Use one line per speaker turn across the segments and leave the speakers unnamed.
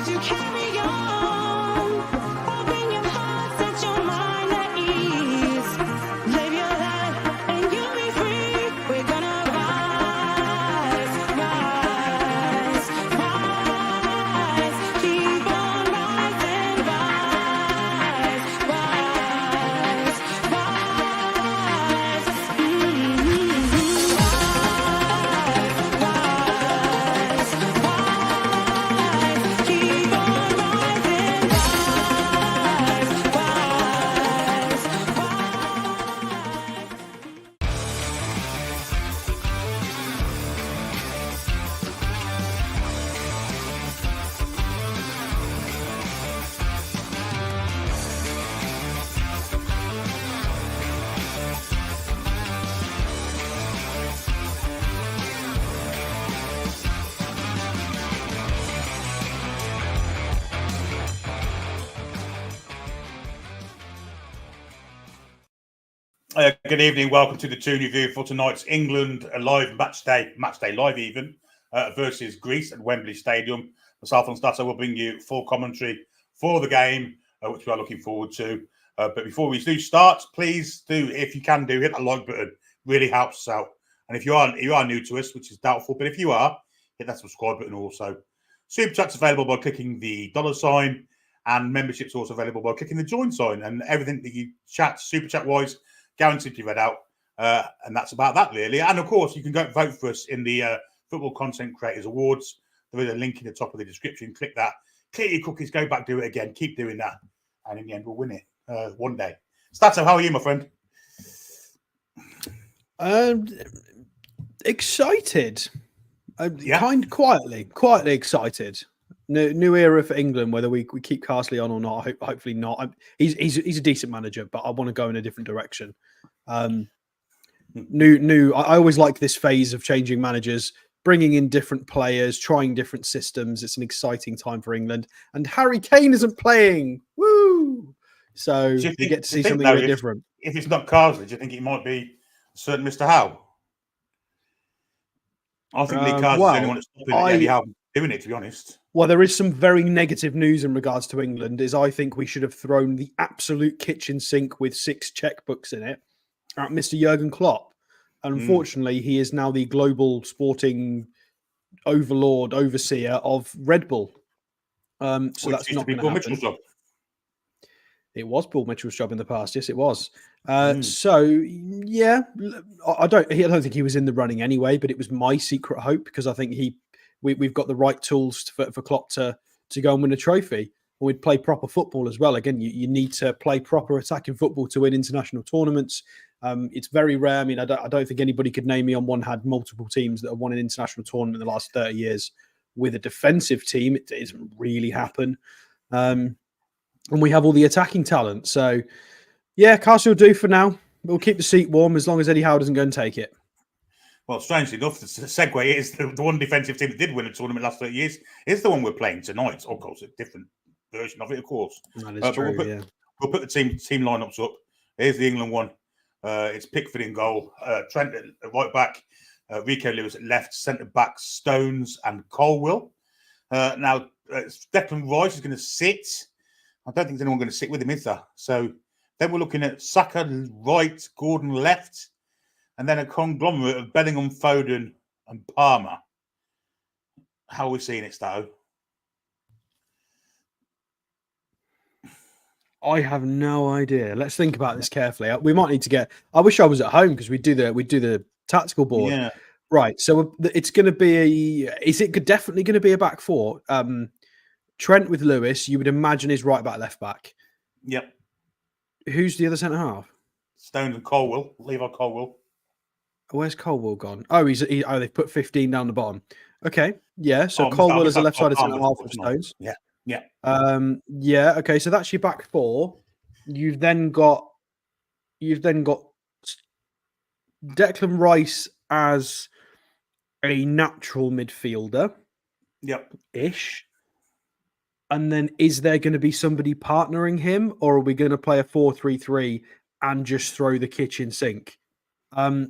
to carry on. Open your heart, set your mind at ease. Live your life and you'll be free. We're gonna rise, rise, rise. Keep on rising, rise, rise, rise. Keep on rising,
Good evening. Welcome to the Toon review for tonight's England live matchday live even versus Greece at Wembley Stadium. Myself and Stato will bring you full commentary for the game, which we are looking forward to. But before we do start, please do, if you can do, hit that like button. Really helps us out. And if you are new to us, which is doubtful, but if you are, hit that subscribe button also. Super chat's available by clicking the $sign, and membership's also available by clicking the join sign. And everything that you chat, super chat wise, guaranteed to be read out. And that's about that, really. And of course, you can go vote for us in the Football Content Creators Awards. There is a link in the top of the description. Click that. Clear your cookies. Go back, do it again. Keep doing that. And in the end, we'll win it one day. Stato, how are you, my friend?
Excited. Kind quietly excited. New era for England. Whether we keep Carsley on or not, hopefully not. He's a decent manager, but I want to go in a different direction. New. I always like this phase of changing managers, bringing in different players, trying different systems. It's an exciting time for England, and Harry Kane isn't playing. Woo! So you get to see something a bit different.
If it's not Carsley, do you think it might be a certain Mr. Howe? I think Lee Carsley's the only one that's stopping Eddie Howe doing it, to be honest.
Well, there is some very negative news in regards to England. Is I think we should have thrown the absolute kitchen sink with 6 checkbooks in it at Mr. Jurgen Klopp. Unfortunately, he is now the global sporting overseer of Red Bull. So that's not going to happen. It was Paul Mitchell's job in the past. Yes, it was. So yeah, I don't think he was in the running anyway. But it was my secret hope because I think we've got the right tools for Klopp to go and win a trophy. And we'd play proper football as well. Again, you need to play proper attacking football to win international tournaments. It's very rare. I mean, I don't think anybody could name me on one hand multiple teams that have won an international tournament in the last 30 years with a defensive team. It doesn't really happen. And we have all the attacking talent. So, yeah, Carsley will do for now. We'll keep the seat warm as long as Eddie Howe doesn't go and take it.
Well, strangely enough, the segue is the one defensive team that did win a tournament last 30 years is the one we're playing tonight. Of course, a different version of it, of course.
That is true,
we'll put the team lineups up. Here's the England one. It's Pickford in goal. Trent at right back. Rico Lewis at left. Centre back, Stones and Colwill. Now, Declan Rice is going to sit. I don't think there's anyone going to sit with him, is there? So then we're looking at Saka right, Gordon left, and then a conglomerate of Bellingham, Foden, and Palmer. How are we seeing it, Stowe?
I have no idea. Let's think about this carefully. We might need to get. I wish I was at home because we do the tactical board.
Yeah.
Right. So it's going to be. Is it definitely going to be a back four? Trent with Lewis, you would imagine is right back, left back.
Yep.
Who's the other centre half?
Stones and Colwill. Levi Colwill.
Where's Colwill gone? Oh, they've put 15 down the bottom. Okay. Yeah. So Colwill is a left-sided centre half of Stones.
Yeah. Yeah.
Yeah. Okay. So that's your back four. You've then got Declan Rice as a natural midfielder.
Yep.
Ish. And then is there going to be somebody partnering him, or are we going to play a 4-3-3 and just throw the kitchen sink? I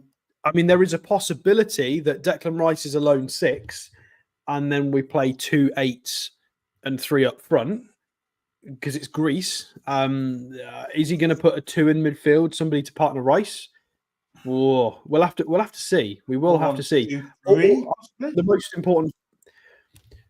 mean, there is a possibility that Declan Rice is a lone 6, and then we play 2 8s and 3 up front because it's Greece. Is he going to put a 2 in midfield, somebody to partner Rice? Whoa, we'll have to see. We will have to see.
1, 2, 3,
The most important.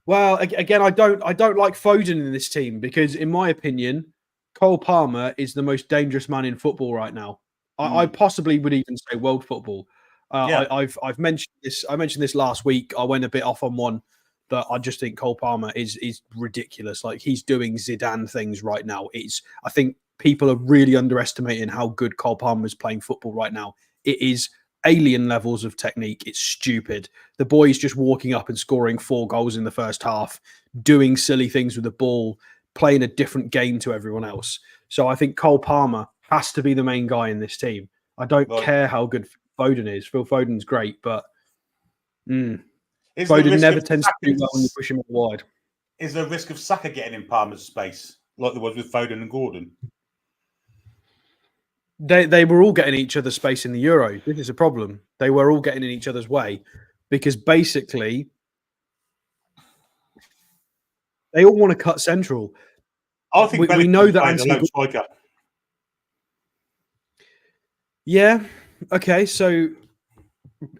Well, again, I don't like Foden in this team because, in my opinion, Cole Palmer is the most dangerous man in football right now. I possibly would even say world football. I've mentioned this. I mentioned this last week. I went a bit off on one, but I just think Cole Palmer is ridiculous. Like, he's doing Zidane things right now. I think people are really underestimating how good Cole Palmer is playing football right now. It is alien levels of technique. It's stupid. The boy's just walking up and scoring 4 goals in the first half, doing silly things with the ball, playing a different game to everyone else. So I think Cole Palmer has to be the main guy in this team. I don't care how good Foden is. Phil Foden's great, but Foden never tends to do well when you push him wide.
Is there a risk of Saka getting in Palmer's space like there was with Foden and Gordon?
They were all getting each other's space in the Euros. This is a problem. They were all getting in each other's way because basically they all want to cut central.
I think
we know that
Anthony striker.
Yeah. Okay. So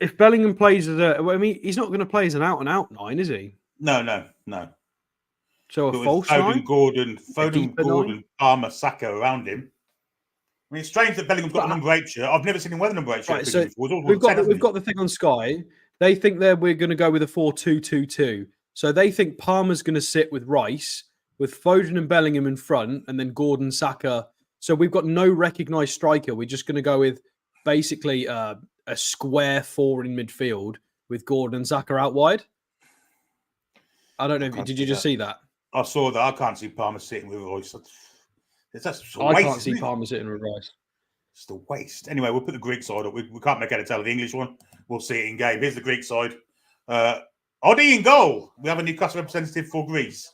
if Bellingham plays he's not going to play as an out-and-out 9, is he?
No.
So a false
Foden,
9?
Gordon, Palmer, Saka around him. I mean, it's strange that Bellingham's got a number 8 shirt. I've never seen him wear the number 8 shirt.
Right, so we've got the thing on Sky. They think that we're going to go with a 4-2-2-2. So they think Palmer's going to sit with Rice, with Foden and Bellingham in front, and then Gordon, Saka. So we've got no recognised striker. We're just going to go with basically a square 4 in midfield with Gordon and Saka out wide. I don't know. Did you just see that?
I saw that. I can't see Palmer sitting with Rice.
I can't see Palmer sitting with Rice.
It's the waste. Anyway, we'll put the Greek side up. We can't make head or tail of the English one. We'll see it in game. Here's the Greek side. Oddie in goal. We have a Newcastle representative for Greece.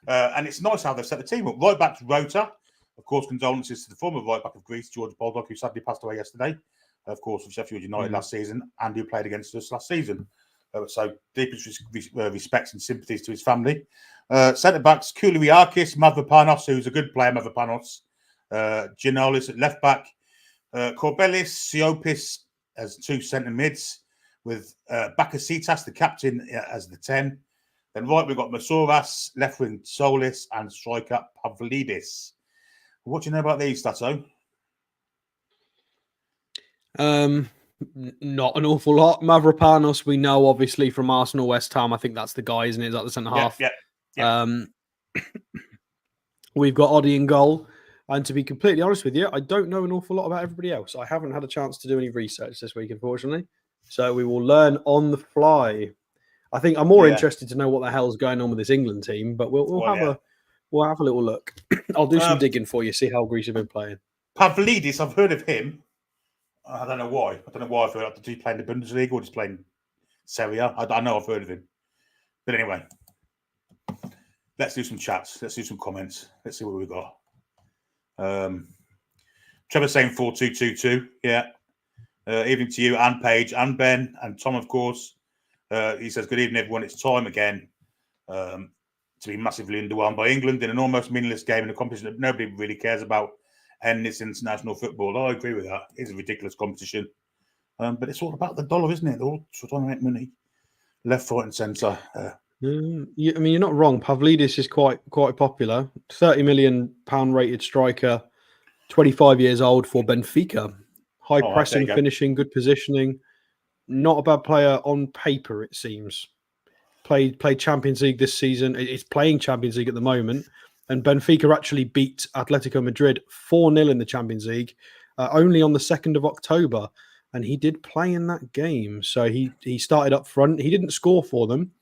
And it's nice how they've set the team up. Right back to Rota. Of course, condolences to the former right back of Greece, George Baldock, who sadly passed away yesterday. Of course, of Sheffield United last season and who played against us last season. So deepest respects and sympathies to his family. Centre backs, Kouliakis, Mavropanos, who's a good player, Mavropanos. Giannolis at left back. Corbelis, Siopis as 2 centre mids, with Bakasitas, the captain, as the 10. Then right, we've got Masouras, left wing Solis, and striker Pavlidis. What do you know about these, Stato?
Not an awful lot. Mavropanos, we know obviously from Arsenal, West Ham. I think that's the guy, isn't it? Is that the centre half?
Yeah.
We've got Oddie in goal. And to be completely honest with you, I don't know an awful lot about everybody else. I haven't had a chance to do any research this week, unfortunately. So we will learn on the fly. I think I'm more interested to know what the hell's going on with this England team, but we'll have a little look. I'll do some digging for you, see how Greece have been playing.
Pavlidis, I've heard of him. I don't know why. I don't know why I've heard of him. Did he play in the Bundesliga or just playing Serie A? I know I've heard of him. But anyway, let's do some chats. Let's do some comments. Let's see what we've got. Trevor saying 4-2-2-2. Yeah. Evening to you and Paige and Ben and Tom, of course. He says, good evening, everyone. It's time again to be massively underwhelmed by England in an almost meaningless game and a competition that nobody really cares about. And it's international football. I agree with that. It's a ridiculous competition. But it's all about the dollar, isn't it? They're all trying to make money. Left, right, and centre.
You're not wrong. Pavlidis is quite popular. £30 million rated striker, 25 years old for Benfica. High pressing, finishing, good positioning. Not a bad player on paper, it seems. Played Champions League this season. It's playing Champions League at the moment. And Benfica actually beat Atletico Madrid 4-0 in the Champions League only on the 2nd of October. And he did play in that game. So he started up front. He didn't score for them.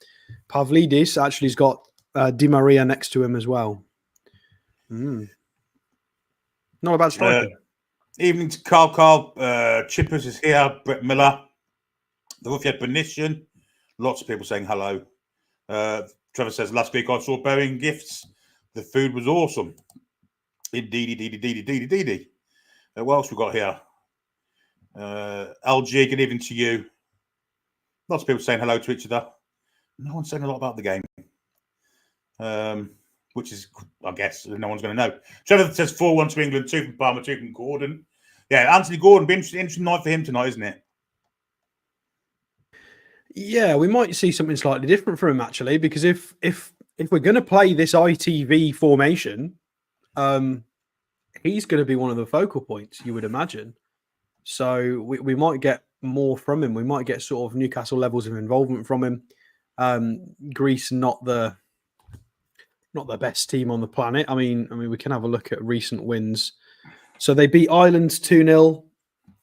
Pavlidis actually has got Di Maria next to him as well. Not a bad striker.
Evening to Carl. Chippers is here. Brett Miller. The Ruffiad Benition. Lots of people saying hello. Trevor says, last week I saw burying gifts. The food was awesome. Indeedy. What else we got here? LG, good evening to you. Lots of people saying hello to each other. No one's saying a lot about the game. which is, I guess, no one's going to know. Trevor says 4-1 to England, 2 from Palmer, 2 from Gordon. Yeah, Anthony Gordon, be interesting night for him tonight, isn't it?
Yeah, we might see something slightly different from him actually, because if we're going to play this ITV formation, he's going to be one of the focal points, you would imagine. So we might get more from him. We might get sort of Newcastle levels of involvement from him. Greece, not the best team on the planet. I mean, we can have a look at recent wins. So they beat Ireland 2-0,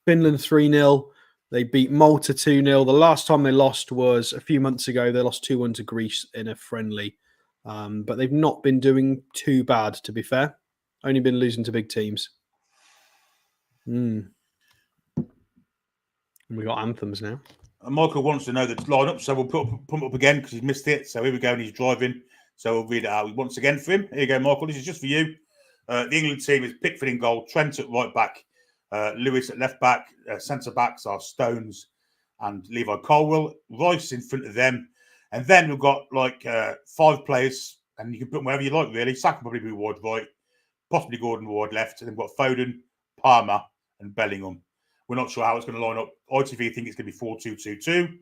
Finland 3-0. They beat Malta 2-0. The last time they lost was a few months ago. They lost 2-1 to Greece in a friendly. But they've not been doing too bad, to be fair. Only been losing to big teams. We got anthems now.
Michael wants to know the lineup, so we'll put up again because he's missed it. So here we go, and he's driving. So we'll read it out once again for him. Here you go, Michael. This is just for you. The England team is Pickford in goal, Trent at right back, Lewis at left back. Centre backs are Stones and Levi Colwell. Rice in front of them. And then we've got like 5 players, and you can put them wherever you like, really. Saka probably be wide right, possibly Gordon wide left. And then we've got Foden, Palmer, and Bellingham. We're not sure how it's going to line up. ITV think it's going to be 4-2-2-2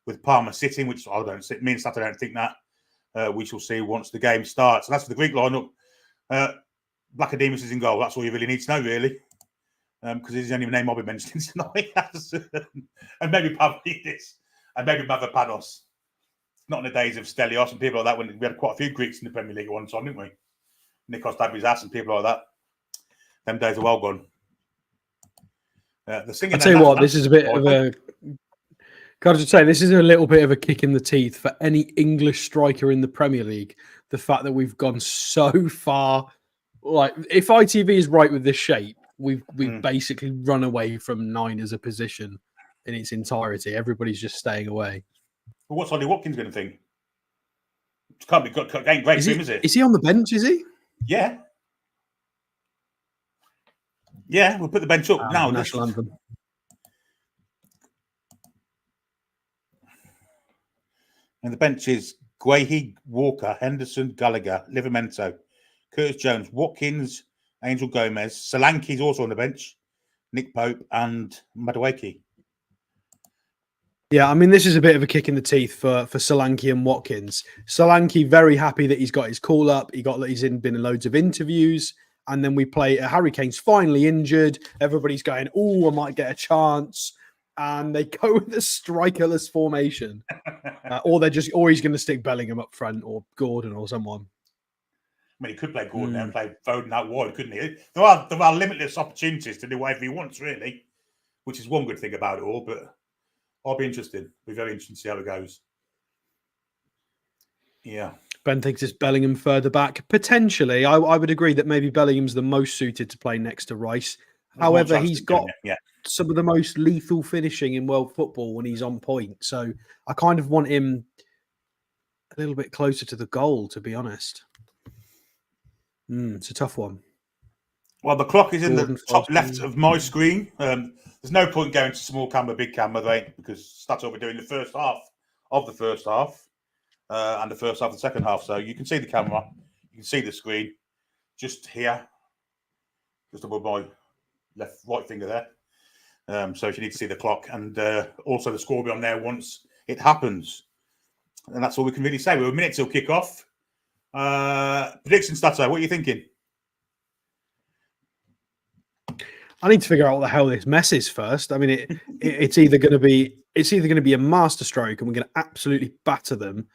with Palmer sitting, which I don't see. Me and Saturday don't think that. We shall see once the game starts. And that's for the Greek lineup. Blackademus is in goal. That's all you really need to know, really. Because he's the only name I'll be mentioning tonight. And maybe Pavlidis. And maybe Mavropanos. Not in the days of Stelios and people like that, when we had quite a few Greeks in the Premier League at one time, didn't we? Nikos Dabizas and people like that. Them days are well gone. The singing.
I'll tell you what, this is a bit of a... Can I just say, this is a little bit of a kick in the teeth for any English striker in the Premier League. The fact that we've gone so far... Like, if ITV is right with this shape, we've basically run away from 9 as a position in its entirety. Everybody's just staying away.
Well, what's Ollie Watkins going to think? It can't be ain't great for him, is it?
Is he on the bench, is he?
Yeah. Yeah, we'll put the bench up now.
National anthem.
And the bench is Guehi, Walker, Henderson, Gallagher, Livramento, Curtis Jones, Watkins, Angel Gomez, Solanke's also on the bench, Nick Pope, and Madueke.
Yeah, I mean, this is a bit of a kick in the teeth for Solanke and Watkins. Solanke very happy that he's got his call up. He's been in loads of interviews. And then we play Harry Kane's finally injured. Everybody's going, oh, I might get a chance. And they go with a strikerless formation. Or he's going to stick Bellingham up front, or Gordon or someone.
I mean, he could play Gordon and play Foden out wide, couldn't he? There are limitless opportunities to do whatever he wants, really, which is one good thing about it all. But I'll be interested. Be very interested to see how it goes. Yeah.
Ben thinks it's Bellingham further back. Potentially, I would agree that maybe Bellingham's the most suited to play next to Rice. However, he's got some of the most lethal finishing in world football when he's on point. So I kind of want him a little bit closer to the goal, to be honest. It's a tough one.
Well, the clock is in the top left of my screen. There's no point going to small camera, big camera, right? Because that's what we're doing the first half of the first half. And the first half of the second half. So you can see the camera, you can see the screen just here, just above my right finger there. So if you need to see the clock, and also the score will be on there once it happens. And that's all we can really say. We're a minute till kick-off. Prediction, Stato, what are you thinking?
I need to figure out what the hell this mess is first. I mean, it's either going to be a masterstroke and we're going to absolutely batter them,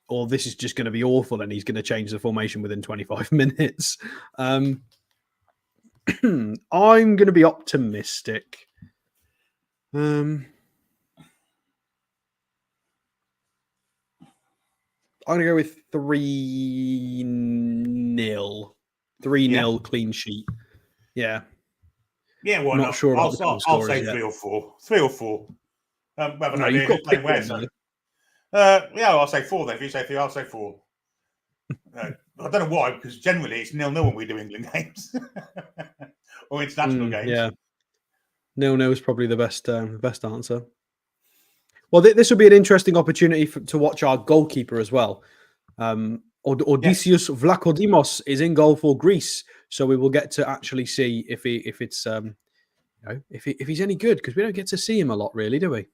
or this is just going to be awful and he's going to change the formation within 25 minutes. I'm going to be optimistic. I'm going to go with 3-0. 3-0 clean sheet. Yeah.
Yeah, well,
I'm not sure.
I'll say 3 or 4. 3 or 4.
You've got
yeah, I'll say 4 then. If you say 3, I'll say 4. I don't know why, because generally it's 0-0 when we do England games or international games.
Yeah, 0-0 is probably the best answer. Well, this will be an interesting opportunity to watch our goalkeeper as well. Odysseus Vlachodimos is in goal for Greece, so we will get to actually see if he's any good, because we don't get to see him a lot, really, do we?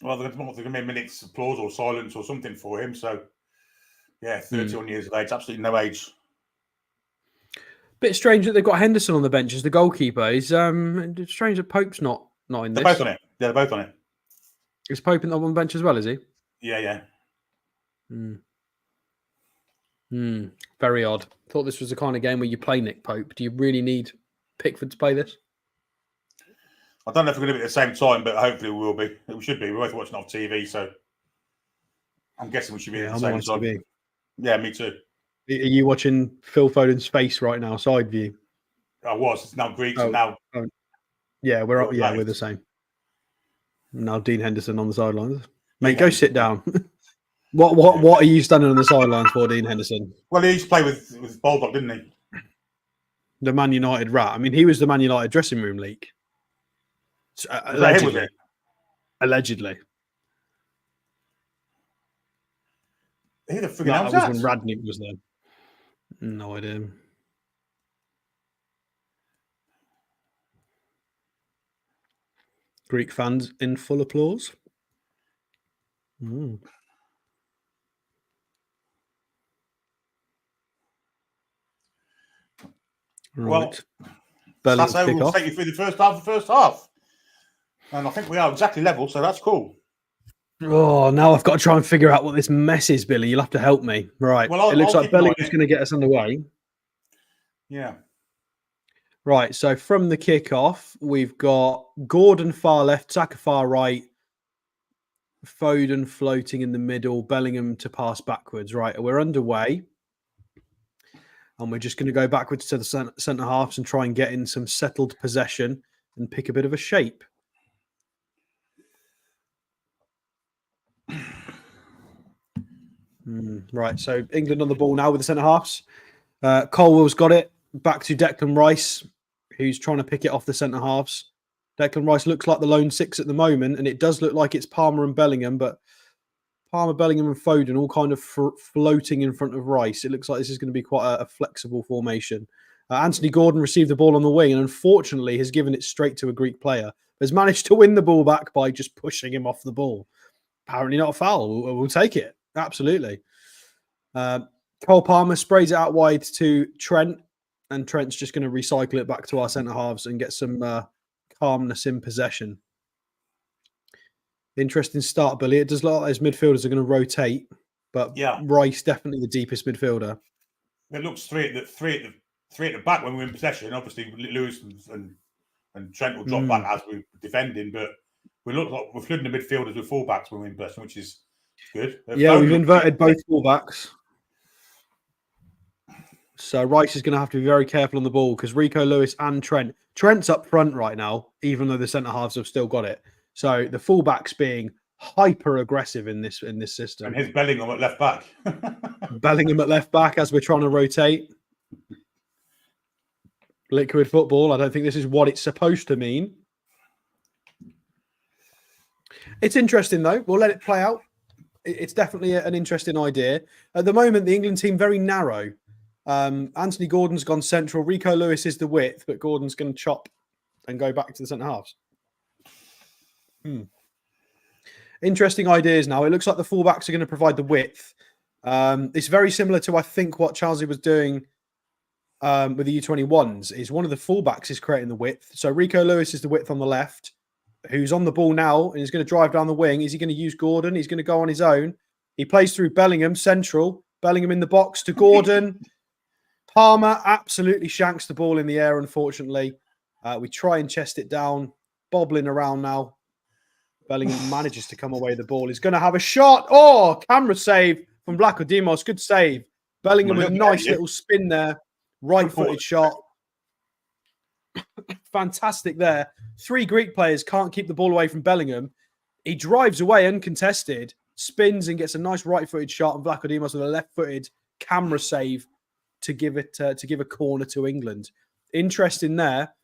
Well, there's going to be a minute's applause or silence or something for him. So, yeah, 31 years of age, absolutely no age.
Bit strange that they've got Henderson on the bench as the goalkeeper. It's strange that Pope's not in this.
They're both on it. Yeah, they're both on it.
Is Pope on the bench as well, is he?
Yeah.
Very odd. Thought this was the kind of game where you play Nick Pope. Do you really need Pickford to play this?
I don't know if we're going to be at the same time, but hopefully we will be. We should be. We're both watching off TV, so I'm guessing we should be at the same time. Yeah, me too.
Are you watching Phil Foden's face right now, side view?
I was. It's now Greeks and now.
Yeah, we're the same. Now Dean Henderson on the sidelines. Mate, go sit down. What are you standing on the sidelines for, Dean Henderson?
Well, he used to play with buildup, didn't he?
The Man United rat. I mean, he was the Man United dressing room leak. Allegedly. Allegedly.
Who the friggin'
That was when Radnick was there. No idea. Greek fans in full applause. Right.
Well, that's how we'll take you through the first half. And I think we are exactly level, so that's cool.
Oh, now I've got to try and figure out what this mess is, Billy. You'll have to help me. Right. Well, it looks like Bellingham's going to get us underway.
Yeah.
Right. So from the kickoff, we've got Gordon far left, Saka far right, Foden floating in the middle, Bellingham to pass backwards. Right. We're underway. And we're just going to go backwards to the centre halves and try and get in some settled possession and pick a bit of a shape. Right, so England on the ball now with the centre halves. Colwell's got it. Back to Declan Rice, who's trying to pick it off the centre halves. Declan Rice looks like the lone six at the moment, and it does look like it's Palmer and Bellingham, but Palmer, Bellingham and Foden all kind of floating in front of Rice. It looks like this is going to be quite a flexible formation. Anthony Gordon received the ball on the wing and unfortunately has given it straight to a Greek player. Has managed to win the ball back by just pushing him off the ball. Apparently not a foul. We'll take it. Absolutely. Cole Palmer sprays it out wide to Trent, and Trent's just going to recycle it back to our centre halves and get some calmness in possession. Interesting start, Billy. It does look like those midfielders are going to rotate, but Rice definitely the deepest midfielder.
It looks three at the back when we're in possession. Obviously, Lewis and Trent will drop back as we're defending, but we look like we're flooding the midfielders with fullbacks when we're in possession, which is good.
We've inverted both fullbacks. So Rice is going to have to be very careful on the ball because Rico Lewis and Trent's up front right now, even though the centre halves have still got it. So the fullbacks being hyper aggressive in this system.
And his Bellingham at left back.
Bellingham at left back as we're trying to rotate. Liquid football. I don't think this is what it's supposed to mean. It's interesting though. We'll let it play out. It's definitely an interesting idea. At the moment, the England team very narrow. Anthony Gordon's gone central. Rico Lewis is the width, but Gordon's going to chop and go back to the centre halves. Interesting ideas now. It looks like the fullbacks are going to provide the width. It's very similar to, I think, what Chelsea was doing with the U21s. Is one of the fullbacks is creating the width. So Rico Lewis is the width on the left, who's on the ball now and is going to drive down the wing. Is he going to use Gordon? He's going to go on his own. He plays through Bellingham, central. Bellingham in the box to Gordon. Palmer absolutely shanks the ball in the air, unfortunately. We try and chest it down, bobbling around now. Bellingham manages to come away with the ball. He's going to have a shot. Oh, camera save from Vlachodimos. Good save. Bellingham with a nice little spin there. Right-footed shot. Fantastic there. 3 Greek players can't keep the ball away from Bellingham. He drives away uncontested, spins and gets a nice right-footed shot. And Vlachodimos with a left-footed camera save to give a corner to England. Interesting there.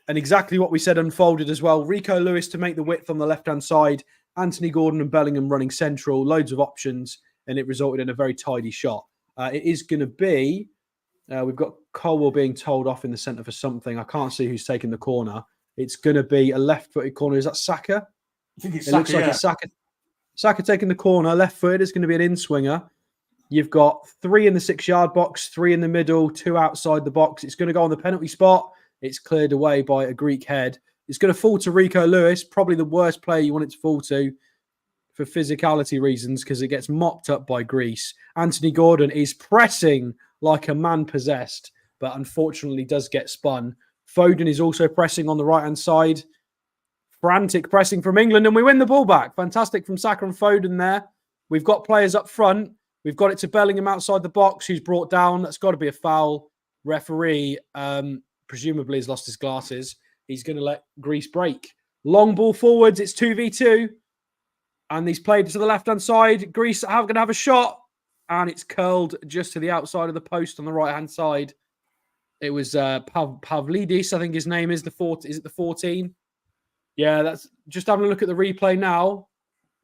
And exactly what we said unfolded as well. Rico Lewis to make the width on the left-hand side. Anthony Gordon and Bellingham running central. Loads of options. And it resulted in a very tidy shot. It is going to be, we've got Colwell being told off in the centre for something. I can't see who's taking the corner. It's going to be a left-footed corner. Is that Saka?
I think it's
It
Saka,
looks like it's Saka. Saka taking the corner, left-footed. It's going to be an in-swinger. You've got 3 in the 6-yard box, 3 in the middle, 2 outside the box. It's going to go on the penalty spot. It's cleared away by a Greek head. It's going to fall to Rico Lewis, probably the worst player you want it to fall to for physicality reasons, because it gets mopped up by Greece. Anthony Gordon is pressing like a man possessed, but unfortunately does get spun. Foden is also pressing on the right-hand side. Frantic pressing from England, and we win the ball back. Fantastic from Saka and Foden there. We've got players up front. We've got it to Bellingham outside the box, who's brought down. That's got to be a foul. Referee presumably has lost his glasses. He's going to let Greece break. Long ball forwards. It's 2v2. And he's played to the left-hand side. Greece are going to have a shot. And it's curled just to the outside of the post on the right-hand side. It was Pavlidis, I think his name is. Is it the 14? Yeah, that's just having a look at the replay now.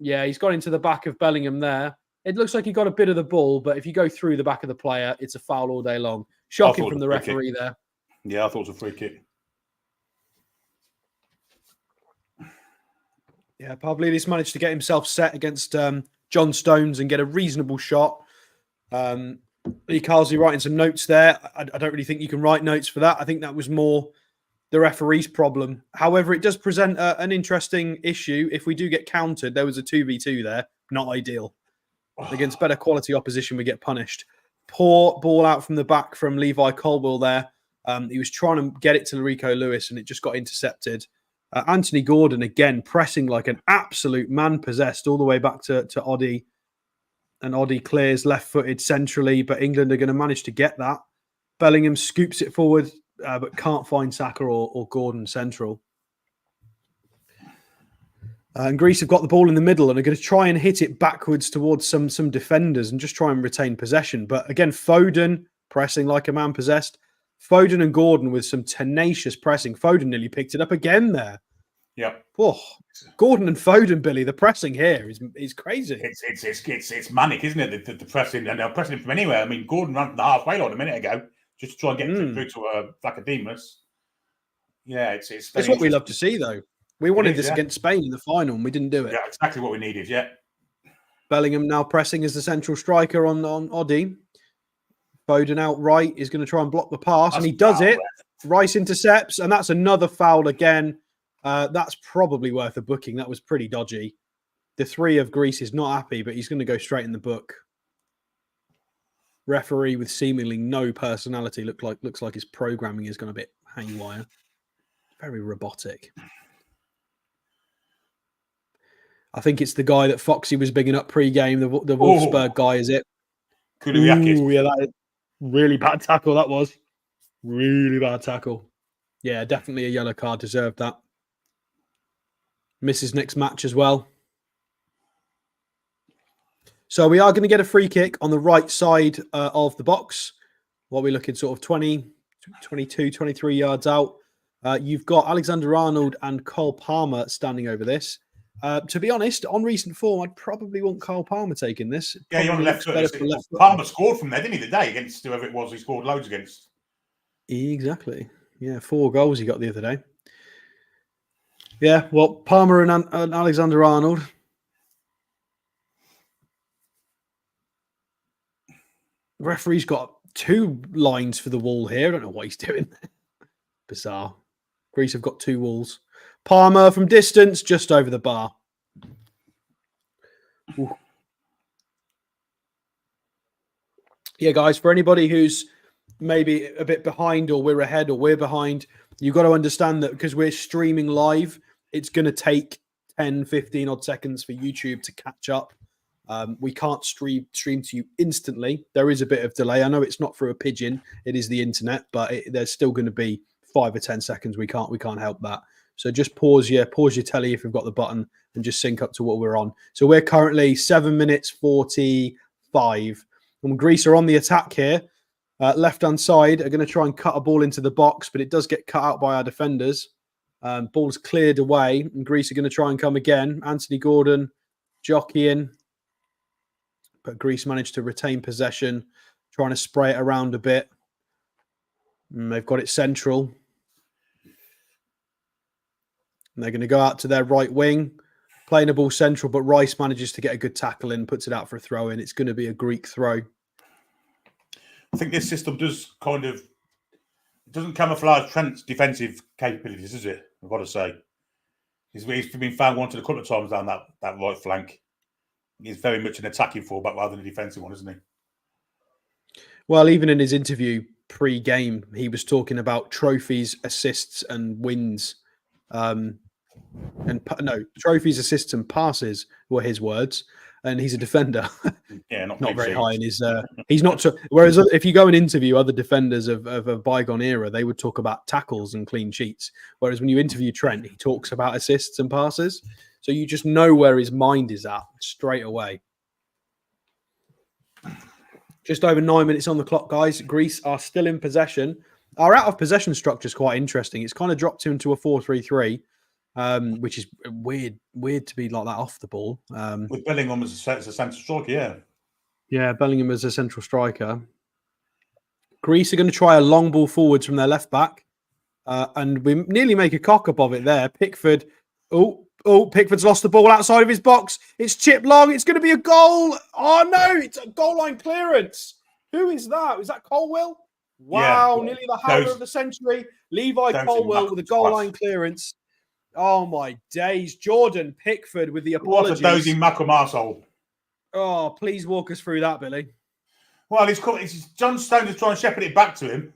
Yeah, he's got into the back of Bellingham there. It looks like he got a bit of the ball, but if you go through the back of the player, it's a foul all day long. Shocking from the referee there.
Yeah, I thought it was a free kick.
Yeah, Pavlidis managed to get himself set against John Stones and get a reasonable shot. Lee Carsley writing some notes there. I don't really think you can write notes for that. I think that was more the referee's problem. However, it does present an interesting issue. If we do get countered, there was a 2v2 there. Not ideal. Against better quality opposition, we get punished. Poor ball out from the back from Levi Colwell there. He was trying to get it to Rico Lewis and it just got intercepted. Anthony Gordon, again, pressing like an absolute man possessed all the way back to Oddie. And Oddie clears left-footed centrally, but England are going to manage to get that. Bellingham scoops it forward, but can't find Saka or Gordon central. And Greece have got the ball in the middle and are going to try and hit it backwards towards some defenders and just try and retain possession. But again, Foden pressing like a man possessed. Foden and Gordon with some tenacious pressing. Foden nearly picked it up again there.
Yeah.
Oh, Gordon and Foden, Billy, the pressing here is crazy.
It's manic, isn't it? The pressing, and they're pressing from anywhere. I mean, Gordon ran from the halfway line a minute ago just to try and get through to Vlachodimos. Yeah, it's
what we love to see, though. We wanted this against Spain in the final, and we didn't do it.
Yeah, exactly what we needed. Yeah.
Bellingham now pressing as the central striker on Oddie. Foden out right is going to try and block the pass, and he does it. Rice intercepts, and that's another foul again. That's probably worth a booking. That was pretty dodgy. The 3 of Greece is not happy, but he's going to go straight in the book. Referee with seemingly no personality looks like his programming is going a bit haywire. Very robotic. I think it's the guy that Foxy was bigging up pre-game, the Wolfsburg guy, is it?
Kuliakis.
Yeah, that is really bad tackle, that was. Really bad tackle. Yeah, definitely a yellow card, deserved that. Misses next match as well. So we are going to get a free kick on the right side of the box. What we're looking sort of 20, 22, 23 yards out. You've got Alexander-Arnold and Cole Palmer standing over this. To be honest, on recent form, I'd probably want Cole Palmer taking this.
Yeah, you're on the left foot. Palmer scored from there, didn't he, today against whoever it was he scored loads against?
Exactly. Yeah, 4 goals he got the other day. Yeah, well, Palmer and Alexander-Arnold. The referee's got 2 lines for the wall here. I don't know what he's doing. Bizarre. Greece have got 2 walls. Palmer from distance, just over the bar. Ooh. Yeah, guys, for anybody who's maybe a bit behind or we're ahead or we're behind, you've got to understand that because we're streaming live, it's going to take 10, 15 odd seconds for YouTube to catch up. We can't stream to you instantly. There is a bit of delay. I know it's not through a pigeon. It is the internet, but there's still going to be 5 or 10 seconds. We can't help that. So just pause your telly if you've got the button and just sync up to what we're on. So we're currently 7 minutes 45. And Greece are on the attack here. Left-hand side are going to try and cut a ball into the box, but it does get cut out by our defenders. Ball's cleared away, and Greece are going to try and come again. Anthony Gordon jockeying, but Greece managed to retain possession. trying to spray it around a bit. And they've got it central. And they're going to go out to their right wing, playing the ball central, but Rice manages to get a good tackle in, puts it out for a throw in. It's going to be a Greek throw.
I think this system does kind of, it doesn't camouflage Trent's defensive capabilities, does it? I've got to say. He's been found wanted a couple of times down that right flank. He's very much an attacking fullback rather than a defensive one, isn't he?
Well, even in his interview pre-game, he was talking about trophies, assists, and wins. Trophies, assists, and passes were his words. And he's a defender.
Yeah, not
very high in his. He's not. Whereas if you go and interview other defenders of a bygone era, they would talk about tackles and clean sheets. Whereas when you interview Trent, he talks about assists and passes. So you just know where his mind is at straight away. Just over 9 minutes on the clock, guys. Greece are still in possession. Our out of possession structure is quite interesting. It's kind of dropped into a 4-3-3. Which is weird to be like that off the ball.
With Bellingham as a central striker, yeah.
Yeah, Bellingham as a central striker. Greece are going to try a long ball forwards from their left back. And we nearly make a cock-up of it there. Pickford. Pickford's lost the ball outside of his box. It's chipped long. It's going to be a goal. Oh, no. It's a goal line clearance. Who is that? Is that Colwell? Wow.
Yeah,
nearly the howler of the century. Levi Colwell with a goal line clearance. Oh, my days. Jordan Pickford with the apologies.
What a dozing Malcolm arsehole.
Oh, please walk us through that, Billy.
Well, it's John Stones is trying to shepherd it back to him.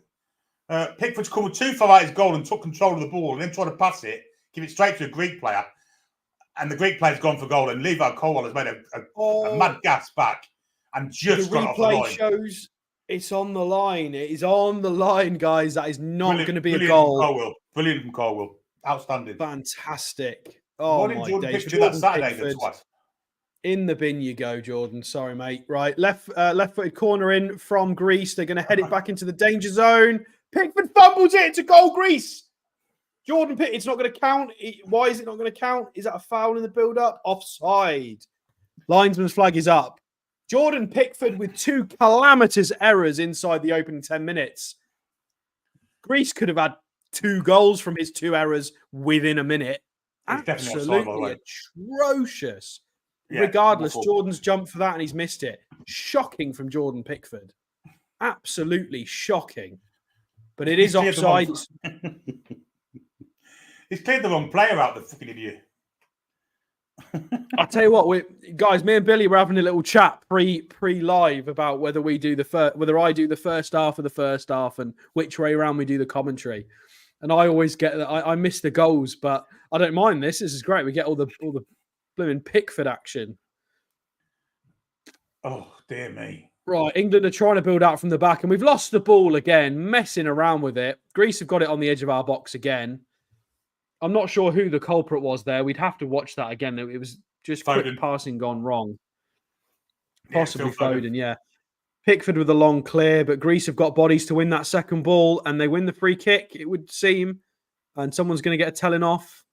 Pickford's come too far out his goal and took control of the ball and then tried to pass it, give it straight to a Greek player. And the Greek player's gone for goal. And Levi Colwell has made a mad gas back and just got off the line.
The replay shows it's on the line. It is on the line, guys. That is not going to be a
goal. Brilliant from Colwell. Outstanding.
Fantastic. Oh,
why didn't Jordan Pickford do that Saturday? Then twice?
In the bin you go, Jordan. Sorry, mate. Right, left-footed corner in from Greece. They're going to head it back into the danger zone. Pickford fumbles it. It's a goal, Greece. Jordan Pickford, it's not going to count. Why is it not going to count? Is that a foul in the build-up? Offside. Linesman's flag is up. Jordan Pickford with 2 calamitous errors inside the opening 10 minutes. Greece could have had 2 goals from his 2 errors within a minute. Absolutely atrocious. Yeah, regardless, Jordan's jumped for that and he's missed it. Shocking from Jordan Pickford. Absolutely shocking. But it is offside.
He's cleared the wrong player out, the fucking idiot.
I'll tell you what, guys, me and Billy were having a little chat pre-live about whether I do the first half of the first half and which way around we do the commentary. And I always get that I miss the goals, but I don't mind this. This is great. We get all the blooming Pickford action.
Oh, dear me.
Right, England are trying to build out from the back, and we've lost the ball again, messing around with it. Greece have got it on the edge of our box again. I'm not sure who the culprit was there. We'd have to watch that again. It was just quick passing gone wrong. Possibly Foden, yeah. Pickford with a long clear, but Greece have got bodies to win that second ball, and they win the free kick, it would seem. And someone's going to get a telling off.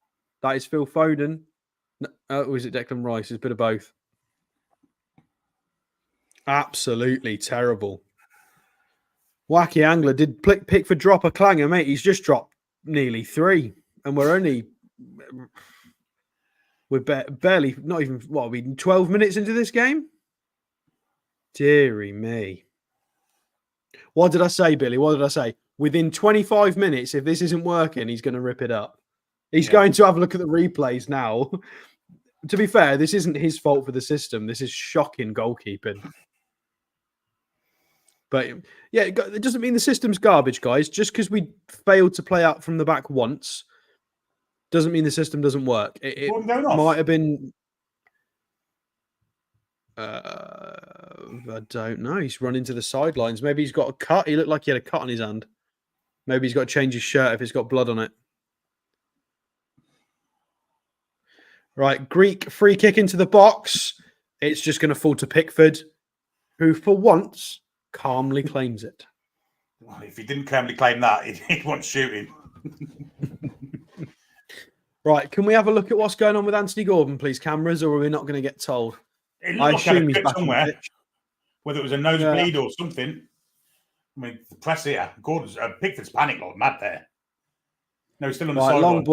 That is Phil Foden. Or is it Declan Rice? It's a bit of both. Absolutely terrible. Wacky angler. Did Pickford drop a clanger, mate? He's just dropped nearly 3. And we're barely, not even, what are we, 12 minutes into this game? Deary me. What did I say, Billy? What did I say? Within 25 minutes, if this isn't working, he's going to rip it up. He's going to have a look at the replays now. To be fair, this isn't his fault for the system. This is shocking goalkeeping. But yeah, it doesn't mean the system's garbage, guys. Just because we failed to play out from the back once doesn't mean the system doesn't work. It might have been... I don't know. He's run into the sidelines. Maybe he's got a cut. He looked like he had a cut on his hand. Maybe he's got to change his shirt if it's got blood on it. Right, Greek free kick into the box. It's just going to fall to Pickford, who for once calmly claims it.
Well, if he didn't calmly claim that, he'd want shooting.
Right, can we have a look at what's going on with Anthony Gordon, please, cameras, or are we not going to get told? I assume he's back somewhere.
Whether it was a nosebleed or something. I mean, the press here. Gordon's Pickford's panicked like mad there. No, he's still on the
Right,
sideline.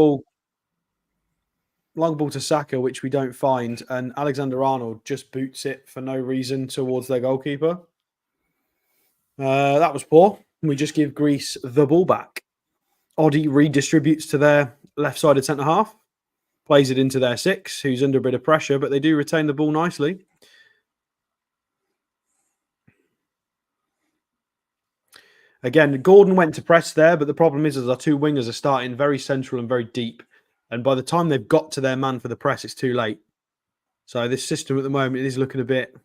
Long ball to Saka, which we don't find, and Alexander-Arnold just boots it for no reason towards their goalkeeper. That was poor. We just give Greece the ball back. Oddie redistributes to their left-sided centre-half, plays it into their 6, who's under a bit of pressure, but they do retain the ball nicely. Again, Gordon went to press there, but the problem is our 2 wingers are starting very central and very deep. And by the time they've got to their man for the press, it's too late. So this system at the moment is looking a bit...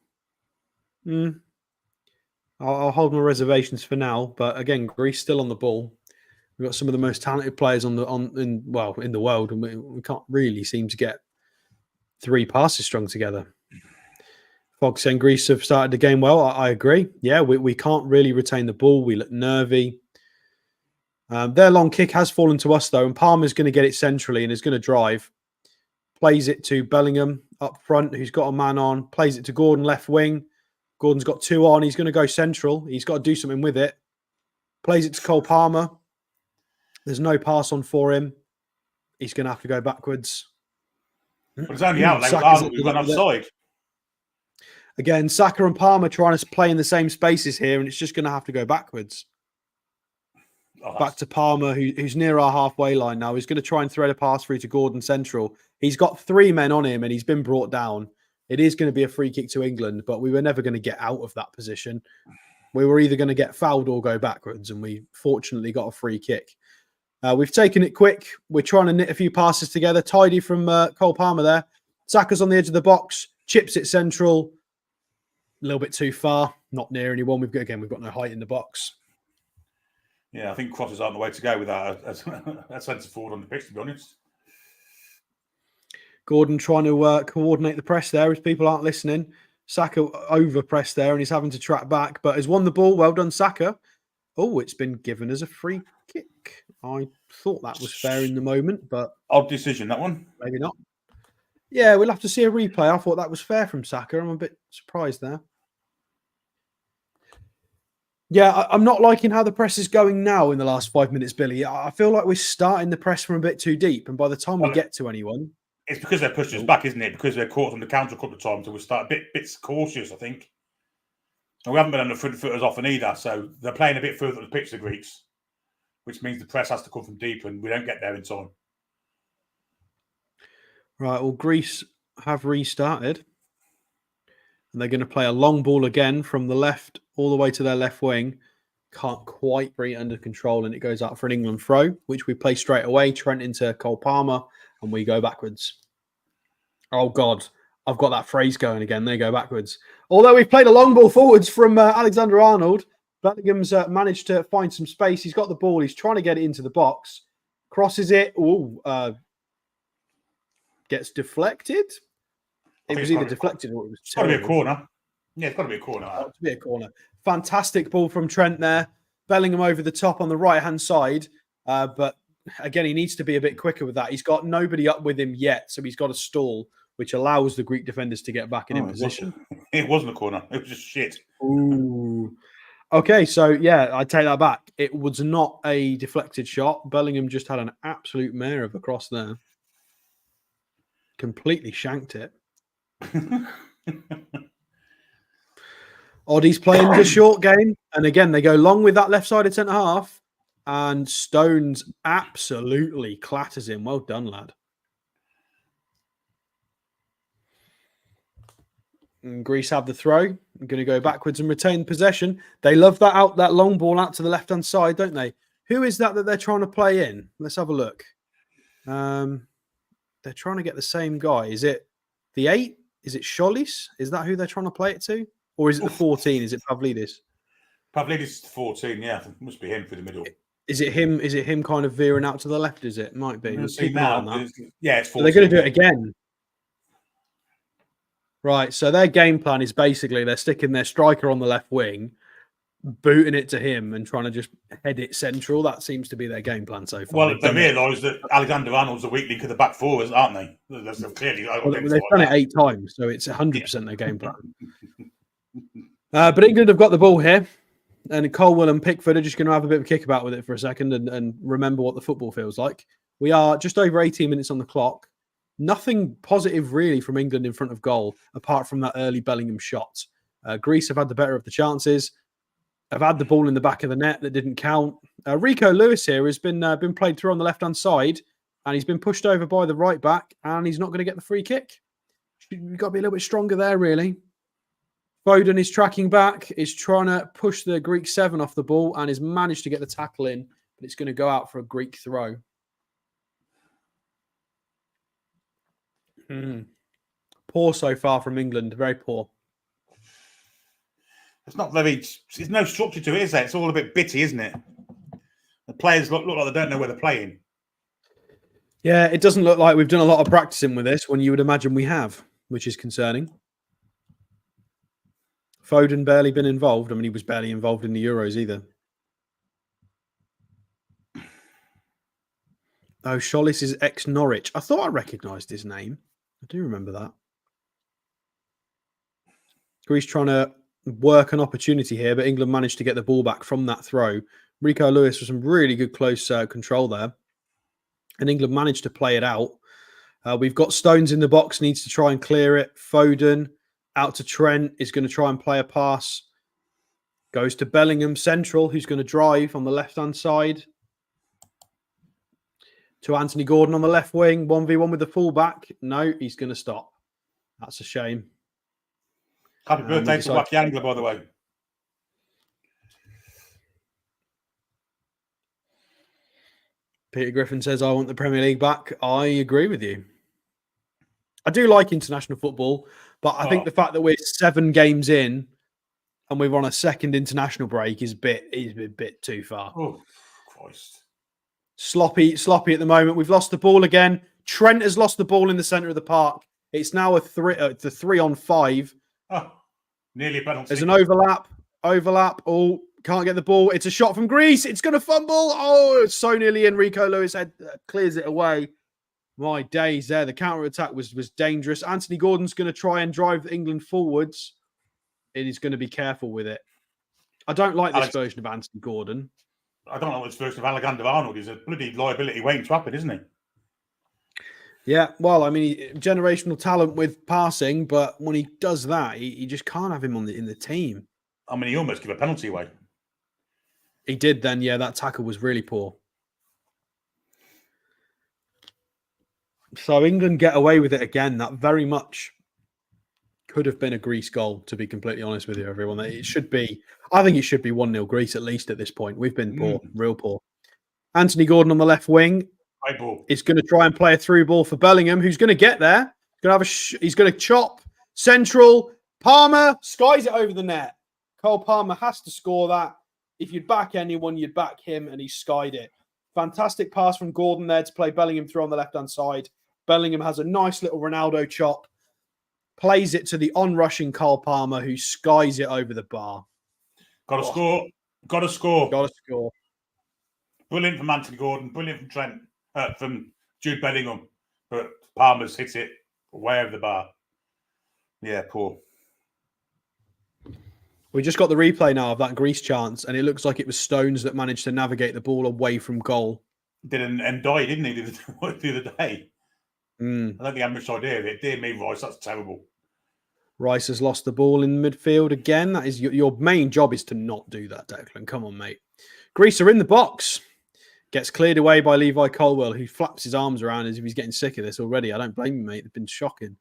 I'll hold my reservations for now. But again, Greece still on the ball. We've got some of the most talented players in the world, and we can't really seem to get 3 passes strung together. Fox and Greece have started the game well. I agree. Yeah, we can't really retain the ball. We look nervy. Their long kick has fallen to us, though, and Palmer's going to get it centrally and is going to drive. Plays it to Bellingham up front, who's got a man on. Plays it to Gordon, left wing. Gordon's got 2 on. He's going to go central. He's got to do something with it. Plays it to Cole Palmer. There's no pass on for him. He's going to have to go backwards.
But it's only out. We've got offside.
Again, Saka and Palmer trying to play in the same spaces here, and it's just going to have to go backwards. Back to Palmer, who's near our halfway line now. He's going to try and thread a pass through to Gordon central. He's got 3 men on him, and he's been brought down. It is going to be a free kick to England, but we were never going to get out of that position. We were either going to get fouled or go backwards, and we fortunately got a free kick. We've taken it quick. We're trying to knit a few passes together. Tidy from Cole Palmer there. Saka's on the edge of the box. Chips it central. A little bit too far. Not near anyone. We've got no height in the box.
Yeah, I think crosses aren't the way to go without a centre forward on the pitch, to be honest.
Gordon trying to coordinate the press there as people aren't listening. Saka over press there and he's having to track back, but has won the ball. Well done, Saka. Oh, it's been given as a free kick. I thought that was fair in the moment, but...
Odd decision, that one.
Maybe not. Yeah, we'll have to see a replay. I thought that was fair from Saka. I'm a bit surprised there. Yeah, I'm not liking how the press is going now in the last 5 minutes, Billy. I feel like we're starting the press from a bit too deep, and by the time we get to anyone...
It's because they're pushed us back, isn't it? Because they're caught on the counter a couple of times, so we start a bit cautious, I think. And we haven't been on the front footers often either, so they're playing a bit further up the pitch, the Greeks, which means the press has to come from deep, and we don't get there in time.
Right, well, Greece have restarted. And they're going to play a long ball again from the left all the way to their left wing. Can't quite bring it under control, and it goes out for an England throw, which we play straight away. Trent into Cole Palmer, and we go backwards. Oh, God. I've got that phrase going again. They go backwards. Although we've played a long ball forwards from Alexander-Arnold, Bellingham's managed to find some space. He's got the ball. He's trying to get it into the box. Crosses it. Gets deflected. It was either deflected or it was...
It's got to be a corner. Yeah, it's got to be a corner.
Got to be a corner. Fantastic ball from Trent there. Bellingham over the top on the right-hand side. But again, he needs to be a bit quicker with that. He's got nobody up with him yet, so he's got to stall, which allows the Greek defenders to get back in position.
It wasn't a corner. It was just shit.
Ooh. Okay, so yeah, I take that back. It was not a deflected shot. Bellingham just had an absolute mare of a cross there. Completely shanked it. Oddie's playing the short game. And again, they go long with that left-sided centre-half. And Stones absolutely clatters him. Well done, lad. And Greece have the throw. I'm going to go backwards and retain possession. They love that long ball out to the left-hand side, don't they? Who is that they're trying to play in? Let's have a look. They're trying to get the same guy. Is it the 8? Is it Sholis? Is that who they're trying to play it to? Or is it the 14? Is it Pavlidis?
Pavlidis is 14, yeah. It must be him for the middle.
Is it him? Is it him kind of veering out to the left? Is it? Might be.
See now. Yeah, it's 14.
So they're going to do it again. Right. So their game plan is basically they're sticking their striker on the left wing, booting it to him and trying to just head it central. That seems to be their game plan so far.
Well, they realise that Alexander-Arnold's the weak link of the back fours, aren't they? Clearly,
they've done it 8 times, so it's 100% their game plan. But England have got the ball here. and Colwell and Pickford are just going to have a bit of a kickabout with it for a second and remember what the football feels like. We are just over 18 minutes on the clock. Nothing positive really from England in front of goal, apart from that early Bellingham shot. Greece have had the better of the chances. Have had the ball in the back of the net that didn't count. Rico Lewis here has been played through on the left-hand side, and he's been pushed over by the right back, and he's not going to get the free kick. You've got to be a little bit stronger there, really. Foden is tracking back, is trying to push the Greek 7 off the ball, and has managed to get the tackle in, but it's going to go out for a Greek throw. Poor so far from England, very poor.
There's no structure to it, is there? It's all a bit bitty, isn't it? The players look like they don't know where they're playing.
Yeah, it doesn't look like we've done a lot of practicing with this when you would imagine we have, which is concerning. Foden barely been involved. I mean, he was barely involved in the Euros either. Oh, Schollis is ex-Norwich. I thought I recognised his name. I do remember that. Greece trying to work an opportunity here, but England managed to get the ball back from that throw. Rico Lewis with some really good close control there. And England managed to play it out. We've got Stones in the box, needs to try and clear it. Foden out to Trent, is going to try and play a pass. Goes to Bellingham central, who's going to drive on the left-hand side. To Anthony Gordon on the left wing, 1v1 with the fullback. No, he's going to stop. That's a shame.
Happy birthday to Wacky Angler, by the way.
Peter Griffin says, I want the Premier League back. I agree with you. I do like international football, but I think the fact that we're 7 games in and we're on a second international break is a bit too far.
Oh, Christ.
Sloppy at the moment. We've lost the ball again. Trent has lost the ball in the centre of the park. It's now a 3-on-5.
Oh, nearly a penalty.
There's an overlap. Oh, can't get the ball. It's a shot from Greece. It's going to fumble. Oh, it's so nearly in. Rico Lewis head clears it away. My days there. The counter-attack was dangerous. Anthony Gordon's going to try and drive England forwards. And he's going to be careful with it. I don't like this version of Anthony Gordon.
I don't know this version of Alexander-Arnold. He's a bloody liability waiting to happen, isn't he?
Yeah, well, I mean, generational talent with passing, but when he does that, he just can't have him in the team.
I mean, he almost gave a penalty away.
He did then, yeah, that tackle was really poor. So England get away with it again. That very much could have been a Greece goal, to be completely honest with you, everyone. It should be, I think it should be 1-0 Greece at least at this point. We've been poor, real poor. Anthony Gordon on the left wing is going to try and play a through ball for Bellingham, who's going to get there. He's going to chop central. Palmer skies it over the net. Cole Palmer has to score that. If you'd back anyone, you'd back him, and he skied it. Fantastic pass from Gordon there to play Bellingham through on the left-hand side. Bellingham has a nice little Ronaldo chop. Plays it to the on-rushing Cole Palmer, who skies it over the bar.
Got to score. Got to score.
Got to score.
Brilliant from Anthony Gordon. Brilliant from Trent. From Jude Bellingham. But Palmer's hits it way over the bar. Yeah, poor.
We just got the replay now of that Greece chance, and it looks like it was Stones that managed to navigate the ball away from goal.
Did and died, didn't he, the other day? I don't think I had much idea of it. Dear me, Rice, that's terrible.
Rice has lost the ball in midfield again. That is your main job is to not do that, Declan. Come on, mate. Greece are in the box. Gets cleared away by Levi Colwell, who flaps his arms around as if he's getting sick of this already. I don't blame him, mate. They've been shocking.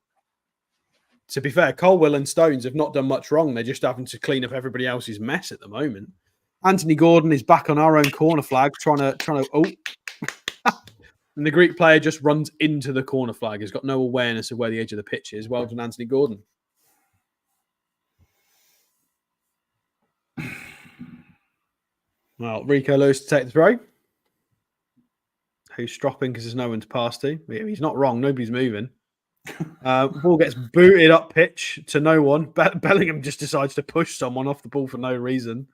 To be fair, Colwell and Stones have not done much wrong. They're just having to clean up everybody else's mess at the moment. Anthony Gordon is back on our own corner flag, trying to. Oh, and the Greek player just runs into the corner flag. He's got no awareness of where the edge of the pitch is. Well done, Anthony Gordon. Well, Rico Lewis to take the throw. Who's stropping because there's no one to pass to. He's not wrong. Nobody's moving. Ball gets booted up pitch to no one. Bellingham just decides to push someone off the ball for no reason.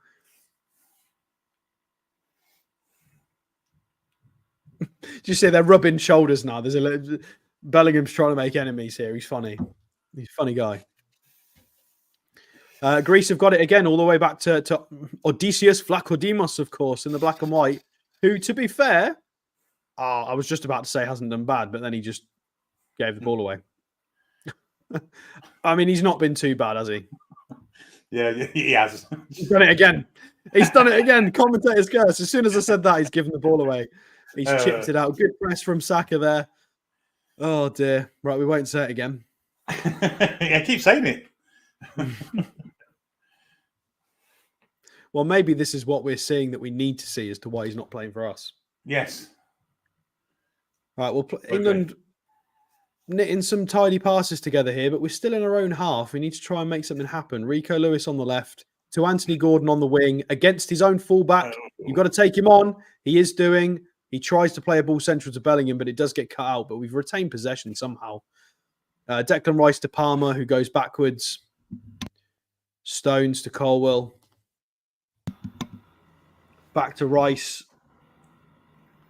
Did you see they're rubbing shoulders now? Bellingham's trying to make enemies here. He's funny. He's a funny guy. Greece have got it again, all the way back to Odysseus Vlachodimos, of course, in the black and white, who, to be fair, I was just about to say hasn't done bad, but then he just gave the ball away. I mean, he's not been too bad, has he?
Yeah, he has.
He's done it again. He's done it again. Commentator's curse. As soon as I said that, he's given the ball away. He's chipped it out. Good press from Saka there. Oh, dear. Right, we won't say it again.
I keep saying it.
Well, maybe this is what we're seeing that we need to see as to why he's not playing for us.
Yes.
Right, well, England knitting some tidy passes together here, but we're still in our own half. We need to try and make something happen. Rico Lewis on the left to Anthony Gordon on the wing against his own fullback. You've got to take him on. He is doing. He tries to play a ball central to Bellingham, but it does get cut out. But we've retained possession somehow. Declan Rice to Palmer, who goes backwards. Stones to Colwell. Back to Rice.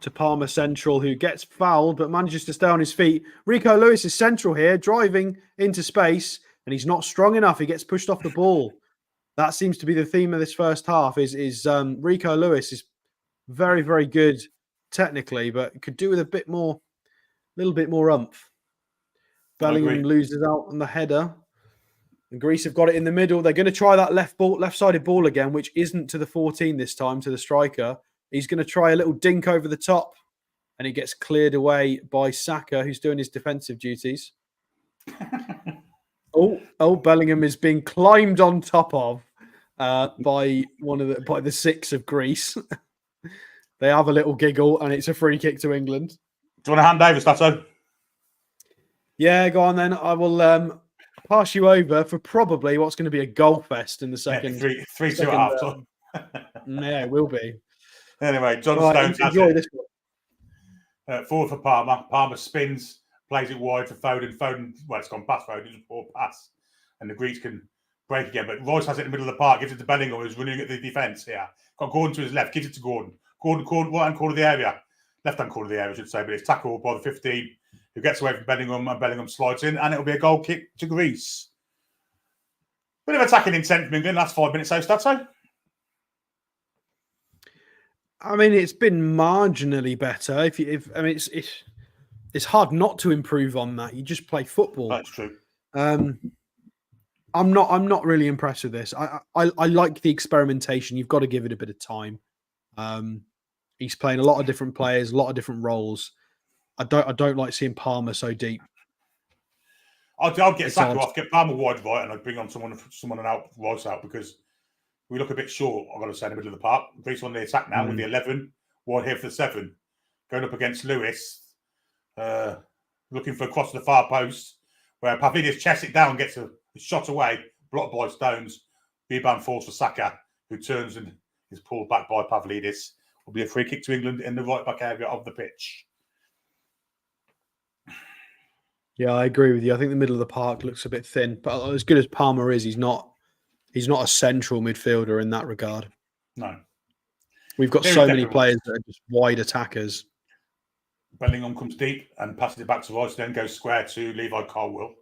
To Palmer central, who gets fouled but manages to stay on his feet. Rico Lewis is central here, driving into space, and he's not strong enough. He gets pushed off the ball. That seems to be the theme of this first half. Is Rico Lewis is very, very good technically, but could do with a little bit more oomph. Bellingham loses out on the header, and Greece have got it in the middle. They're going to try that left-sided ball again, which isn't to the 14 this time, to the striker. He's going to try a little dink over the top, and he gets cleared away by Saka, who's doing his defensive duties. Bellingham is being climbed on top of by the six of Greece. They have a little giggle, and it's a free kick to England.
Do you want to hand over, Stato?
Yeah, go on then. I will pass you over for probably what's going to be a goal fest in the second.
Yeah, 3-2 at half time.
Yeah, it will be.
Anyway, John Stones
enjoy this
one. Forward for Palmer. Palmer spins, plays it wide for Foden. Foden, well, it's gone past Foden. It's a poor pass. And the Greeks can break again. But Royce has it in the middle of the park, gives it to Bellingham, who's running at the defence here. Got Gordon to his left, gives it to Gordon. Gordon, right-hand corner of the area. Left-hand corner of the area, I should say. But it's tackled by the 15, who gets away from Bellingham, and Bellingham slides in. And it'll be a goal kick to Greece. Bit of attacking intent from England. Last 5 minutes, so Stato.
I mean, it's been marginally better. It's hard not to improve on that. You just play football.
That's true.
I'm not really impressed with this. I like the experimentation. You've got to give it a bit of time. He's playing a lot of different players, a lot of different roles. I don't like seeing Palmer so deep.
I'll get Saka off, get Palmer wide right, and I'd bring on someone out Rice out, because we look a bit short, I've got to say, in the middle of the park. Greece on the attack now with the 11. Wide here for the 7. Going up against Lewis. Looking for a cross to the far post, where Pavlidis chests it down, gets a shot away, blocked by Stones. Rebound falls for Saka, who turns and is pulled back by Pavlidis. Will be a free kick to England in the right back area of the pitch.
Yeah, I agree with you. I think the middle of the park looks a bit thin, but as good as Palmer is, he's not a central midfielder in that regard.
No.
We've got so many players that are just wide attackers.
Bellingham comes deep and passes it back to Rice, then goes square to Levi Colwell.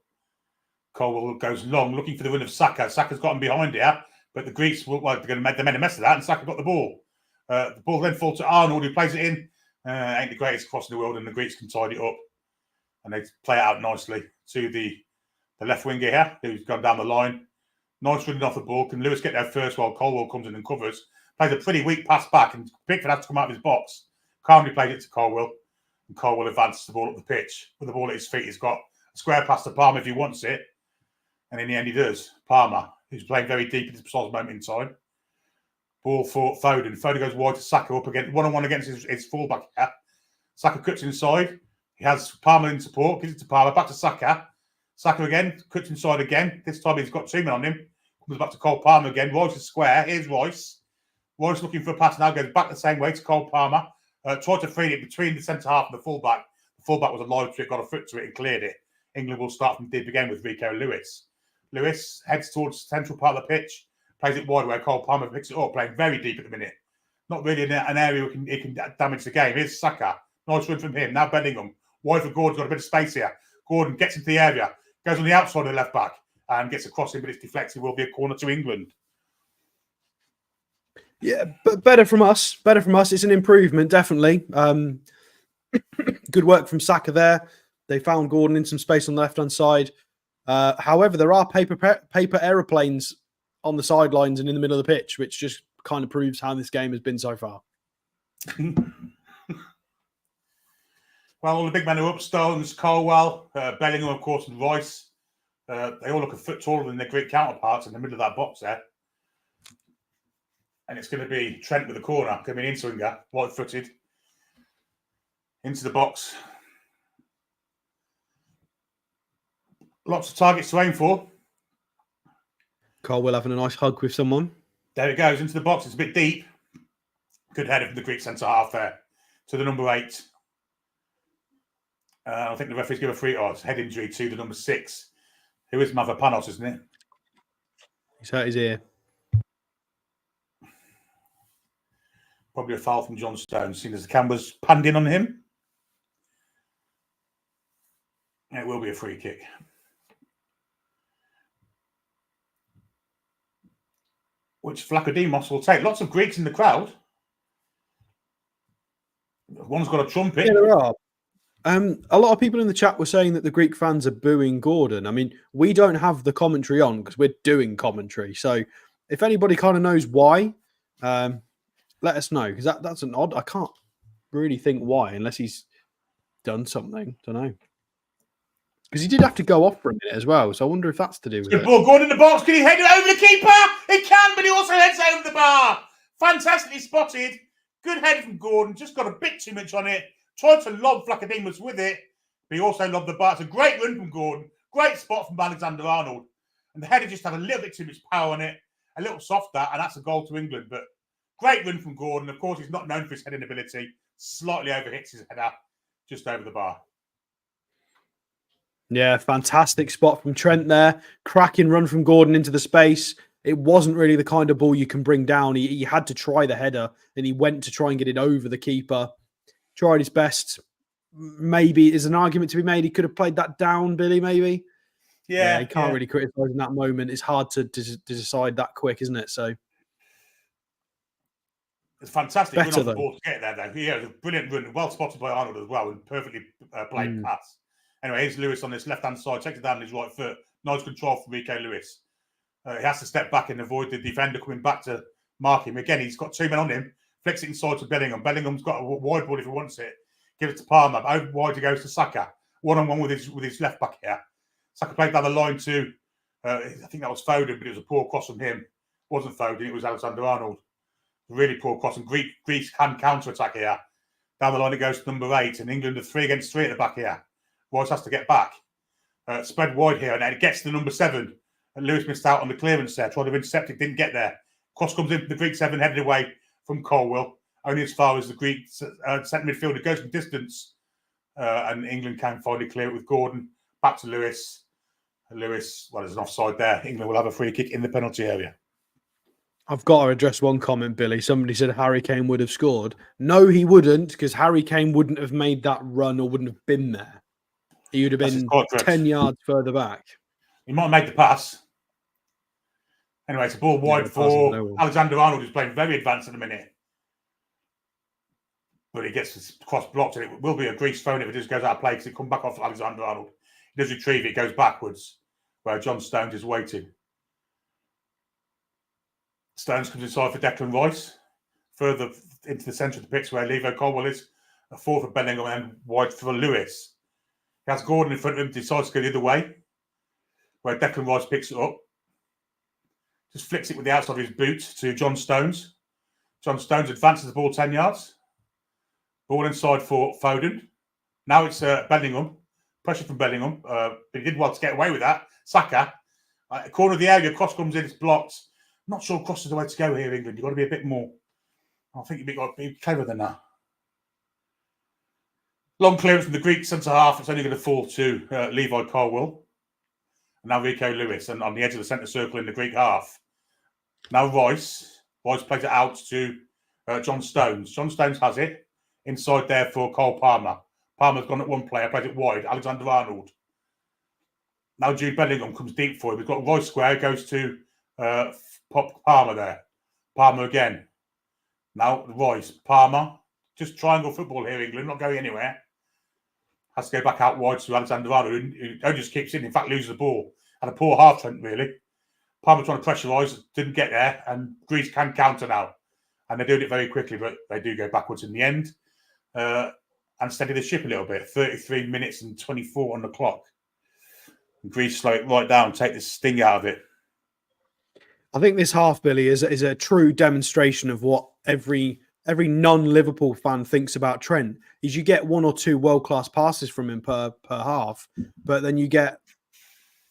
Colwell goes long, looking for the win of Saka. Saka's got him behind here, but the Greeks, they're going to make a mess of that, and Saka got the ball. The ball then falls to Arnold, who plays it in. Ain't the greatest cross in the world, and the Greeks can tidy it up. And they play it out nicely to the left winger here, who's gone down the line. Nice running off the ball. Can Lewis get there first while Colwell comes in and covers? Plays a pretty weak pass back, and Pickford has to come out of his box. Calmly plays it to Colwell, and Colwell advances the ball up the pitch. With the ball at his feet, he's got a square pass to Palmer if he wants it. And in the end, he does. Palmer, who's playing very deep at this precise moment in time. Ball for Foden. Foden goes wide to Saka, up against one-on-one against his fullback here. Saka cuts inside. He has Palmer in support, gives it to Palmer, back to Saka. Saka again, cuts inside again. This time he's got 2 men on him. Comes back to Cole Palmer again. Rice is square. Here's Rice. Rice looking for a pass now, goes back the same way to Cole Palmer. Tried to free it between the centre half and the fullback. The fullback was alive to it, got a foot to it and cleared it. England will start from deep again with Rico Lewis. Lewis heads towards the central part of the pitch, plays it wide where Cole Palmer picks it up, playing very deep at the minute. Not really in an area where it can damage the game. Here's Saka. Nice run from him. Now Bellingham. Wide for Gordon's got a bit of space here. Gordon gets into the area, goes on the outside of the left back, and gets a crossing, but it's deflected. Will be a corner to England.
Yeah, but better from us. Better from us. It's an improvement, definitely. Good work from Saka there. They found Gordon in some space on the left-hand side. However, there are paper aeroplanes on the sidelines and in the middle of the pitch, which just kind of proves how this game has been so far.
Well, all the big men are up. Stones, Colwell, Bellingham, of course, and Royce. They all look a foot taller than their Greek counterparts in the middle of that box there. And it's going to be Trent with the corner, coming in swinger, wide-footed, into the box. Lots of targets to aim for.
Colwell having a nice hug with someone.
There it goes, into the box. It's a bit deep. Good header from the Greek centre-half there to the number 8. I think the referee's give a free head injury to the number 6, who is Mavropanos, isn't it?
He's hurt his ear.
Probably a foul from John Stones, seeing as the camera's panned in on him. It will be a free kick. Which Vlachodimos will take. Lots of Greeks in the crowd. One's got a trumpet.
Yeah, there are. A lot of people in the chat were saying that the Greek fans are booing Gordon. I mean, we don't have the commentary on because we're doing commentary. So if anybody kind of knows why, let us know, because that's an odd. I can't really think why, unless he's done something. Don't know. Because he did have to go off for a minute as well. So I wonder if that's to do with
Good
it.
ball, Gordon in the box. Can he head it over the keeper? He can, but he also heads over the bar. Fantastically spotted. Good head from Gordon. Just got a bit too much on it. Tried to lob Vlachodimos with it, but he also lobbed the bar. It's a great run from Gordon. Great spot from Alexander-Arnold. And the header just had a little bit too much power on it. A little softer, and that's a goal to England. But great run from Gordon. Of course, he's not known for his heading ability. Slightly overhits his header just over the bar.
Yeah, fantastic spot from Trent there. Cracking run from Gordon into the space. It wasn't really the kind of ball you can bring down. He had to try the header, and he went to try and get it over the keeper. Tried his best. Maybe there's an argument to be made. He could have played that down, Billy, maybe. Yeah, he can't really criticise in that moment. It's hard to decide that quick, isn't it? So
it's fantastic run off the ball to get there, though. Yeah, it was a brilliant run. Well spotted by Arnold as well, and perfectly played pass. Anyway, here's Lewis on this left-hand side. Takes it down on his right foot. Nice control from Rico Lewis. He has to step back and avoid the defender coming back to mark him. Again, he's got 2 men on him. Flicks it inside to Bellingham. Bellingham's got a wide ball if he wants it. Give it to Palmer. Over wide he goes to Saka. One-on-one with his left back here. Saka played down the line to, I think that was Foden, but it was a poor cross from him. It wasn't Foden, it was Alexander-Arnold. Really poor cross. And Greece can counter-attack here. Down the line it goes to number 8. And England are 3 against 3 at the back here. Royce has to get back. Spread wide here. And then it gets to number 7. And Lewis missed out on the clearance there. Tried to intercept it, didn't get there. Cross comes in for the Greek 7, headed away from Colwell. Only as far as the Greek centre midfielder goes from distance. And England can finally clear it with Gordon. Back to Lewis. Lewis, well, there's an offside there. England will have a free kick in the penalty area.
I've got to address one comment, Billy. Somebody said Harry Kane would have scored. No, he wouldn't, because Harry Kane wouldn't have made that run or wouldn't have been there. He would have been 10 yards further back.
He might have made the pass. Anyway, it's a ball wide for Alexander-Arnold, who's playing very advanced in a minute. But he gets his cross blocked, and it will be a Greece throw if it just goes out of play because it comes back off Alexander-Arnold. He does retrieve it, goes backwards, where John Stones is waiting. Stones comes inside for Declan Rice. Further into the centre of the pitch where Levo Colwell is. A 4 for Bellingham and wide for Lewis. He has Gordon in front of him, decides to go the other way, where Declan Rice picks it up. Just flicks it with the outside of his boot to John Stones. John Stones advances the ball 10 yards. Ball inside for Foden. Now it's Bellingham. Pressure from Bellingham. But he did well to get away with that. Saka. Corner of the area. Cross comes in. It's blocked. Not sure cross is the way to go here, England. You've got to be a bit more. I think you've got to be clever than that. Long clearance from the Greek centre half. It's only going to fall to Levi Colwell. And now Rico Lewis. And on the edge of the centre circle in the Greek half. Now Royce. Royce plays it out to John Stones. John Stones has it. Inside there for Cole Palmer. Palmer's gone at one player, plays it wide. Alexander-Arnold. Now Jude Bellingham comes deep for him. We've got Royce square, goes to Palmer there. Palmer again. Now Royce, Palmer. Just triangle football here, England, not going anywhere. Has to go back out wide to Alexander Arnold, who just keeps in fact, loses the ball. And a poor half Trent, really. Palmer trying to pressurise, didn't get there, and Greece can counter now. And they're doing it very quickly, but they do go backwards in the end. And steady the ship a little bit. 33 minutes and 24 on the clock. And Greece slow it right down, take the sting out of it.
I think this half, Billy, is a true demonstration of what every non-Liverpool fan thinks about Trent. Is you get one or two world-class passes from him per half, but then you get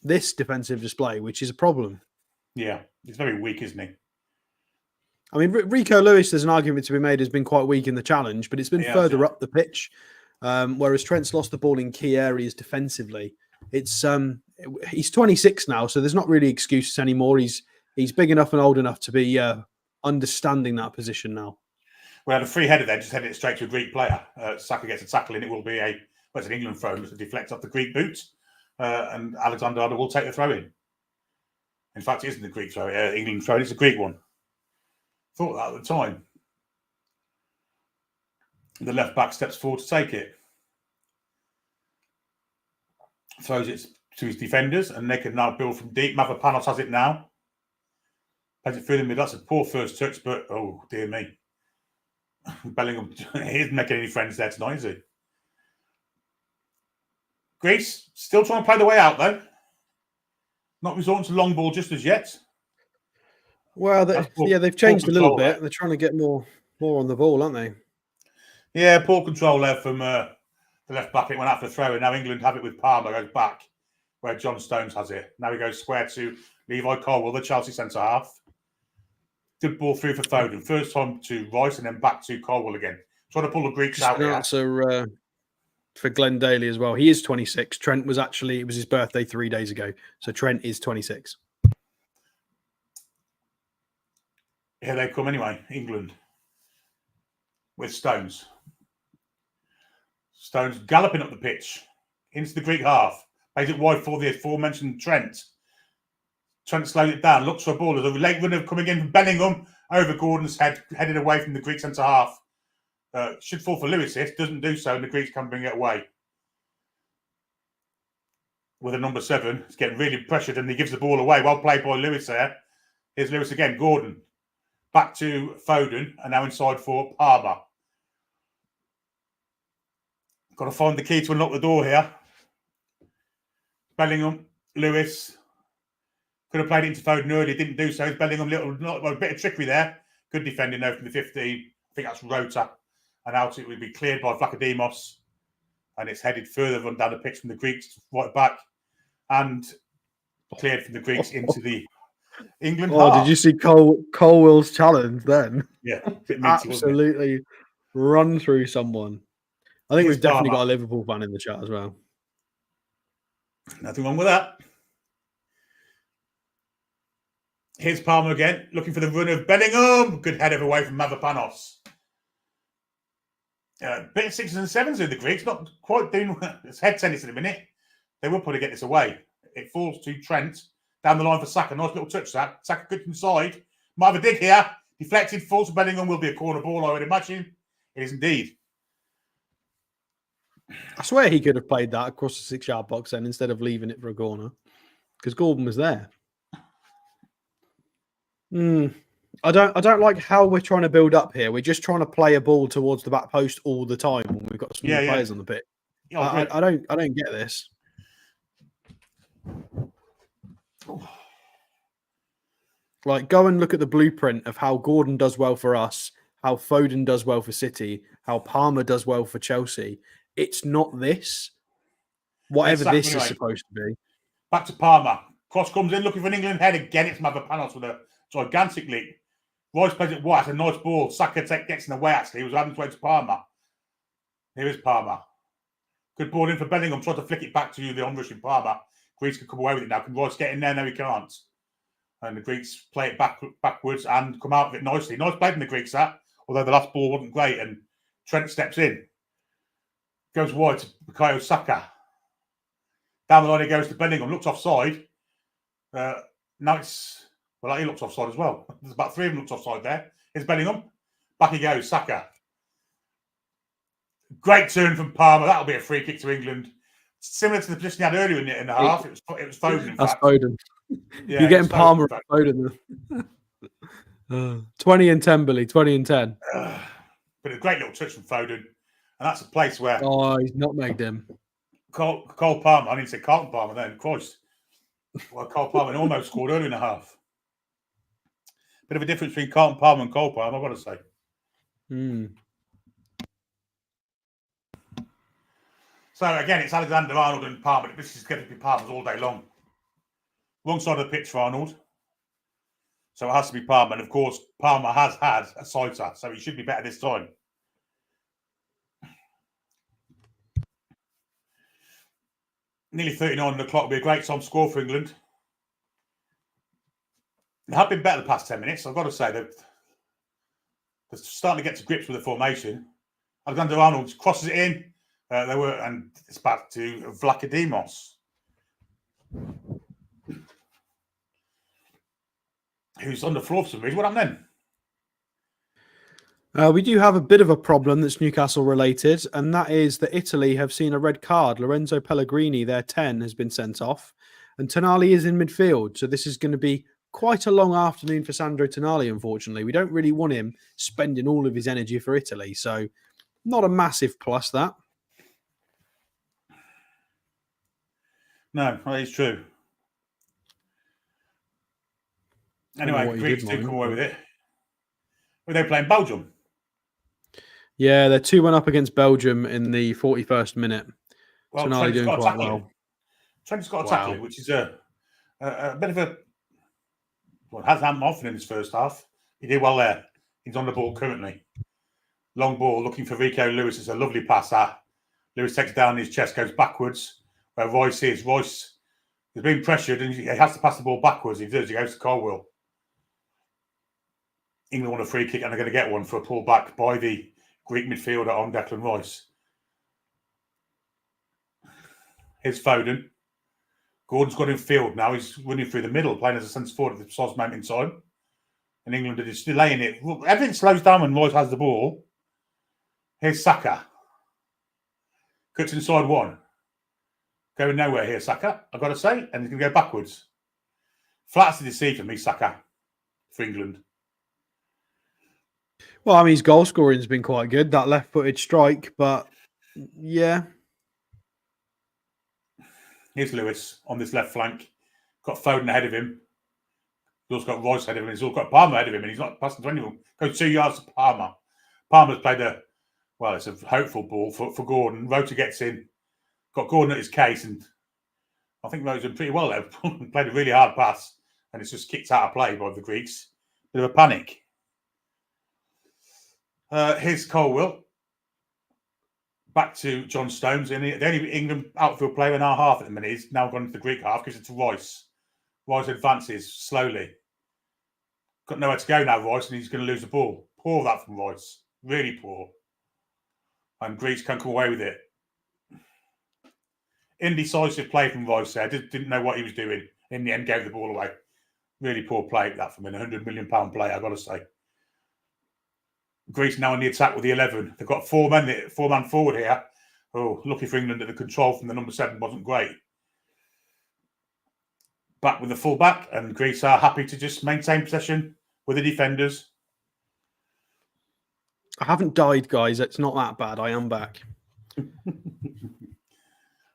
this defensive display, which is a problem.
Yeah, he's very weak, isn't he?
I mean, Rico Lewis, there's an argument to be made, has been quite weak in the challenge, but it's been further up the pitch. Whereas Trent's lost the ball in key areas defensively. It's he's 26 now, so there's not really excuses anymore. He's big enough and old enough to be understanding that position now.
We had a free header there, just headed it straight to a Greek player. Saka gets a tackle in. It will be an England throw to deflect off the Greek boot. And Alexander Arnold will take the throw in. In fact, it isn't the Greek throw, England throw. It's a Greek one. Thought that at the time. The left back steps forward to take it. Throws it to his defenders, and they can now build from deep. Mavropanos has it now. Plays it through the middle. That's a poor first touch, but oh dear me. Bellingham, he isn't making any friends there tonight, is he? Greece still trying to play the way out, though. Not resorting to long ball just as yet.
Well, they've changed a little bit. There. They're trying to get more on the ball, aren't they?
Yeah, poor control there from the left back. It went out for a throw, and now England have it with Palmer, goes back where John Stones has it. Now he goes square to Levi Colwill, the Chelsea centre half. Good ball through for Foden. First time to Rice and then back to Colwill again. Trying to pull the Greeks out here.
Answer for Glenn Daly as well. He is 26. Trent was it was his birthday 3 days ago. So Trent is 26.
Here they come anyway, England. With Stones. Stones galloping up the pitch. Into the Greek half. Plays it wide for the aforementioned Trent. Trent slowed it down. Looks for a ball. There's a late runner coming in from Bellingham. Over Gordon's head. Headed away from the Greek centre half. Should fall for Lewis if. Doesn't do so. And the Greeks can bring it away. With a number 7. It's getting really pressured and he gives the ball away. Well played by Lewis there. Here's Lewis again. Gordon. Back to Foden. And now inside for Palmer. Got to find the key to unlock the door here. Bellingham, Lewis. Could have played it into Foden early. Didn't do so. Bellingham, a bit of trickery there. Good defending though from the 15. I think that's Rota. And out it will be cleared by Vlachodimos. And it's headed further down the pitch from the Greeks right back. And cleared from the Greeks into the England half.
Did you see Colwill's challenge then?
Yeah.
Absolutely run through someone. I think we've definitely got a Liverpool fan in the chat as well.
Nothing wrong with that. Here's Palmer again, looking for the run of Bellingham. Good header away from Mavropanos. Bit of 6s and 7s with the Greeks, not quite doing it's head tennis in a minute. They will probably get this away. It falls to Trent down the line for Saka. Nice little touch, that. Saka good inside. Might have a dig here. Deflected, falls to Bellingham. Will be a corner ball, I would imagine. It is indeed.
I swear he could have played that across the 6-yard box then instead of leaving it for a corner because Gordon was there. I don't like how we're trying to build up here. We're just trying to play a ball towards the back post all the time when we've got some players on the pitch. Yeah, I don't get this. Like, go and look at the blueprint of how Gordon does well for us, how Foden does well for City, how Palmer does well for Chelsea. It's not this. Whatever this is supposed to be.
Back to Palmer. Cross comes in, looking for an England head. Again, it's Mavropanos with a gigantic leap. Royce plays it wide. It's a nice ball. Saka gets in the way, actually. He was having to wait to Palmer. Here is Palmer. Good ball in for Bellingham. Tried to flick it back to the onrushing Palmer. Greeks can come away with it now. Can Royce get in there? No, he can't. And the Greeks play it backwards and come out of it nicely. Nice play from the Greeks, that. Although the last ball wasn't great. And Trent steps in. Goes wide to Bukayo Saka. Down the line, he goes to Bellingham, looks offside. Now he looks offside as well. There's about 3 of them looks offside there. Here's Bellingham. Back he goes, Saka. Great turn from Palmer. That'll be a free kick to England. Similar to the position he had earlier in the half. It was Foden, in
That's
fact.
Foden.
Yeah,
You're getting Palmer
Foden.
and Foden. 20 and 10, Billy. 20 and 10.
But a great little touch from Foden. And that's a place where...
Oh, he's nutmegged him.
Cole Palmer. I didn't say Carlton Palmer then. Christ. Well, Cole Palmer almost scored early in the half. Bit of a difference between Carlton Palmer and Cole Palmer, I've got to say. So, again, it's Alexander-Arnold and Palmer. This is going to be Palmer's all day long. Wrong side of the pitch for Arnold. So it has to be Palmer. And, of course, Palmer has had a sighter, so he should be better this time. Nearly 39 on the clock will be a great time score for England. They have been better the past 10 minutes. I've got to say that they're starting to get to grips with the formation. Alexander-Arnold crosses it in. And it's back to Vlachodimos, who's on the floor for some reason. What happened
then? We do have a bit of a problem that's Newcastle related, and that is that Italy have seen a red card. Lorenzo Pellegrini, their 10, has been sent off, and Tonali is in midfield. So this is going to be quite a long afternoon for Sandro Tonali, unfortunately. We don't really want him spending all of his energy for Italy. So not a massive plus, that.
No, that is true. Anyway, Greeks do come away with it. Were they playing Belgium?
Yeah, they're 2-1 up against Belgium in the 41st minute.
Well,
Tonali doing quite well.
Trent's got a tackle, which is a bit of a... Well, has happened often in his first half. He did well there. He's on the ball currently. Long ball, looking for Rico Lewis. It's a lovely pass that. Lewis takes it down his chest, goes backwards. Where Royce is. Royce is being pressured and he has to pass the ball backwards. He does. He goes to Colwill. England want a free kick and they're going to get one for a pull back by the Greek midfielder on Declan Rice. Here's Foden. Gordon's got in field now. He's running through the middle, playing as a centre forward at the precise moment in time. And England are just delaying it. Everything slows down when Rice has the ball. Here's Saka. Cuts inside one. Going nowhere here, Saka, I've got to say. And he's going to go backwards. Flat's to deceive for me, Saka, for England.
Well, I mean, his goal scoring has been quite good, that left-footed strike, but yeah.
Here's Lewis on this left flank. Got Foden ahead of him. He's also got Rice ahead of him. He's also got Palmer ahead of him, and he's not passing to anyone. Goes 2 yards to Palmer. Palmer's played it's a hopeful ball for Gordon. Rota gets in. Got Gordon at his case, and I think Rota's done pretty well there. Played a really hard pass, and it's just kicked out of play by the Greeks. Bit of a panic. Here's Colwill. Back to John Stones. And the only England outfield player in our half at the minute is now gone to the Greek half, gives it to Rice. Rice advances slowly. Got nowhere to go now, Rice, and he's going to lose the ball. Poor that from Rice. Really poor. And Greeks can't come away with it. Indecisive play from Rice there. Didn't know what he was doing. In the end, gave the ball away. Really poor play that from an £100 million player, I've got to say. Greece now on the attack with the 11. They've got four man forward here. Oh, lucky for England that the control from the number 7 wasn't great. Back with the full-back, and Greece are happy to just maintain possession with the defenders.
I haven't died, guys. It's not that bad. I am back.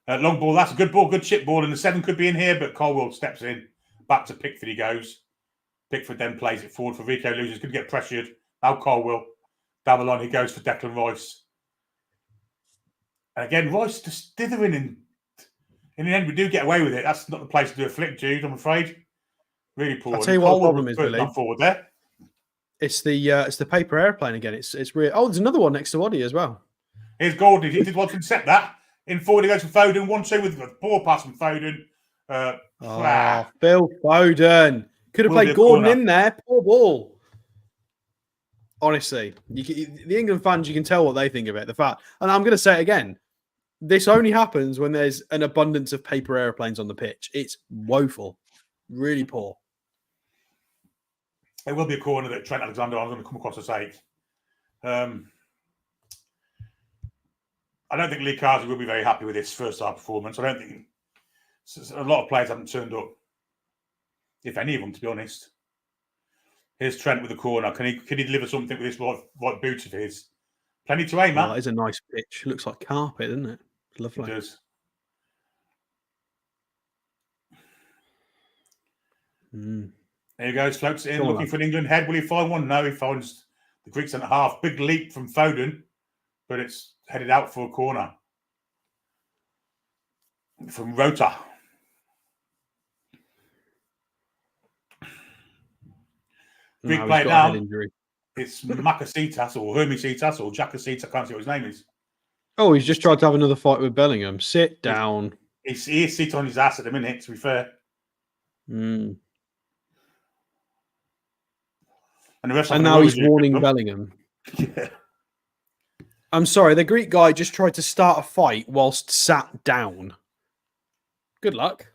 Long ball, that's a good ball, good chip ball, and the 7 could be in here, but Colwill steps in. Back to Pickford he goes. Pickford then plays it forward for Rico Lewis. He's going to get pressured. Now Colwill. Down the line he goes for Declan Rice. And again, Rice just dithering, and in the end we do get away with it. That's not the place to do a flick, Jude, I'm afraid. Really poor.
I'll tell you what the problem is, Billy.
Forward there.
It's the paper airplane again. It's real. Oh, there's another one next to Waddy as well.
Here's Gordon. He did want to intercept that. In forward he goes for Foden. 1-2 with a poor pass from Foden.
Phil Foden. Could have played Gordon in there. Poor ball. Honestly, the England fans, you can tell what they think of it. The fact, and I'm going to say it again, this only happens when there's an abundance of paper airplanes on the pitch. It's woeful, really poor.
It will be a corner that Trent Alexander-Arnold's going to come across the sake. I don't think Lee Carsley will be very happy with this first half performance. I don't think a lot of players haven't turned up, if any of them, to be honest. Here's Trent with the corner. Can he deliver something with this white boots of his? Plenty to aim at.
That is a nice pitch. It looks like carpet, doesn't it? It's lovely.
It does. There he goes, floats it in, looking for an England head. Will he find one? No, he finds the Greek centre half. Big leap from Foden, but it's headed out for a corner from Rota. Greek player now. It's Makasitas or Hermisitas or Jakasitas. I can't see what his name is.
Oh, he's just tried to have another fight with Bellingham. Sit down.
He is sitting on his ass at the minute, to be fair.
And
the rest
now he's warning Bellingham.
Yeah.
I'm sorry, the Greek guy just tried to start a fight whilst sat down. Good luck.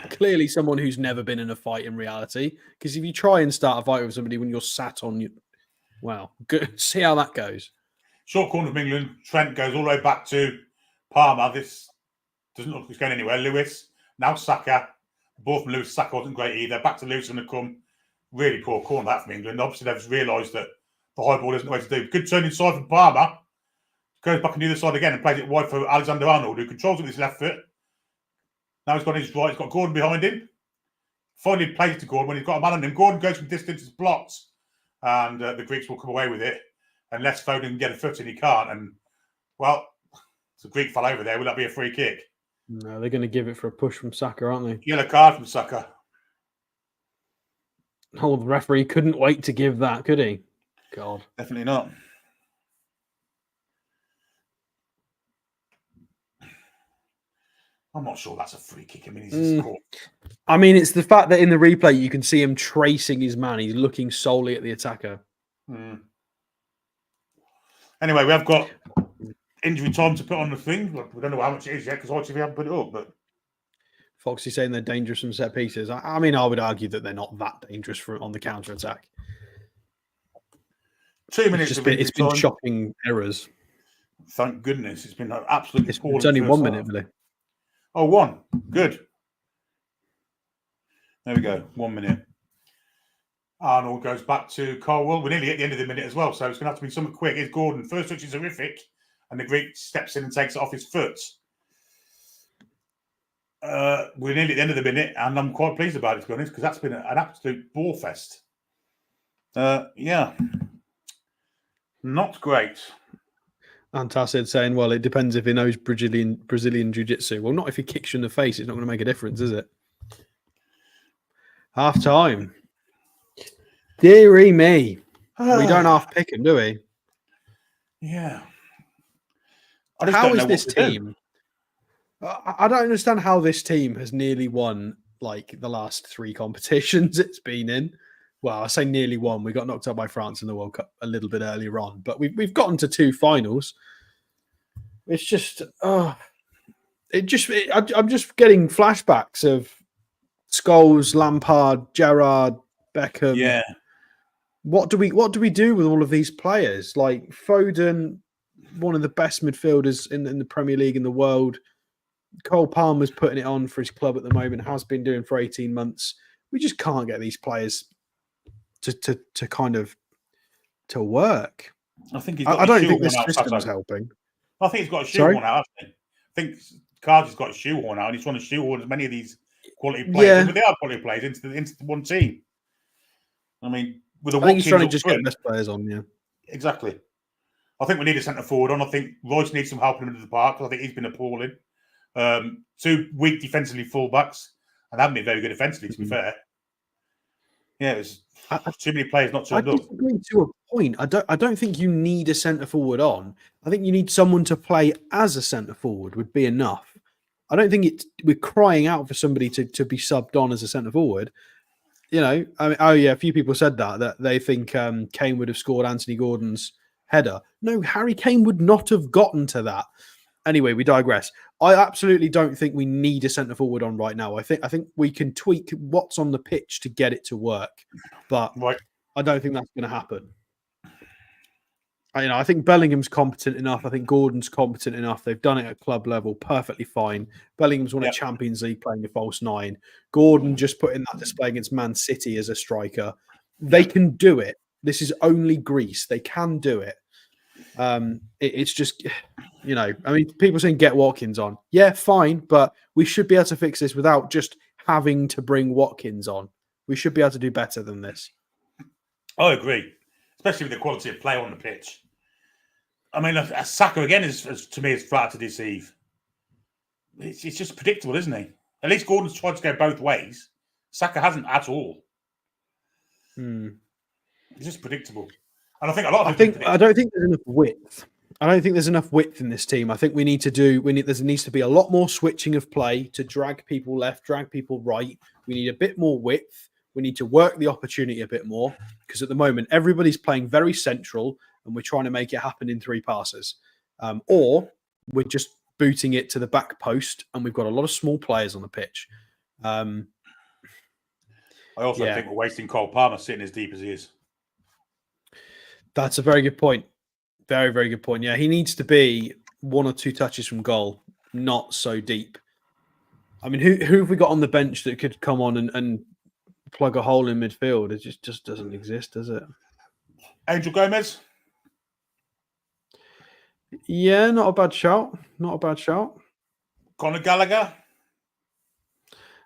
Clearly someone who's never been in a fight in reality. Because if you try and start a fight with somebody when you're sat on you, wow, good. See how that goes.
Short corner from England. Trent goes all the way back to Palmer. This doesn't look like it's going anywhere. Lewis, now Saka. Both from Lewis. Saka wasn't great either. Back to Lewis going to come. Really poor corner that from England. Obviously, they've realised that the high ball isn't the way to do. Good turn inside from Palmer. Goes back on the other side again and plays it wide for Alexander-Arnold, who controls it with his left foot. Now he's got his right. He's got Gordon behind him. Finally plays it to Gordon when he's got a man on him. Gordon goes from distance, it's blocked. And the Greeks will come away with it. Unless Foden can get a foot in, he can't. And, well, it's a Greek fell over there. Will that be a free kick?
No, they're going to give it for a push from Saka, aren't they?
Yellow card from Saka.
Oh, the referee couldn't wait to give that, could he? God.
Definitely not. I'm not sure that's a free kick. I mean, he's caught.
I mean, it's the fact that in the replay you can see him tracing his man. He's looking solely at the attacker.
Anyway, we have got injury time to put on the thing. We don't know how much it is yet because obviously we haven't put it up. But
Foxy's saying they're dangerous from set pieces. I mean, I would argue that they're not that dangerous on the counter attack.
2 minutes.
It's been shocking errors.
Thank goodness, it's been absolutely.
It's only 1 minute, Billy.
Oh, one. Good. There we go. 1 minute. Arnold goes back to Colwell. We're nearly at the end of the minute as well, so it's going to have to be something quick. Here's Gordon. First touch is horrific, and the Greek steps in and takes it off his foot. We're nearly at the end of the minute, and I'm quite pleased about it, to be honest, because that's been an absolute ball fest. Yeah. Not great.
Antacid saying, well, it depends if he knows Brazilian jiu-jitsu. Well, not if he kicks you in the face. It's not going to make a difference, is it? Half time. Deary me. We don't half pick him, do we?
Yeah.
How is this team? I don't understand how this team has nearly won like the last 3 competitions it's been in. Well, I say nearly won. We got knocked out by France in the World Cup a little bit earlier on, but we've gotten to 2 finals. It's just, I'm just getting flashbacks of Scholes, Lampard, Gerrard, Beckham.
Yeah.
What do we do with all of these players? Like Foden, one of the best midfielders in the Premier League in the world. Cole Palmer's putting it on for his club at the moment, has been doing for 18 months. We just can't get these players to kind of to work.
I think
I don't think this system's helping.
I think he's got a shoehorn out, hasn't he? I think Cardi's got a shoehorn out, and he's trying to shoehorn as many of these quality players, but they are quality players, into the one team. I mean, with a
I think he's trying to just get best players on, yeah.
Exactly. I think we need a centre forward on. I think Royce needs some help into the park. I think he's been appalling. 2 weak defensively fullbacks, and haven't been very good defensively, to be fair. Yeah, there's too many players not turned up.
I disagree to a point. I don't think you need a centre forward on. I think you need someone to play as a centre forward would be enough. I don't think we're crying out for somebody to be subbed on as a centre forward. You know, I mean, a few people said that they think Kane would have scored Anthony Gordon's header. No, Harry Kane would not have gotten to that. Anyway, we digress. I absolutely don't think we need a centre forward on right now. I think we can tweak what's on the pitch to get it to work, but
Right.
I don't think that's going to happen. I think Bellingham's competent enough. I think Gordon's competent enough. They've done it at club level perfectly fine. Bellingham's won a Champions League playing a false nine. Gordon just put in that display against Man City as a striker. They can do it. This is only Greece. They can do it. It's just, people saying get Watkins on. Yeah, fine, but we should be able to fix this without just having to bring Watkins on. We should be able to do better than this.
I agree, especially with the quality of play on the pitch. I mean, Saka again is to me is flat to deceive. It's just predictable, isn't he? At least Gordon's tried to go both ways. Saka hasn't at all. It's just predictable. And I think a lot of
I don't think there's enough width. I don't think there's enough width in this team. I think there needs to be a lot more switching of play to drag people left, drag people right. We need a bit more width. We need to work the opportunity a bit more because at the moment everybody's playing very central and we're trying to make it happen in 3 passes. Or we're just booting it to the back post and we've got a lot of small players on the pitch.
I also think we're wasting Cole Palmer sitting as deep as he is.
That's a very good point. Very, very good point. Yeah, he needs to be 1 or 2 touches from goal, not so deep. I mean, who have we got on the bench that could come on and plug a hole in midfield? It just doesn't exist, does it?
Angel Gomez?
Yeah, not a bad shout. Not a bad shout.
Conor Gallagher?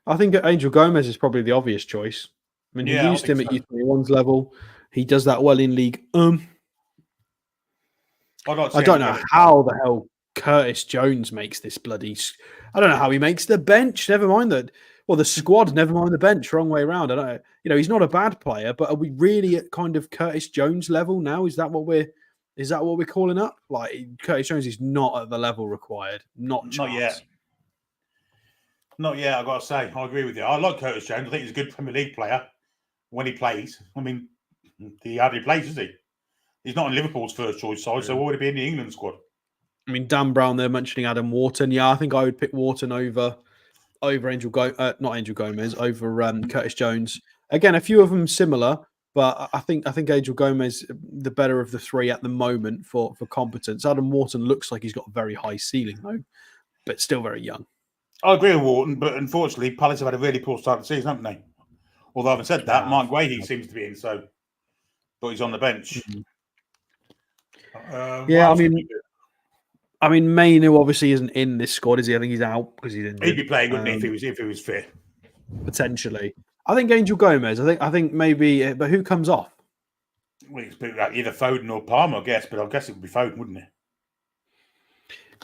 I think Angel Gomez is probably the obvious choice. I mean, he used him at U21's level. He does that well in league. I don't know how the hell Curtis Jones makes this bloody. I don't know how he makes the bench. Never mind that. Well, the squad. Never mind the bench. Wrong way around. I don't know. He's not a bad player, but are we really at kind of Curtis Jones level now? Is that what we're calling up? Like Curtis Jones is not at the level required. Not yet.
Not yet. I got to say, I agree with you. I like Curtis Jones. I think he's a good Premier League player when he plays. I mean, he hardly plays, does he? He's not in Liverpool's first choice side, so why would he be in the England squad?
I mean, Dan Brown, they're mentioning Adam Wharton. Yeah, I think I would pick Wharton over not Angel Gomez, over Curtis Jones. Again, a few of them similar, but I think Angel Gomez the better of the 3 at the moment for competence. Adam Wharton looks like he's got a very high ceiling though, but still very young.
I agree with Wharton, but unfortunately, Palace have had a really poor start to the season, haven't they? Although having said that, Mark Guehi seems to be in, but he's on the bench.
I mean, Mainu obviously isn't in this squad, is he? I think he's out because he's injured.
He'd be playing, wouldn't he, if he was fit?
Potentially. I think Angel Gomez. I think maybe, but who comes off?
Well, it's either Foden or Palmer, I guess, but I guess it would be Foden, wouldn't it?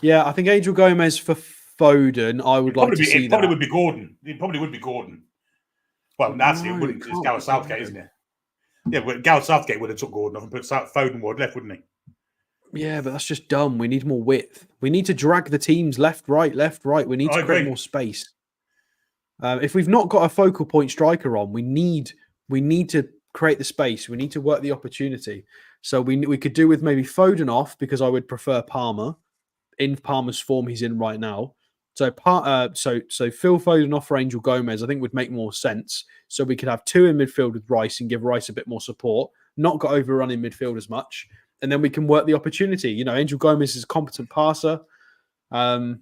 Yeah, I think Angel Gomez for Foden. I would like to see that.
It probably would be Gordon. It probably would be Gordon. Well, actually, it wouldn't. It's Gareth Southgate, isn't it? Yeah, but Gareth Southgate would have took Gordon off and put Foden wide left, wouldn't he?
Yeah, but that's just dumb. We need more width. We need to drag the teams left, right. We need to create more space. If we've not got a focal point striker on, we need to create the space. We need to work the opportunity. So we could do with maybe Foden off because I would prefer Palmer in Palmer's form he's in right now. So Phil Foden off for Angel Gomez I think would make more sense. So we could have 2 in midfield with Rice and give Rice a bit more support, not got overrun in midfield as much. And then we can work the opportunity. Angel Gomez is a competent passer. And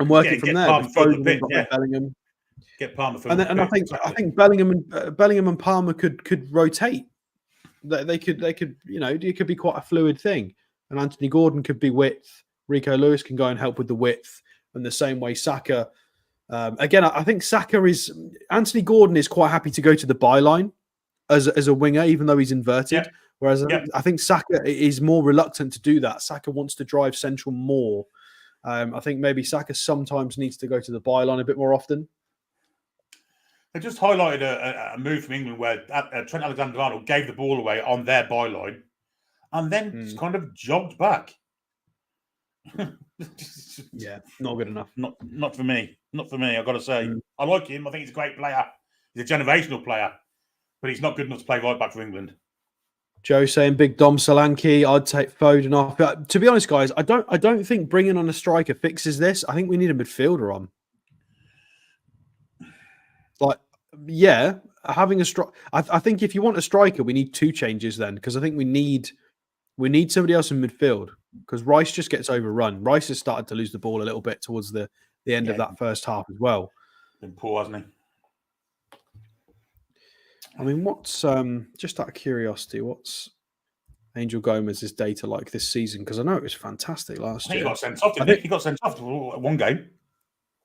work it from there. Bellingham.
Get Palmer.
I think Bellingham and Palmer could rotate. They could it could be quite a fluid thing. And Anthony Gordon could be width. Rico Lewis can go and help with the width. And the same way Saka. Again, I think Anthony Gordon is quite happy to go to the byline as a winger, even though he's inverted. Yeah. Whereas I think Saka is more reluctant to do that. Saka wants to drive central more. I think maybe Saka sometimes needs to go to the byline a bit more often.
They just highlighted a move from England where Trent Alexander-Arnold gave the ball away on their byline and then just kind of jogged back.
Yeah, not good enough.
Not for me. Not for me, I've got to say. I like him. I think he's a great player. He's a generational player. But he's not good enough to play right back for England.
Joe saying Big Dom Solanke. I'd take Foden off. But to be honest, guys, I don't think bringing on a striker fixes this. I think we need a midfielder on. Like, yeah, having a striker. I think if you want a striker, we need 2 changes then, because I think we need somebody else in midfield, because Rice just gets overrun. Rice has started to lose the ball a little bit towards the end of that first half as well.
Been poor, hasn't he?
I mean, what's just out of curiosity, what's Angel Gomez's data like this season? Because I know it was fantastic last year.
He got sent off, didn't he? He got sent off one game.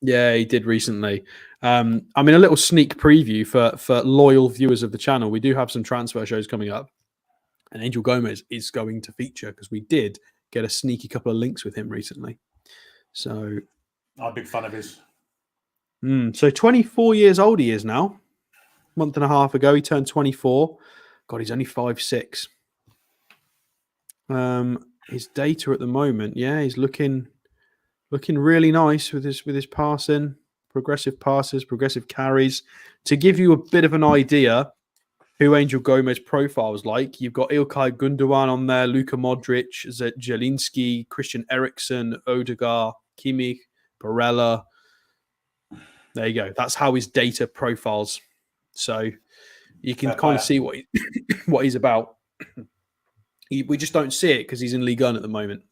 Yeah, he did recently. I mean, a little sneak preview for loyal viewers of the channel. We do have some transfer shows coming up, and Angel Gomez is going to feature because we did get a sneaky couple of links with him recently. So,
I'm a big fan of his.
So 24 years old he is now. Month and a half ago, he turned 24. God, he's only 5'6". His data at the moment, yeah, he's looking really nice with his passing, progressive passes, progressive carries. To give you a bit of an idea who Angel Gomez profiles like, you've got Ilkay Gundogan on there, Luka Modric, Jelinski, Christian Eriksen, Odegaard, Kimmich, Barella. There you go. That's how his data profiles. So you can kind of see what he's about. We just don't see it because he's in Ligue 1 at the moment.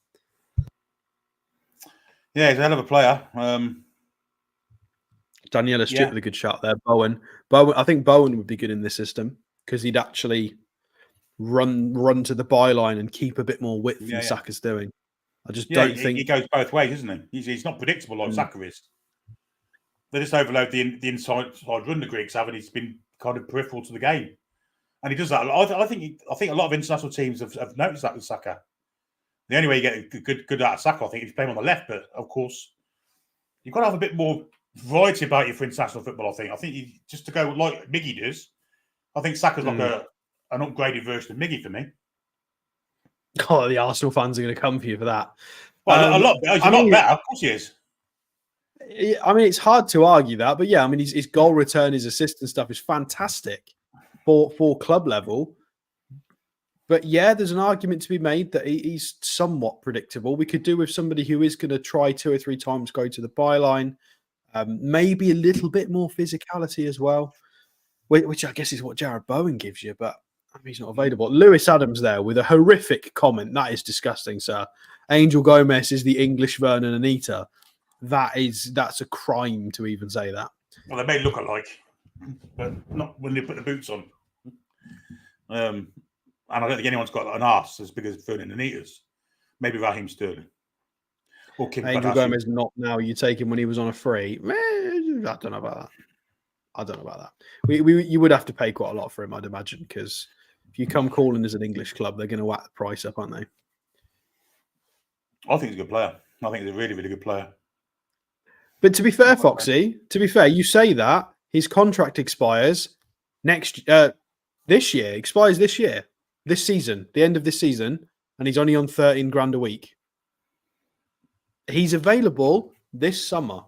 Yeah, he's a hell of a player.
Daniela Stripp with a good shot there. Bowen. I think Bowen would be good in this system because he'd actually run to the byline and keep a bit more width than Saka's doing. I just don't think
he goes both ways, isn't he? He's not predictable like Saka is. They just overload the inside run the Greeks have, and he's been kind of peripheral to the game. And he does that. I think a lot of international teams have noticed that with Saka. The only way you get good out of Saka, I think, is playing on the left. But of course, you've got to have a bit more variety about you for international football. I think just to go like Miggy does. I think Saka's like an upgraded version of Miggy for me.
Oh, the Arsenal fans are going to come for you for that.
Well, a lot better. He's a lot better. Of course he is.
I mean, it's hard to argue that, but yeah, I mean, his goal return, his assist and stuff is fantastic for club level. But yeah, there's an argument to be made that he's somewhat predictable. We could do with somebody who is going to try 2 or 3 times, go to the byline, maybe a little bit more physicality as well, which I guess is what Jared Bowen gives you, but I mean, he's not available. Lewis Adams there with a horrific comment. That is disgusting, sir. Angel Gomez is the English Vernon Anita. That's a crime to even say that.
Well, they may look alike, but not when they put the boots on. And I don't think anyone's got an arse as big as Vernon Anita's. Maybe Raheem Sterling. Or Kim
Angel
Kardashian.
Gomez not now. You take him when he was on a free. I don't know about that. You would have to pay quite a lot for him, I'd imagine, because if you come calling as an English club, they're going to whack the price up, aren't they?
I think he's a good player. I think he's a really, really good player.
But to be fair, Foxy, you say that his contract expires this year, this season, the end of this season, and he's only on 13 grand a week. He's available this summer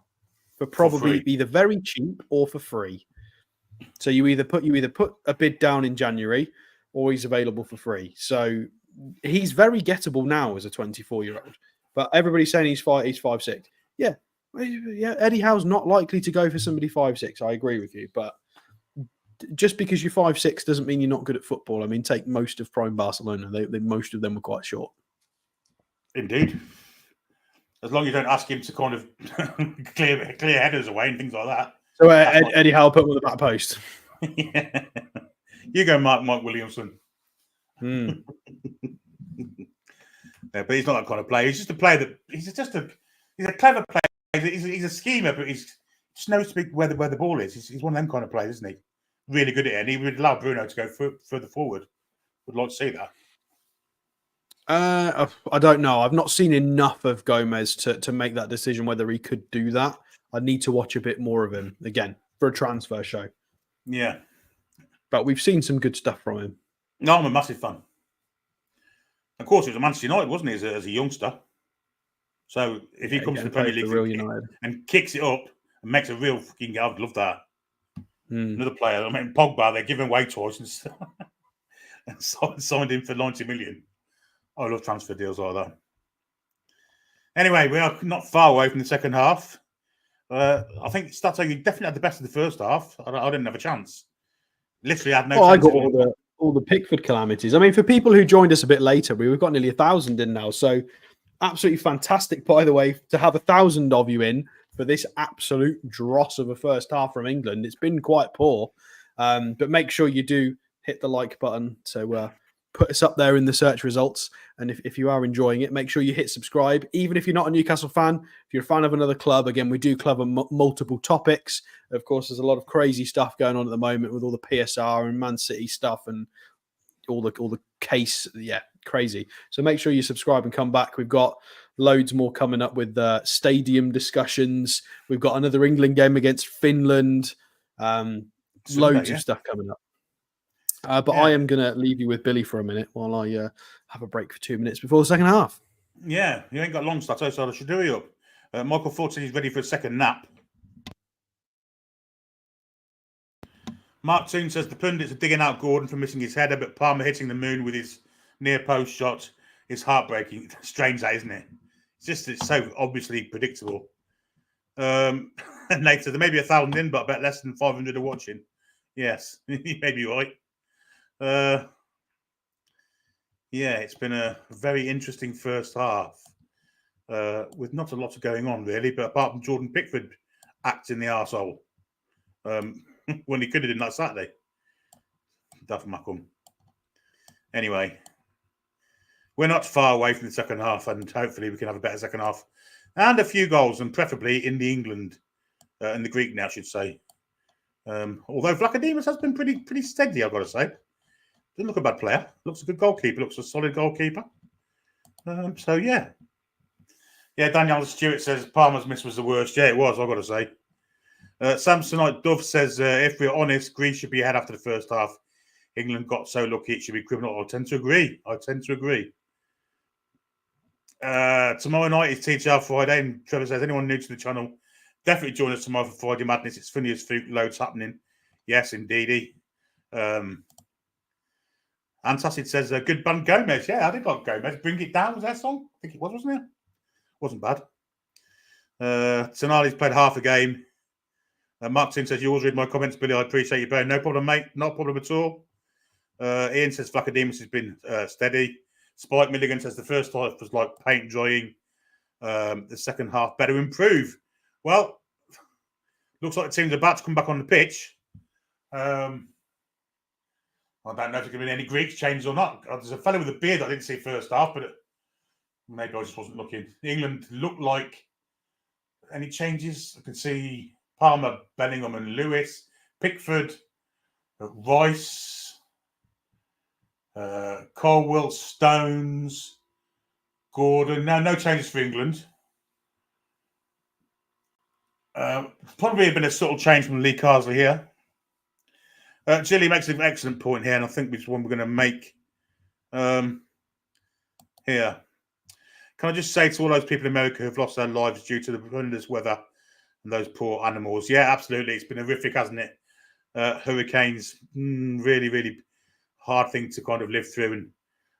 for probably either very cheap or for free. So you either put a bid down in January, or he's available for free. So he's very gettable now as a 24-year-old. But everybody's saying he's 5'6". Yeah. Eddie Howe's not likely to go for somebody 5'6". I agree with you, but just because you're 5'6" doesn't mean you're not good at football. I mean, take most of prime Barcelona; most of them were quite short.
Indeed, as long as you don't ask him to kind of clear headers away and things like that.
So Eddie Howe put him on the back post.
Yeah. You go, Mike Williamson. Yeah, but he's not that kind of player. He's just a player that he's a clever player. He's a schemer, but he just knows where the ball is. He's one of them kind of players, isn't he? Really good at it, and he would allow Bruno to go further forward. Would like to see that.
I don't know. I've not seen enough of Gomez to make that decision whether he could do that. I need to watch a bit more of him again for a transfer show.
Yeah,
but we've seen some good stuff from him.
No, I'm a massive fan. Of course, he was a Manchester United, wasn't he, as a youngster? So if he comes to the Premier League and kicks it up and makes a real fucking I'd love that. Another player, I mean, Pogba, they're giving away toys and stuff. and signed him for 90 million. I love transfer deals like that. Anyway, we are not far away from the second half. I think Stato, you definitely had the best of the first half. I didn't have a chance. Literally had no chance.
I got all the Pickford calamities. I mean, for people who joined us a bit later, we've got nearly 1,000 in now. So absolutely fantastic, by the way, to have 1,000 of you in for this absolute dross of a first half from England. It's been quite poor. But make sure you do hit the like button. So put us up there in the search results. And if you are enjoying it, make sure you hit subscribe. Even if you're not a Newcastle fan, if you're a fan of another club, again, we do cover multiple topics. Of course, there's a lot of crazy stuff going on at the moment with all the PSR and Man City stuff and all the case. Yeah, crazy. So make sure you subscribe and come back. We've got loads more coming up with stadium discussions. We've got another England game against Finland. Loads of stuff coming up. But I am going to leave you with Billy for a minute while I have a break for 2 minutes before the second half.
Yeah, you ain't got long, Stato, so I should do you up. Michael Ford says he's ready for a second nap. Mark Toon says the pundits are digging out Gordon for missing his header, but Palmer hitting the moon with his near post shot is heartbreaking. Strange, that, isn't it? It's so obviously predictable. And Nate says there may be 1,000 in, but I bet less than 500 are watching. Yes, you may be right. Yeah, it's been a very interesting first half with not a lot going on, really, but apart from Jordan Pickford acting the arsehole when he could have done that Saturday. Duff Macum. Anyway, we're not far away from the second half, and hopefully we can have a better second half and a few goals, and preferably in the England, in the Greek now, I should say. Although Vlachodimos has been pretty steady, I've got to say. Doesn't look a bad player. Looks a good goalkeeper. Looks a solid goalkeeper. So, yeah. Yeah, Daniel Stewart says Palmer's miss was the worst. Yeah, it was, I've got to say. Samsonite Dove says, if we're honest, Greece should be ahead after the first half. England got so lucky it should be criminal. I tend to agree. Tomorrow night is TTR Friday, and Trevor says, anyone new to the channel, definitely join us tomorrow for Friday Madness. It's funny as fruit, loads happening. Yes, indeedy. Antacid says, good band Gomez. Yeah, I did like Gomez. Bring It Down was their song? I think it was, wasn't it? Wasn't bad. Tonali's played half a game. Martin says, you always read my comments, Billy. I appreciate you, Ben. No problem, mate. Not a problem at all. Ian says, Vlachodimos has been steady. Spike Milligan says, the first half was like paint drying. The second half better improve. Well, looks like the team's about to come back on the pitch. I don't know if there could be any Greeks changes or not. There's a fellow with a beard I didn't see first half, but maybe I just wasn't looking. England looked like any changes. I can see Palmer, Bellingham, and Lewis, Pickford, Rice, Colwill, Stones, Gordon. No changes for England. Probably been a subtle change from Lee Carsley here. Jilly makes an excellent point here, and I think it's one we're going to make here. Can I just say to all those people in America who've lost their lives due to the horrendous weather and those poor animals? Yeah, absolutely. It's been horrific, hasn't it? Hurricanes, really, really hard thing to kind of live through. And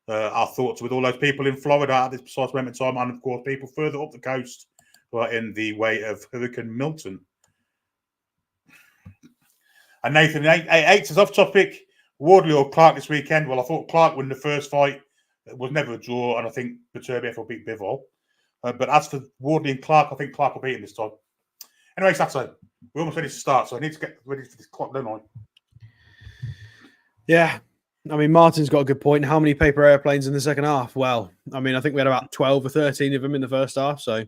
our thoughts with all those people in Florida at this precise moment in time, and of course, people further up the coast who are in the way of Hurricane Milton. And Nathan, 8 is off topic. Wardley or Clark this weekend? Well, I thought Clark won the first fight. It was never a draw, and I think Baturbiev will beat Bivol. But as for Wardley and Clark, I think Clark will beat him this time. Anyway, Sato, we're almost ready to start, so I need to get ready for this clock, don't I?
Yeah. I mean, Martin's got a good point. How many paper airplanes in the second half? Well, I mean, I think we had about 12 or 13 of them in the first half, so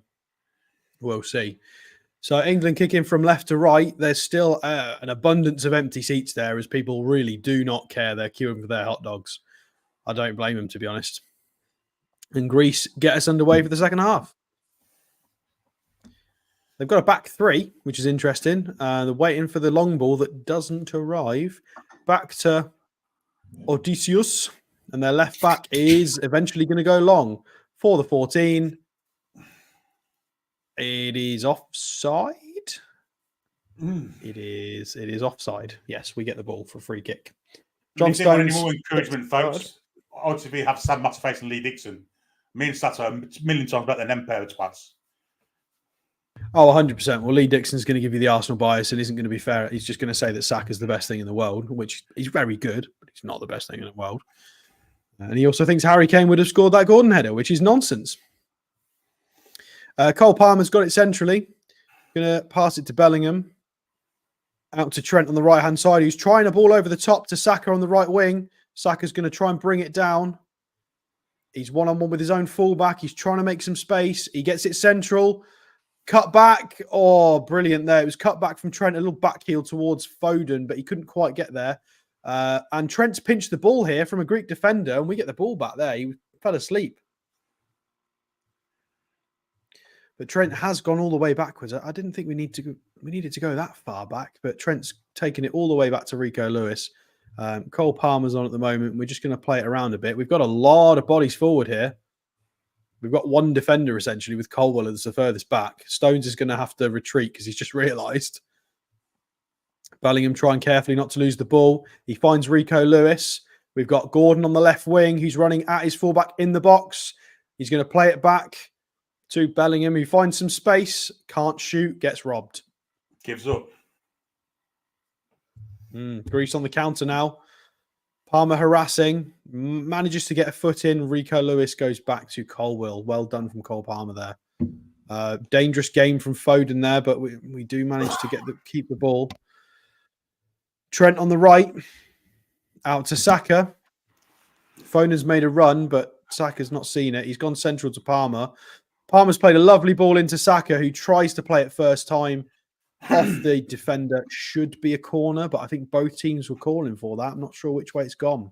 we'll see. So England kicking from left to right. There's still an abundance of empty seats there as people really do not care. They're queuing for their hot dogs. I don't blame them, to be honest. And Greece get us underway for the second half. They've got a back three, which is interesting. They're waiting for the long ball that doesn't arrive. Back to Odysseus. And their left back is eventually going to go long for the 14. It is offside. It is offside. Yes, we get the ball for a free kick. John
If they want any
Stones.
more encouragement, folks, ultimately have Sam Matterface and Lee Dixon. Me and Stats are a million times better than them pair of twats.
Oh, 100%. Well, Lee Dixon's going to give you the Arsenal bias and isn't going to be fair. He's just going to say that Saka's the best thing in the world, which he's very good, but he's not the best thing in the world. And he also thinks Harry Kane would have scored that Gordon header, which is nonsense. Cole Palmer's got it centrally. Going to pass it to Bellingham. Out to Trent on the right-hand side. He's trying a ball over the top to Saka on the right wing. Saka's going to try and bring it down. He's one-on-one with his own fullback. He's trying to make some space. He gets it central. Cut back. Oh, brilliant there. It was cut back from Trent. A little back heel towards Foden, but he couldn't quite get there. And Trent's pinched the ball here from a Greek defender, and we get the ball back there. He fell asleep. But Trent has gone all the way backwards. I didn't think we needed to go that far back, but Trent's taken it all the way back to Rico Lewis. Cole Palmer's on at the moment. We're just going to play it around a bit. We've got a lot of bodies forward here. We've got one defender, essentially, with Colwell as the furthest back. Stones is going to have to retreat because he's just realised. Bellingham trying carefully not to lose the ball. He finds Rico Lewis. We've got Gordon on the left wing who's running at his fullback in the box. He's going to play it back to Bellingham, who finds some space, can't shoot, gets robbed.
Gives up.
Greece on the counter now. Palmer harassing, manages to get a foot in. Rico Lewis goes back to Colwell. Well done from Cole Palmer there. Dangerous game from Foden there, but we do manage to keep the ball. Trent on the right, out to Saka. Foden's made a run, but Saka's not seen it. He's gone central to Palmer. Palmer's played a lovely ball into Saka, who tries to play it first time off the defender. Should be a corner, but I think both teams were calling for that. I'm not sure which way it's gone.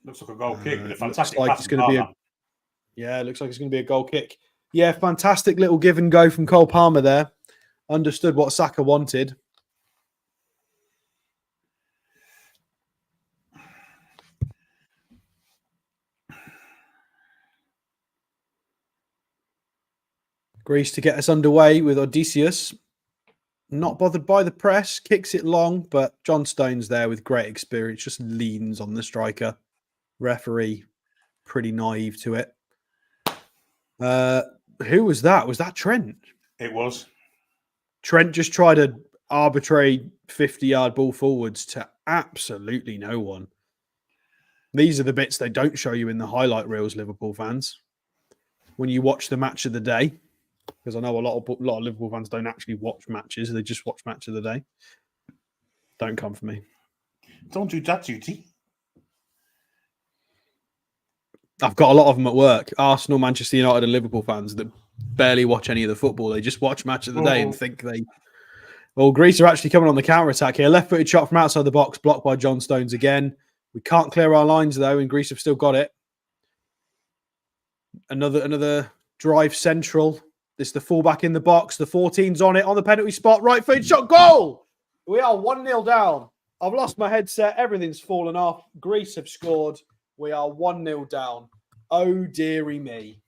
Looks like a goal kick with a fantastic
like
pass.
it's going to be looks like it's going to be a goal kick. Yeah, fantastic little give and go from Cole Palmer there. Understood what Saka wanted. Greece to get us underway with Odysseus. Not bothered by the press, kicks it long, but John Stones there with great experience, just leans on the striker. Referee, pretty naive to it. Who was that? Was that Trent?
It was.
Trent just tried to arbitrate 50-yard ball forwards to absolutely no one. These are the bits they don't show you in the highlight reels, Liverpool fans, when you watch the match of the day. Because I know a lot of Liverpool fans don't actually watch matches. They just watch match of the day. Don't come for me.
Don't do that, duty.
I've got a lot of them at work. Arsenal, Manchester United and Liverpool fans that barely watch any of the football. They just watch match of the day and think they... Well, Greece are actually coming on the counter-attack here. Left-footed shot from outside the box, blocked by John Stones again. We can't clear our lines, though, and Greece have still got it. Another drive central. This is the fullback in the box. The 14's on it, on the penalty spot. Right foot shot, goal! We are 1-0 down. I've lost my headset. Everything's fallen off. Greece have scored. We are 1-0 down. Oh, dearie me.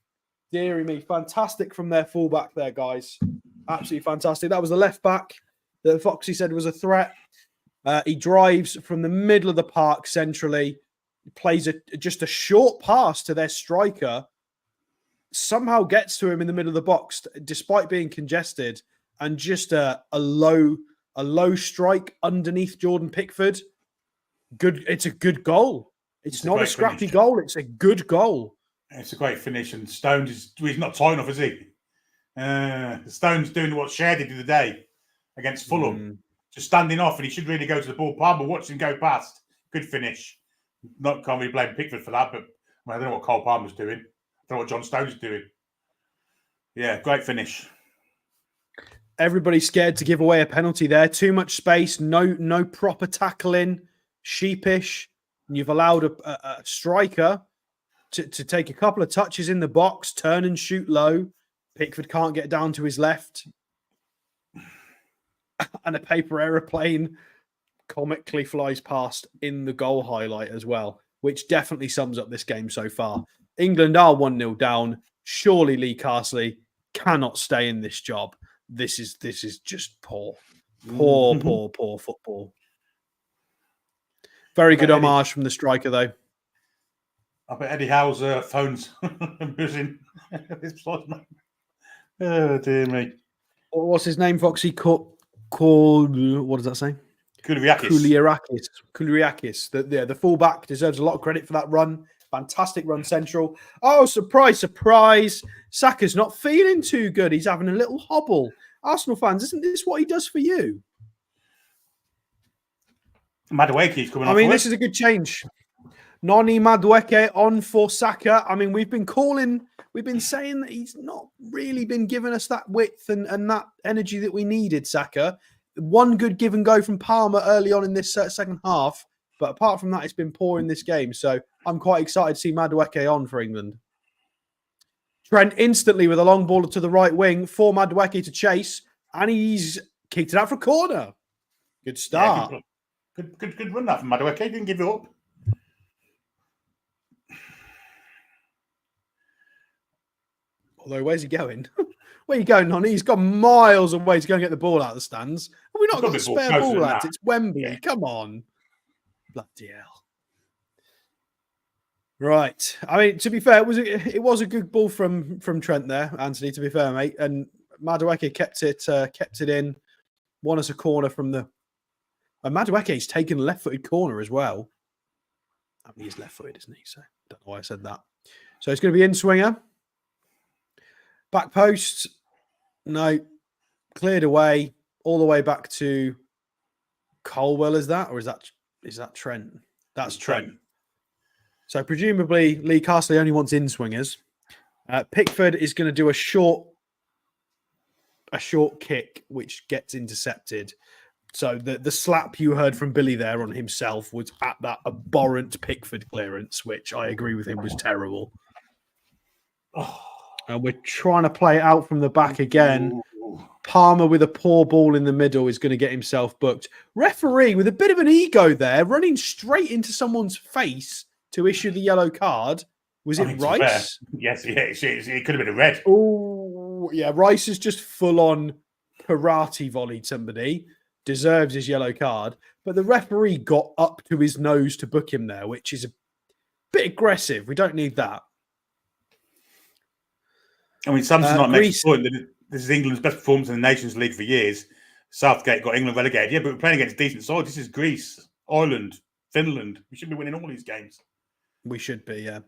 Dearie me. Fantastic from their fullback there, guys. Absolutely fantastic. That was the left back that Foxy said was a threat. He drives from the middle of the park centrally. Plays just a short pass to their striker. Somehow gets to him in the middle of the box despite being congested, and just a low strike underneath Jordan Pickford. Good. It's a good goal. It's not a scrappy goal. It's a good goal.
It's a great finish, and Stones he's not tight enough, is he? Stones doing what Cher did the other day against Fulham, just standing off, and he should really go to the ball. Palmer watch him go past. Good finish. Can't really blame Pickford for that, but I don't know what Cole Palmer's doing. I don't know what John Stones is doing. Yeah, great finish.
Everybody's scared to give away a penalty there. Too much space. No proper tackling. Sheepish. And you've allowed a striker to take a couple of touches in the box, turn and shoot low. Pickford can't get down to his left. And a paper aeroplane comically flies past in the goal highlight as well, which definitely sums up this game so far. England are 1-0 down. Surely Lee Carsley cannot stay in this job. This is just poor football. Very good homage from the striker, though.
I bet Eddie Howe's phone's buzzing. Oh, dear me.
What's his name, Foxy? What does that say? Kouliakis. The fullback deserves a lot of credit for that run. Fantastic run central. Oh, surprise, surprise. Saka's not feeling too good. He's having a little hobble. Arsenal fans, isn't this what he does for you?
Madueke's coming on.
I mean, this is a good change. Noni Madueke on for Saka. I mean, we've been saying that he's not really been giving us that width and that energy that we needed, Saka. One good give and go from Palmer early on in this second half. But apart from that, it's been poor in this game. So I'm quite excited to see Madueke on for England. Trent instantly with a long ball to the right wing for Madueke to chase. And he's kicked it out for a corner. Good start.
Yeah, good run that from Madueke. Didn't give it up.
Although, where's he going? Where are you going, Nonny? He's gone miles away to go and get the ball out of the stands. Have we not got a spare ball, lads? It's Wembley. Yeah. Come on. Bloody hell. Right. I mean, to be fair, it was a good ball from Trent there, Anthony, to be fair, mate. And Madueke kept it in. Won us a corner from the... And Madueke's taken a left-footed corner as well. I mean, he's left-footed, isn't he? So I don't know why I said that. So it's going to be in-swinger. Back post, no, cleared away, all the way back to Colwell. Is that, or is that Trent? That's Trent. So presumably Lee Castley only wants in swingers. Pickford is going to do a short kick which gets intercepted. So the slap you heard from Billy there on himself was at that abhorrent Pickford clearance, which I agree with him was terrible. Oh. And we're trying to play it out from the back again. Palmer with a poor ball in the middle is going to get himself booked. Referee with a bit of an ego there, running straight into someone's face to issue the yellow card. Was it Rice?
Yes, it could have been a red.
Oh, yeah. Rice has just full-on karate volleyed somebody. Deserves his yellow card. But the referee got up to his nose to book him there, which is a bit aggressive. We don't need that.
I mean, Samson's not making a point that this is England's best performance in the Nations League for years. Southgate got England relegated. Yeah, but we're playing against decent sides. This is Greece, Ireland, Finland. We should be winning all these games.
We should be, yeah.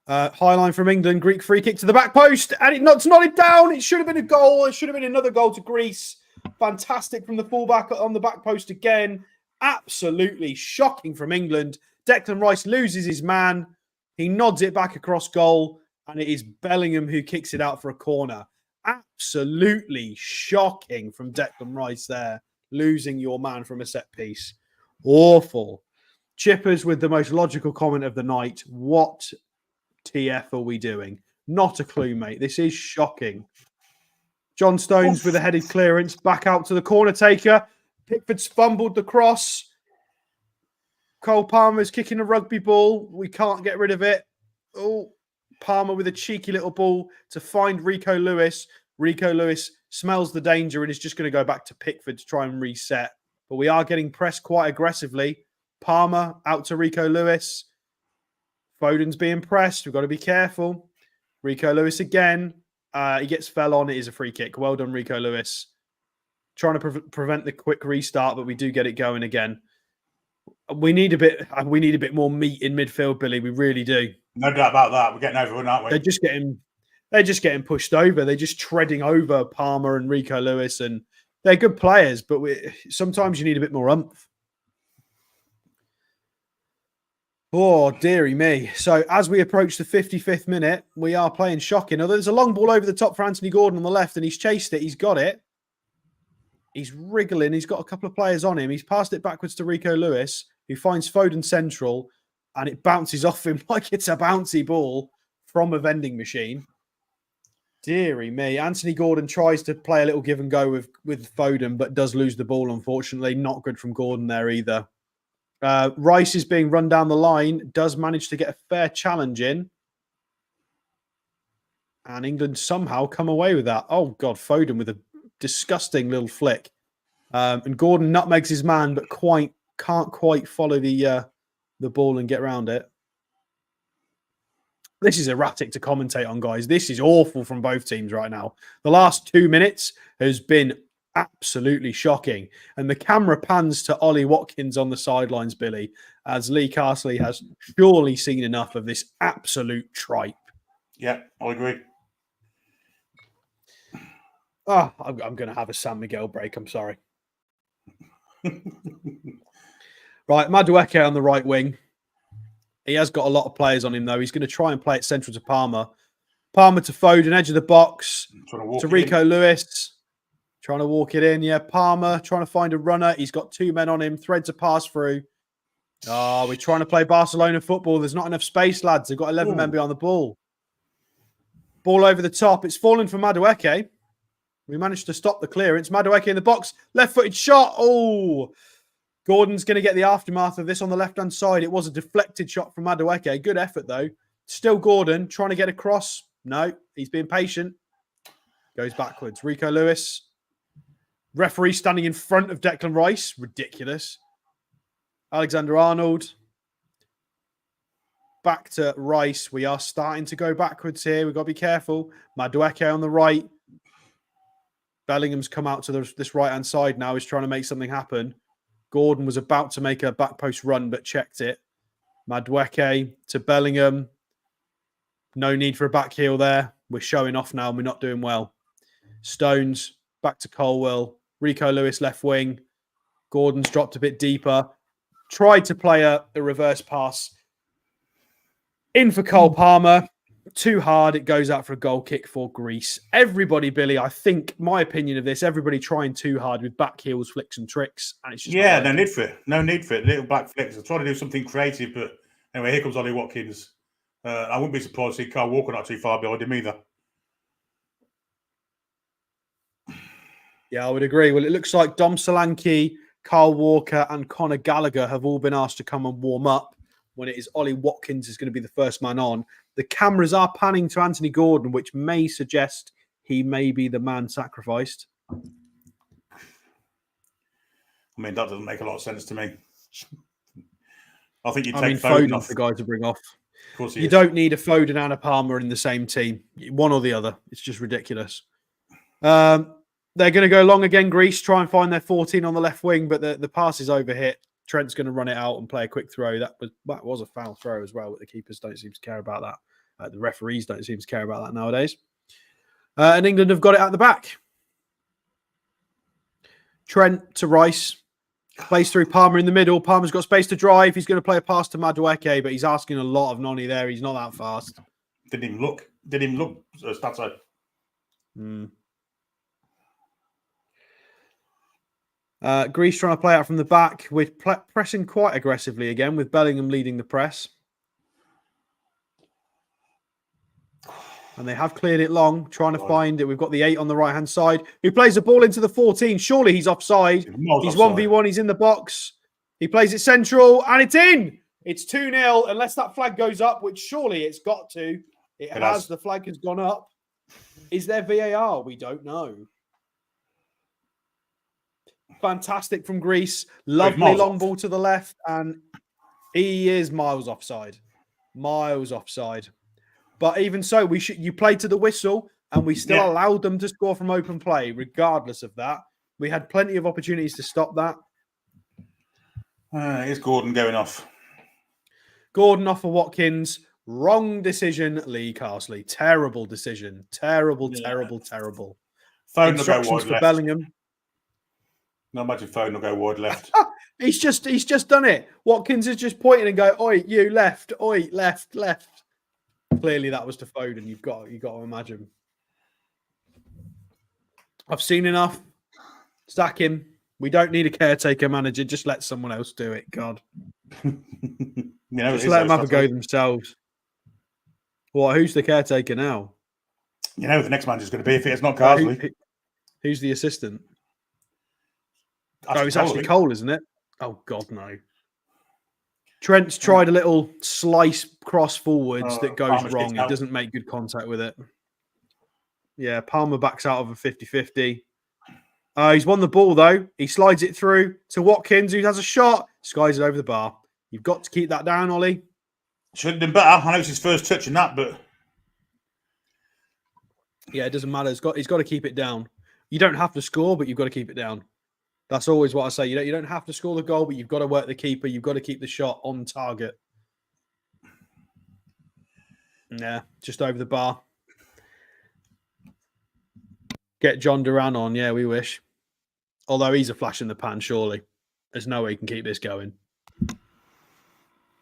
High line from England. Greek free kick to the back post. And it's nodded down. It should have been a goal. It should have been another goal to Greece. Fantastic from the fullback on the back post again. Absolutely shocking from England. Declan Rice loses his man. He nods it back across goal. And it is Bellingham who kicks it out for a corner. Absolutely shocking from Declan Rice there. Losing your man from a set piece. Awful. Chippers with the most logical comment of the night. What TF are we doing? Not a clue, mate. This is shocking. John Stones with a headed clearance. Back out to the corner taker. Pickford's fumbled the cross. Cole Palmer's kicking a rugby ball. We can't get rid of it. Oh. Palmer with a cheeky little ball to find Rico Lewis. Rico Lewis smells the danger and is just going to go back to Pickford to try and reset. But we are getting pressed quite aggressively. Palmer out to Rico Lewis. Foden's being pressed. We've got to be careful. Rico Lewis again. He gets fell on. It is a free kick. Well done, Rico Lewis. Trying to prevent the quick restart, but we do get it going again. We need a bit more meat in midfield, Billy. We really do.
No doubt about that. We're getting overrun, aren't we?
They're just getting pushed over. They're just treading over Palmer and Rico Lewis, and they're good players, but sometimes you need a bit more oomph. Oh, dearie me. So as we approach the 55th minute, we are playing shocking. Although there's a long ball over the top for Anthony Gordon on the left, and he's chased it. He's got it. He's wriggling. He's got a couple of players on him. He's passed it backwards to Rico Lewis, who finds Foden central, and it bounces off him like it's a bouncy ball from a vending machine. Deary me. Anthony Gordon tries to play a little give and go with Foden, but does lose the ball, unfortunately. Not good from Gordon there either. Rice is being run down the line, does manage to get a fair challenge in. And England somehow come away with that. Oh, God, Foden with a disgusting little flick. And Gordon nutmegs his man, but quite can't quite follow the ball and get around it. This is erratic to commentate on, guys. This is awful from both teams right now. The last 2 minutes has been absolutely shocking. And the camera pans to Ollie Watkins on the sidelines, Billy, as Lee Carsley has surely seen enough of this absolute tripe.
Yeah, I agree.
Oh, I'm going to have a San Miguel break. I'm sorry. Right, Madueke on the right wing. He has got a lot of players on him, though. He's going to try and play it central to Palmer. Palmer to Foden, edge of the box. To Rico Lewis. Trying to walk it in. Yeah, Palmer trying to find a runner. He's got 2 men on him. Threads a pass through. Oh, we're trying to play Barcelona football. There's not enough space, lads. They've got 11 men behind the ball. Ball over the top. It's fallen for Madueke. We managed to stop the clearance. Madueke in the box. Left-footed shot. Oh, Gordon's going to get the aftermath of this on the left-hand side. It was a deflected shot from Madueke. Good effort, though. Still Gordon trying to get across. No, he's being patient. Goes backwards. Rico Lewis. Referee standing in front of Declan Rice. Ridiculous. Alexander-Arnold. Back to Rice. We are starting to go backwards here. We've got to be careful. Madueke on the right. Bellingham's come out to this right-hand side now. He's trying to make something happen. Gordon was about to make a back post run, but checked it. Madueke to Bellingham. No need for a back heel there. We're showing off now and we're not doing well. Stones back to Colwell. Rico Lewis left wing. Gordon's dropped a bit deeper. Tried to play a reverse pass. In for Cole Palmer. Too hard. It goes out for a goal kick for Greece. Everybody, Billy, I think my opinion of this, everybody trying too hard with back heels, flicks and tricks. And it's just
no need for it. No need for it. Little back flicks. I try to do something creative, but anyway, here comes Ollie Watkins. I wouldn't be surprised to see Carl Walker not too far behind him either.
Yeah, I would agree. Well, it looks like Dom Solanke, Carl Walker and Conor Gallagher have all been asked to come and warm up when it is Ollie Watkins is going to be the first man on. The cameras are panning to Anthony Gordon, which may suggest he may be the man sacrificed.
I mean, that doesn't make a lot of sense to me. I think you take Foden off.
The guy to bring off.
Of course
you don't need a Foden and a Palmer in the same team. One or the other. It's just ridiculous. They're going to go long again, Greece, try and find their 14 on the left wing, but the pass is overhit. Trent's going to run it out and play a quick throw. That was a foul throw as well, but the keepers don't seem to care about that. The referees don't seem to care about that nowadays. And England have got it at the back. Trent to Rice. Plays through Palmer in the middle. Palmer's got space to drive. He's going to play a pass to Madueke, but he's asking a lot of Noni there. He's not that fast.
Didn't even look. Stato.
Greece trying to play out from the back. We're pressing quite aggressively again with Bellingham leading the press. And they have cleared it long, trying to find it. We've got the 8 on the right-hand side. Who plays the ball into the 14? Surely he's offside. He's 1v1. He's in the box. He plays it central, and it's in. It's 2-0, unless that flag goes up, which surely it's got to. It has. The flag has gone up. Is there VAR? We don't know. Fantastic from Greece. Lovely long ball to the left, and he is miles offside. Miles offside. But even so, you played to the whistle, and we still allowed them to score from open play, regardless of that. We had plenty of opportunities to stop that.
Here's Gordon going off.
Gordon off for Watkins. Wrong decision, Lee Carsley. Terrible decision. Terrible. Foden
will go wide
for
left.
Bellingham.
No, imagine Foden will go wide left.
He's just done it. Watkins is just pointing and go, oi, you left, oi, left. Clearly that was to Foden. You've got to imagine. I've seen enough. Sack him. We don't need a caretaker manager. Just let someone else do it. God. Just let them have a go themselves. What? Who's the caretaker now?
You know who the next manager's going to be if it's not Carsley.
Who's the assistant? It's actually Cole, isn't it? Oh, God, no. Trent's tried a little slice cross forwards that goes wrong. It doesn't make good contact with it. Yeah, Palmer backs out of a 50-50. He's won the ball, though. He slides it through to Watkins, who has a shot. skies it over the bar. You've got to keep that down, Ollie.
Should have been better. I know it's his first touch in that, but
yeah, it doesn't matter. He's got to keep it down. You don't have to score, but you've got to keep it down. That's always what I say. You don't have to score the goal, but you've got to work the keeper. You've got to keep the shot on target. Yeah, just over the bar. Get John Duran on. Yeah, we wish. Although he's a flash in the pan, surely. There's no way he can keep this going.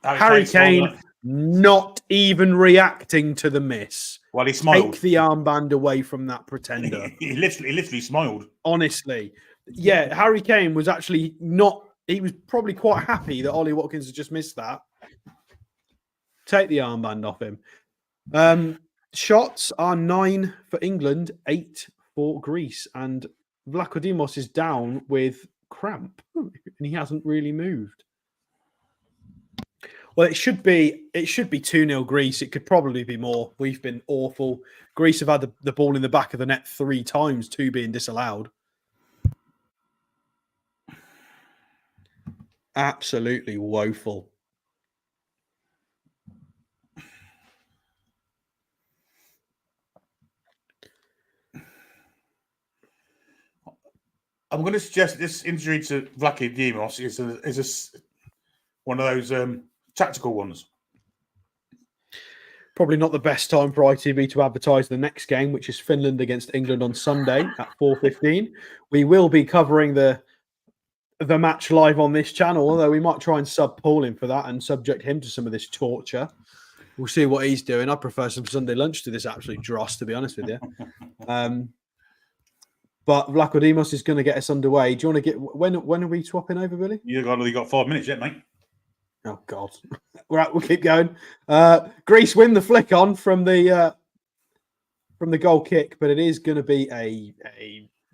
Harry Kane not even reacting to the miss.
Well, he smiled.
Take the armband away from that pretender.
he literally smiled.
Honestly. Yeah, Harry Kane was actually not... He was probably quite happy that Ollie Watkins has just missed that. Take the armband off him. Shots are 9 for England, 8 for Greece. And Vlachodimos is down with cramp. And he hasn't really moved. Well, it should be 2-0 Greece. It could probably be more. We've been awful. Greece have had the ball in the back of the net 3 times, 2 being disallowed. Absolutely woeful.
I'm going to suggest this injury to Vlachodimos is one of those tactical ones.
Probably not the best time for ITV to advertise the next game, which is Finland against England on Sunday at 4:15. We will be covering the match live on this channel, although we might try and sub Paul in for that and subject him to some of this torture. We'll see what he's doing. I prefer some Sunday lunch to this absolute dross, to be honest with you. But Vlachodimos is going to get us underway. Do you want to get... When are we swapping over, Billy?
You've only got 5 minutes yet, mate.
Oh, God. We'll keep going. Greece win the flick on from the goal kick, but it is going to be a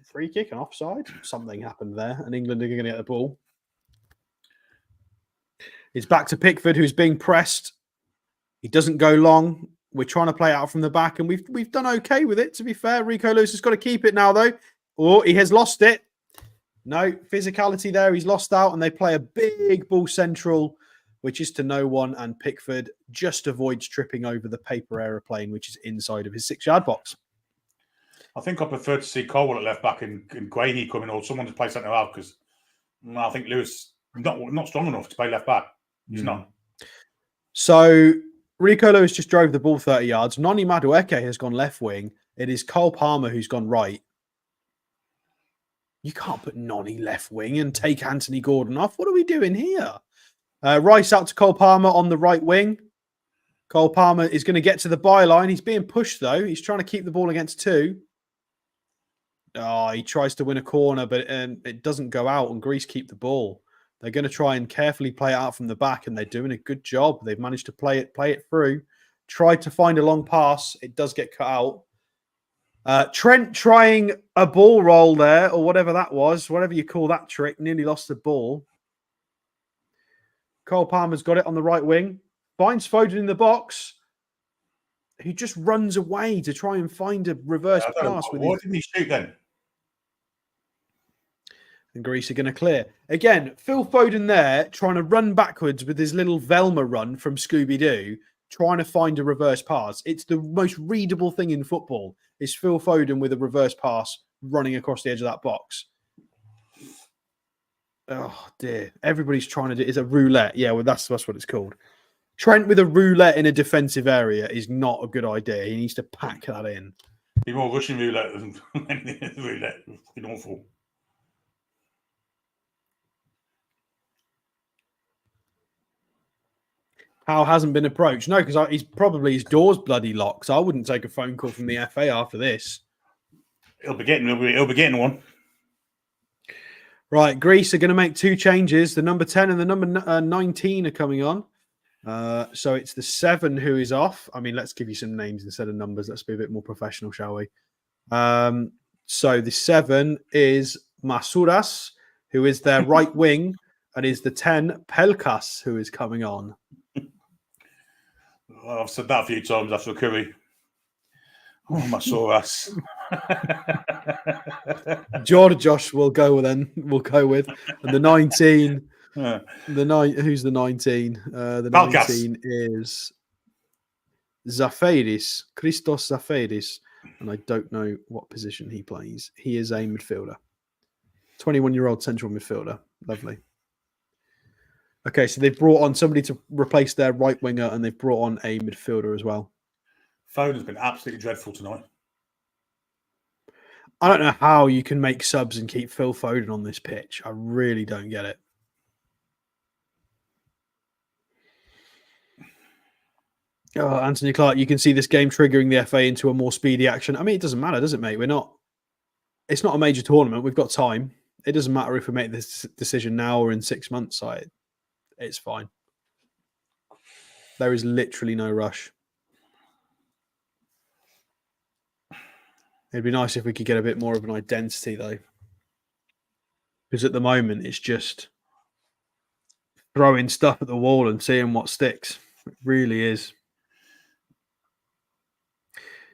free kick, an offside. Something happened there, and England are going to get the ball. It's back to Pickford, who's being pressed. He doesn't go long. We're trying to play it out from the back, and we've done okay with it, to be fair. Rico Lewis has got to keep it now, though. Oh, he has lost it. No, physicality there. He's lost out, and they play a big ball central, which is to no one, and Pickford just avoids tripping over the paper aeroplane, which is inside of his 6-yard box.
I think I prefer to see Colwell at left back and Guaini coming, or someone to play centre half, because I think Lewis not strong enough to play left back. He's not.
So Rico Lewis just drove the ball 30 yards. Noni Madueke has gone left wing. It is Cole Palmer who's gone right. You can't put Noni left wing and take Anthony Gordon off. What are we doing here? Rice out to Cole Palmer on the right wing. Cole Palmer is going to get to the byline. He's being pushed, though. He's trying to keep the ball against 2. Oh, he tries to win a corner, but it doesn't go out, and Greece keep the ball. They're going to try and carefully play it out from the back, and they're doing a good job. They've managed to play it through. Tried to find a long pass. It does get cut out. Trent trying a ball roll there, or whatever that was, whatever you call that trick, nearly lost the ball. Cole Palmer's got it on the right wing. Finds Foden in the box. He just runs away to try and find a reverse pass.
Why didn't he shoot then?
And Greece are going to clear. Again, Phil Foden there trying to run backwards with his little Velma run from Scooby-Doo, trying to find a reverse pass. It's the most readable thing in football, is Phil Foden with a reverse pass running across the edge of that box. Oh, dear. Everybody's trying to do... It's a roulette. Yeah, well, that's what it's called. Trent with a roulette in a defensive area is not a good idea. He needs to pack that in.
Be more Russian roulette than roulette. It's fucking awful.
Howe hasn't been approached. No, because his door's bloody locked. So I wouldn't take a phone call from the FA after this.
He'll be getting one.
Right, Greece are going to make 2 changes. The number 10 and the number 19 are coming on. So it's the 7 who is off. I mean, let's give you some names instead of numbers. Let's be a bit more professional, shall we? So the 7 is Masouras, who is their right wing, and is the 10 Pelkas, who is coming on.
Well, I've said that a few times after Curry. Oh, Masouras.
Georgios will go with, and the 19 Who's the 19? The
Balkas.
19 is Zafiris, Christos Zafiris, and I don't know what position he plays. He is a midfielder. 21-year-old central midfielder. Lovely. Okay, so they've brought on somebody to replace their right winger, and they've brought on a midfielder as well.
Foden's been absolutely dreadful tonight.
I don't know how you can make subs and keep Phil Foden on this pitch. I really don't get it. Oh, Anthony Clark, you can see this game triggering the FA into a more speedy action. I mean, it doesn't matter, does it, mate? It's not a major tournament. We've got time. It doesn't matter if we make this decision now or in 6 months. It's fine. There is literally no rush. It'd be nice if we could get a bit more of an identity, though. Because at the moment, it's just throwing stuff at the wall and seeing what sticks. It really is.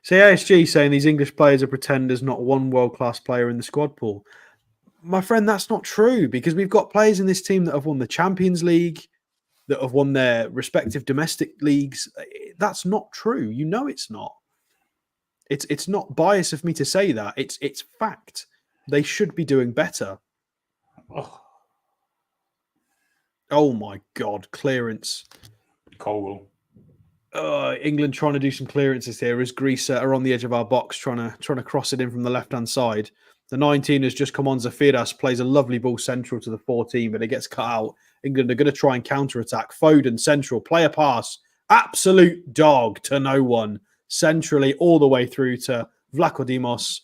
So ASG saying these English players are pretenders, not one world-class player in the squad pool. My friend, that's not true, because we've got players in this team that have won the Champions League, that have won their respective domestic leagues. That's not true. You know it's not. It's not bias of me to say that. It's fact. They should be doing better. Oh my God, clearance.
Colwell.
England trying to do some clearances here as Greece are on the edge of our box trying to cross it in from the left-hand side. The 19 has just come on. Zafiras plays a lovely ball central to the 14, but it gets cut out. England are going to try and counter-attack. Foden, central, play a pass. Absolute dog to no one. Centrally all the way through to Vlachodimos.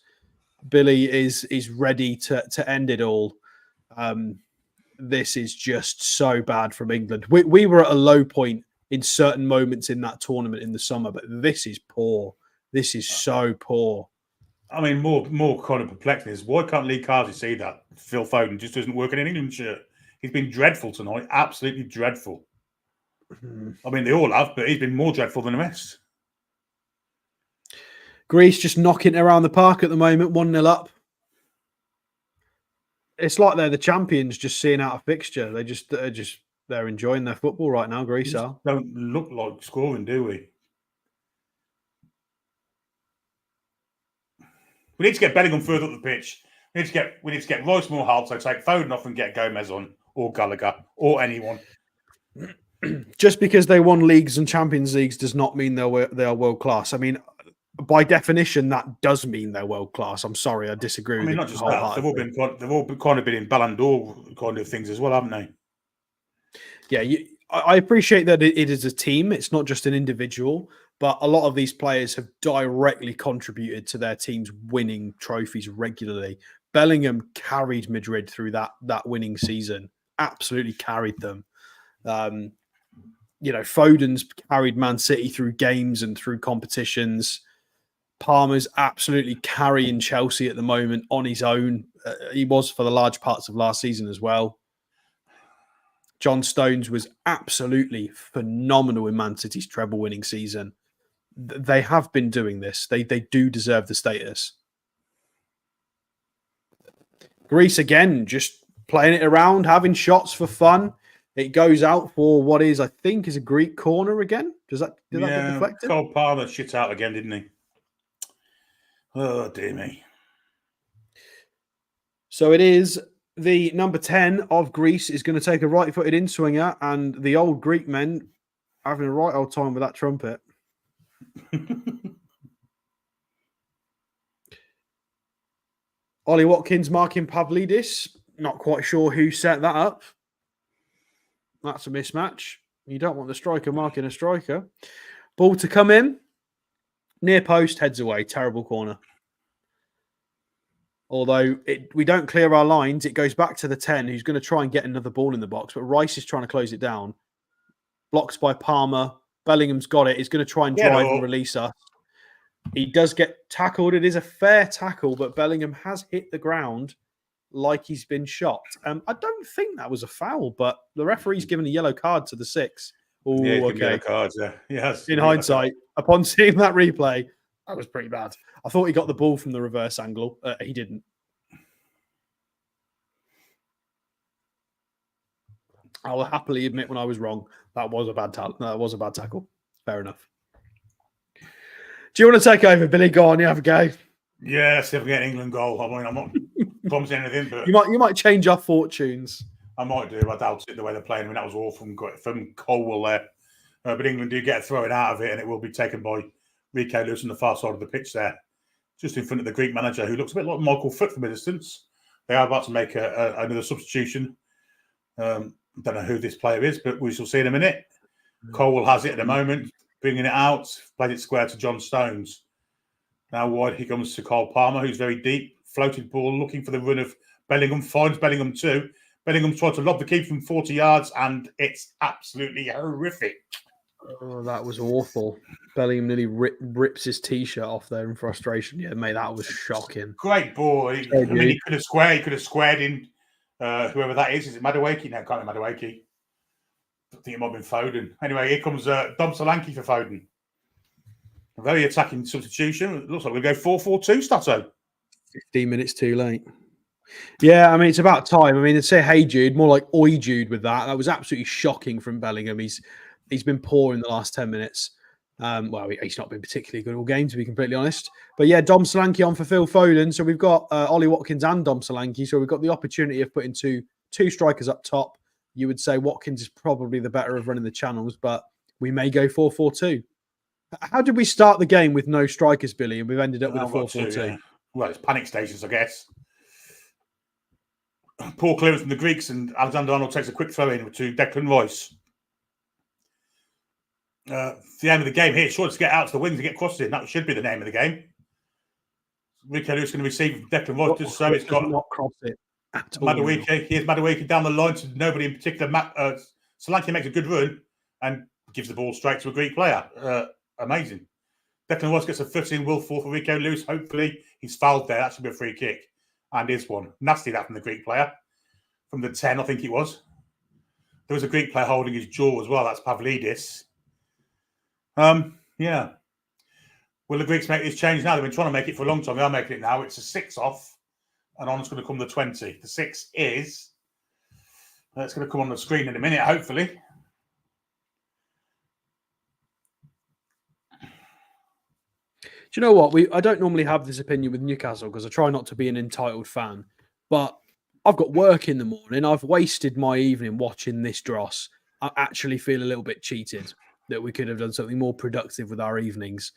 Billy is ready to end it all. This is just so bad from England. We were at a low point in certain moments in that tournament in the summer, but this is poor. This is so poor.
I mean, more kind of perplexing is why can't Lee Carsley see that Phil Foden just doesn't work in an England shirt? He's been dreadful tonight, absolutely dreadful. I mean, they all have, but he's been more dreadful than the rest.
Greece just knocking it around the park at the moment, 1-0 up. It's like they're the champions just seeing out a fixture. They're enjoying their football right now, Greece are.
Don't look like scoring, do we? We need to get Bellingham further up the pitch. We need to get Royce more help, so take Foden off and get Gomez on, or Gallagher, or anyone.
Just because they won leagues and Champions Leagues does not mean they are world class. I mean, by definition, that does mean they're world class. I'm sorry, I disagree with you.
Not just that. They've all kind of been in Ballon d'Or kind of things as well, haven't they?
Yeah, I appreciate that it is a team. It's not just an individual, but a lot of these players have directly contributed to their teams winning trophies regularly. Bellingham carried Madrid through that winning season. Absolutely carried them. Foden's carried Man City through games and through competitions. Palmer's absolutely carrying Chelsea at the moment on his own. He was for the large parts of last season as well. John Stones was absolutely phenomenal in Man City's treble-winning season. They have been doing this. They do deserve the status. Greece, again, just playing it around, having shots for fun. It goes out for what is, I think, is a Greek corner again. Did that get deflected?
Cole Palmer shit out again, didn't he? Oh, dear me.
So it is the number 10 of Greece is going to take a right-footed in-swinger, and the old Greek men having a right old time with that trumpet. Ollie Watkins marking Pavlidis. Not quite sure who set that up. That's a mismatch. You don't want the striker marking a striker. Ball to come in. Near post, heads away. Terrible corner. Although we don't clear our lines, it goes back to the 10, who's going to try and get another ball in the box. But Rice is trying to close it down. Blocks by Palmer. Bellingham's got it. He's going to try and drive and release us. He does get tackled. It is a fair tackle, but Bellingham has hit the ground like he's been shot. I don't think that was a foul, but the referee's given a yellow card to the 6. Oh,
yeah,
okay.
Yellow cards, yeah. Yes.
In hindsight, upon seeing that replay, that was pretty bad. I thought he got the ball from the reverse angle. He didn't. I will happily admit when I was wrong. That was a bad tackle. Fair enough. Do you want to take over, Billy? Go on, you have a go.
Yeah, see if I get an England goal. I mean, I'm not promising anything, but
You might change our fortunes.
I might do. I doubt it the way they're playing. I mean, that was all from Colwell there. But England do get thrown out of it, and it will be taken by Rico Lewis on the far side of the pitch there, just in front of the Greek manager, who looks a bit like Michael Foot from a distance. They are about to make another substitution. Don't know who this player is, but we shall see in a minute. Colwell has it at the moment, bringing it out, played it square to John Stones. Now wide he comes to Cole Palmer, who's very deep, floated ball, looking for the run of Bellingham, finds Bellingham too. Bellingham tried to lob the keeper from 40 yards, and it's absolutely horrific.
Oh, that was awful. Bellingham nearly rips his t-shirt off there in frustration. Yeah, mate, that was shocking.
Great ball. I mean, he could have squared in whoever that is. Is it Madueke? No, can't be Madueke. I think it might have been Foden. Anyway, here comes Dom Solanke for Foden. A very attacking substitution. It looks like we'll go 4-4-2, Stato.
15 minutes too late. Yeah, I mean, it's about time. I mean, to say, hey, Jude, more like oi, Jude with that. That was absolutely shocking from Bellingham. He's been poor in the last 10 minutes. Well, he's not been particularly good all game, to be completely honest. But yeah, Dom Solanke on for Phil Foden. So we've got Ollie Watkins and Dom Solanke. So we've got the opportunity of putting two strikers up top. You would say Watkins is probably the better of running the channels, but we may go 4-4-2. How did we start the game with no strikers, Billy, and we've ended up with a 4-4-2?
Yeah. Well, it's panic stations, I guess. Poor clearance from the Greeks, and Alexander Arnold takes a quick throw in to Declan Rice. The aim of the game here, sure, to get out to the wings and get crosses in. That should be the name of the game. Rico Lewis going to receive Declan Rice, just so it's got
not cross it at all.
Madueke. Here's Madueke down the line to nobody in particular. Solanke makes a good run and gives the ball straight to a Greek player. Amazing. Declan Rice gets a foot in, will fall for Rico Lewis. Hopefully, he's fouled there. That should be a free kick. And is one. Nasty that from the Greek player. From the 10, I think it was. There was a Greek player holding his jaw as well. That's Pavlidis. Yeah. Will the Greeks make this change now? They've been trying to make it for a long time. They are making it now. It's a 6 off. And on it's going to come the 20. The 6 is... It's going to come on the screen in a minute, hopefully.
Do you know what? I don't normally have this opinion with Newcastle because I try not to be an entitled fan. But I've got work in the morning. I've wasted my evening watching this dross. I actually feel a little bit cheated that we could have done something more productive with our evenings.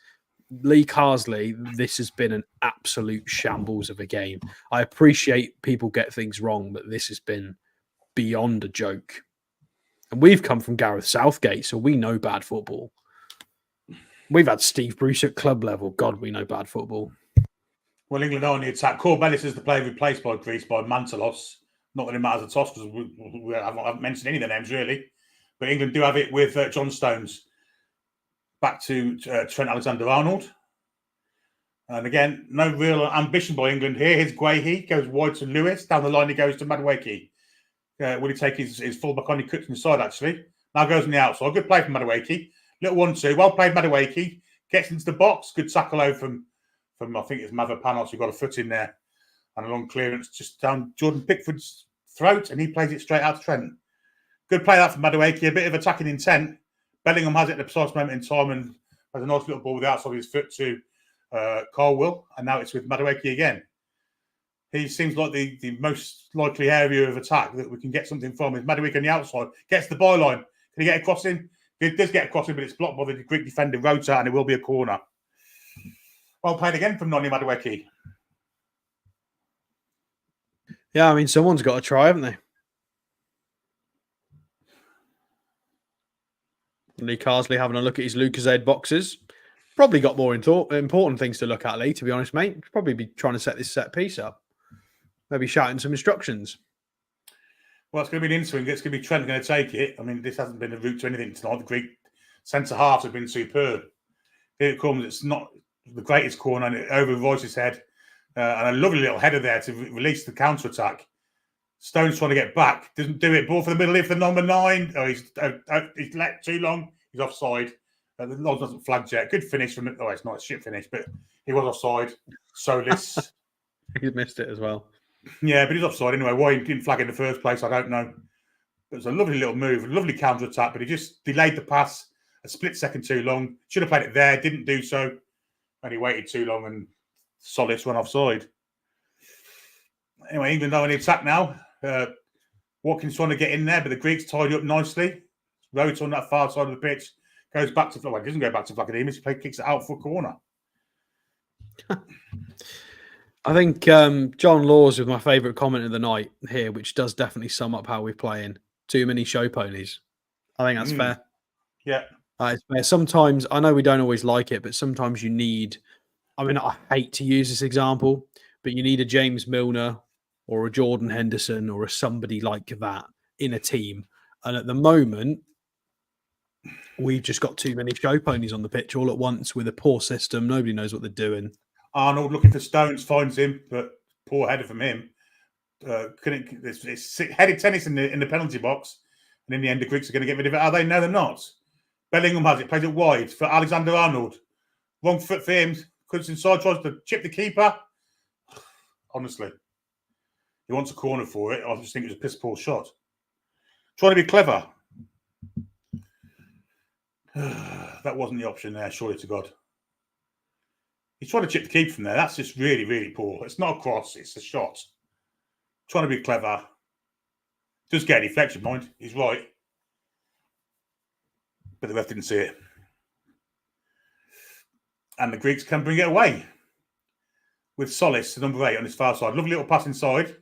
Lee Carsley, this has been an absolute shambles of a game. I appreciate people get things wrong, but this has been beyond a joke. And we've come from Gareth Southgate, so we know bad football. We've had Steve Bruce at club level. God, we know bad football.
Well, England are on the attack. Corbellis is the player replaced by Greece by Mantalos. Not that it matters at all because we haven't mentioned any of the names really. But England do have it with John Stones. Back to Trent Alexander-Arnold. And again, no real ambition by England here. Here's Guehi, goes wide to Lewis. Down the line he goes to Madueke. Will he take his fullback on? He cuts inside actually. Now goes on the outside. Good play from Madueke. Little 1-2. Well played, Madueke. Gets into the box. Good tackle over from I think it's Mavropanos who got a foot in there. And a long clearance just down Jordan Pickford's throat. And he plays it straight out to Trent. Good play that from Madueke. A bit of attacking intent. Bellingham has it at the precise moment in time and has a nice little ball with the outside of his foot to Colwell. And now it's with Madueke again. He seems like the most likely area of attack that we can get something from is Madueke on the outside. Gets the byline. Can he get a crossing? He does get a crossing, but it's blocked by the Greek defender Rota, and it will be a corner. Well played again from Noni Madueke.
Yeah, I mean, someone's got to try, haven't they? Lee Carsley having a look at his Lucozade boxes. Probably got more important things to look at, Lee, to be honest, mate. Probably be trying to set this set piece up. Maybe shouting some instructions.
Well, it's going to be an in-swing. It's going to be Trent going to take it. I mean, this hasn't been a route to anything tonight. The Greek centre-halves have been superb. Here it comes. It's not the greatest corner, and it over Royce's head. And a lovely little header there to release the counter-attack. Stone's trying to get back. Doesn't do it. Ball for the middle here for number 9. Oh, he's let too long. He's offside. The line doesn't flag yet. Good finish from it. Oh, it's not a shit finish, but he was offside. Solis.
He missed it as well.
Yeah, but he's offside anyway. Why he didn't flag in the first place, I don't know. It was a lovely little move, a lovely counter attack, but he just delayed the pass a split second too long. Should have played it there, didn't do so, and he waited too long, and Solis went offside. Anyway, England are on the attack now. Watkins trying to get in there, but the Greeks tied up nicely. Rhodes on that far side of the pitch goes back to. Well, he doesn't go back to Vlachodimos. He kicks it out for a corner.
I think John Laws was my favourite comment of the night here, which does definitely sum up how we're playing. Too many show ponies. I think that's fair.
Yeah.
It's fair. Sometimes, I know we don't always like it, but sometimes you need, I mean, I hate to use this example, but you need a James Milner or a Jordan Henderson or a somebody like that in a team. And at the moment, we've just got too many show ponies on the pitch all at once with a poor system. Nobody knows what they're doing.
Arnold looking for Stones, finds him, but poor header from him. It's headed tennis in the penalty box, and in the end, the Greeks are going to get rid of it. Are they? No, they're not. Bellingham has it, plays it wide for Alexander Arnold. Wrong foot for him. Cuts inside, tries to chip the keeper. Honestly, he wants a corner for it. I just think it was a piss poor shot. Trying to be clever. That wasn't the option there, surely to God. He's trying to chip the keeper from there. That's just really, really poor. It's not a cross, it's a shot. Trying to be clever. Does get a deflection, mind. He's right. But the ref didn't see it. And the Greeks can bring it away. With Solis, the number 8, on his far side. Lovely little pass inside.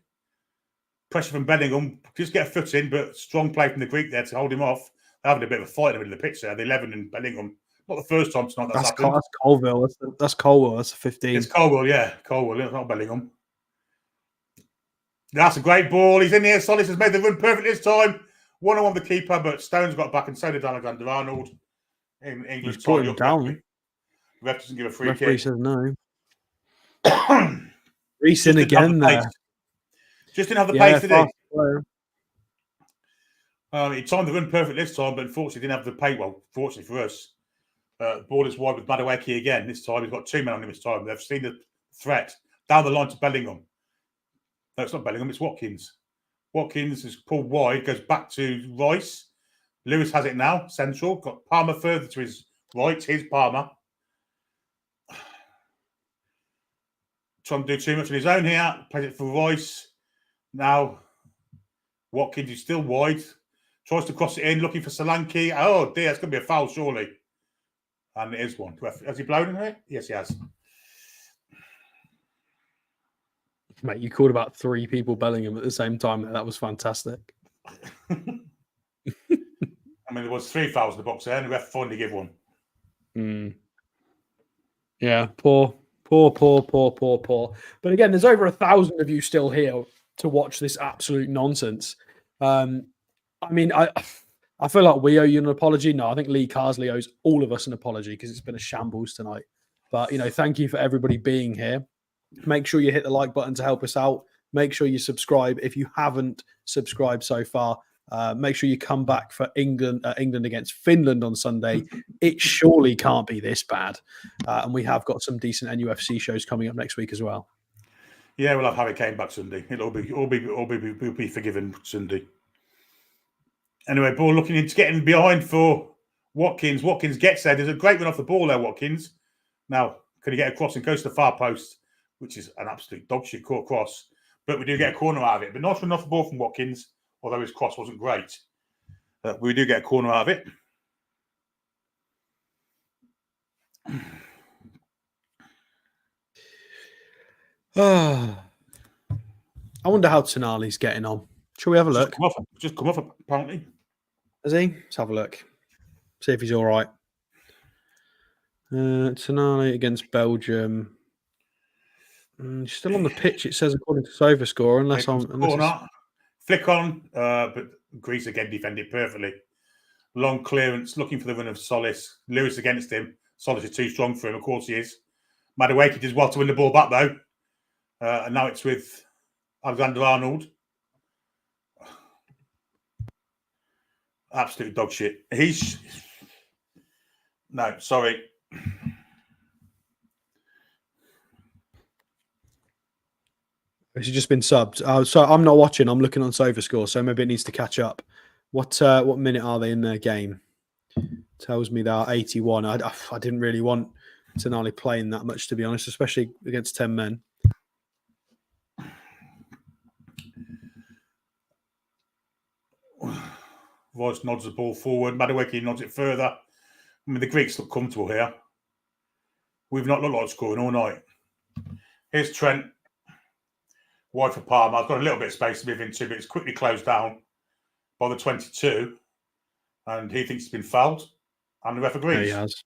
Pressure from Bellingham. Just get a foot in, but strong play from the Greek there to hold him off. They're having a bit of a fight in the middle of the pitch there. The 11 and Bellingham. Not the first time tonight that's happened.
That's Colville. That's Colwell. That's a 15.
It's Colwell, yeah. Colwell, not Bellingham. That's a great ball. He's in here. Solis has made the run perfect this time. 1-on-1 with the keeper, but Stones got back and so did Alexander Arnold.
He's put him down.
The ref doesn't give a free
Referee
kick.
says no. Reece in again there.
Just didn't have the pace, did he? He timed the run perfect this time, but unfortunately didn't have the pace. Well, fortunately for us, ball is wide with Madueke again. This time he's got 2 men on him this time. They've seen the threat down the line to Bellingham. No, it's not Bellingham, it's Watkins. Watkins is pulled wide, goes back to Rice. Lewis has it now, central. Got Palmer further to his right. Here's Palmer. Trying to do too much on his own here. Plays it for Rice. Now, Watkins is still wide. Tries to cross it in, looking for Solanke. Oh dear, it's going to be a foul, surely. And it is one. Has he blown it? Yes, he has.
Mate, you called about 3 people Bellingham at the same time. That was fantastic.
I mean, there was 3 fouls in the box there, and the ref finally gave one.
Yeah, poor. But again, there's over 1,000 of you still here to watch this absolute nonsense. I mean, I feel like we owe you an apology. No, I think Lee Carsley owes all of us an apology because it's been a shambles tonight. But, thank you for everybody being here. Make sure you hit the like button to help us out. Make sure you subscribe. If you haven't subscribed so far, make sure you come back for England against Finland on Sunday. It surely can't be this bad. And we have got some decent NUFC shows coming up next week as well.
Yeah, we'll have Harry Kane back Sunday. It'll be forgiven Sunday. Anyway, ball looking into getting behind for Watkins. Watkins gets there. There's a great run off the ball there, Watkins. Now, can he get across and goes to the far post, which is an absolute dog shit caught cross. But we do get a corner out of it. But nice run off the ball from Watkins, although his cross wasn't great. We do get a corner out of it.
I wonder how Tonali's getting on. Shall we have a look?
Just come off, apparently.
Has he? Let's have a look. See if he's all right. Tonali against Belgium. He's still on the pitch, it says, according to SofaScore, unless I'm...
Flick on, but Greece again defended perfectly. Long clearance, looking for the run of Solis. Lewis against him. Solis is too strong for him, of course he is. Madueke does well to win the ball back, though. And now it's with Alexander Arnold. Absolute dog shit. No, sorry.
Has he just been subbed? So I'm not watching. I'm looking on SofaScore, so maybe it needs to catch up. What minute are they in their game? Tells me they are 81. I didn't really want Tonali playing that much, to be honest, especially against 10 men.
Royce nods the ball forward. Madueke nods it further. I mean, the Greeks look comfortable here. We've not looked like scoring all night. Here's Trent. Wide for Palmer. I've got a little bit of space to move into, but it's quickly closed down by the 22. And he thinks he's been fouled. And the ref agrees.
Yeah, he has.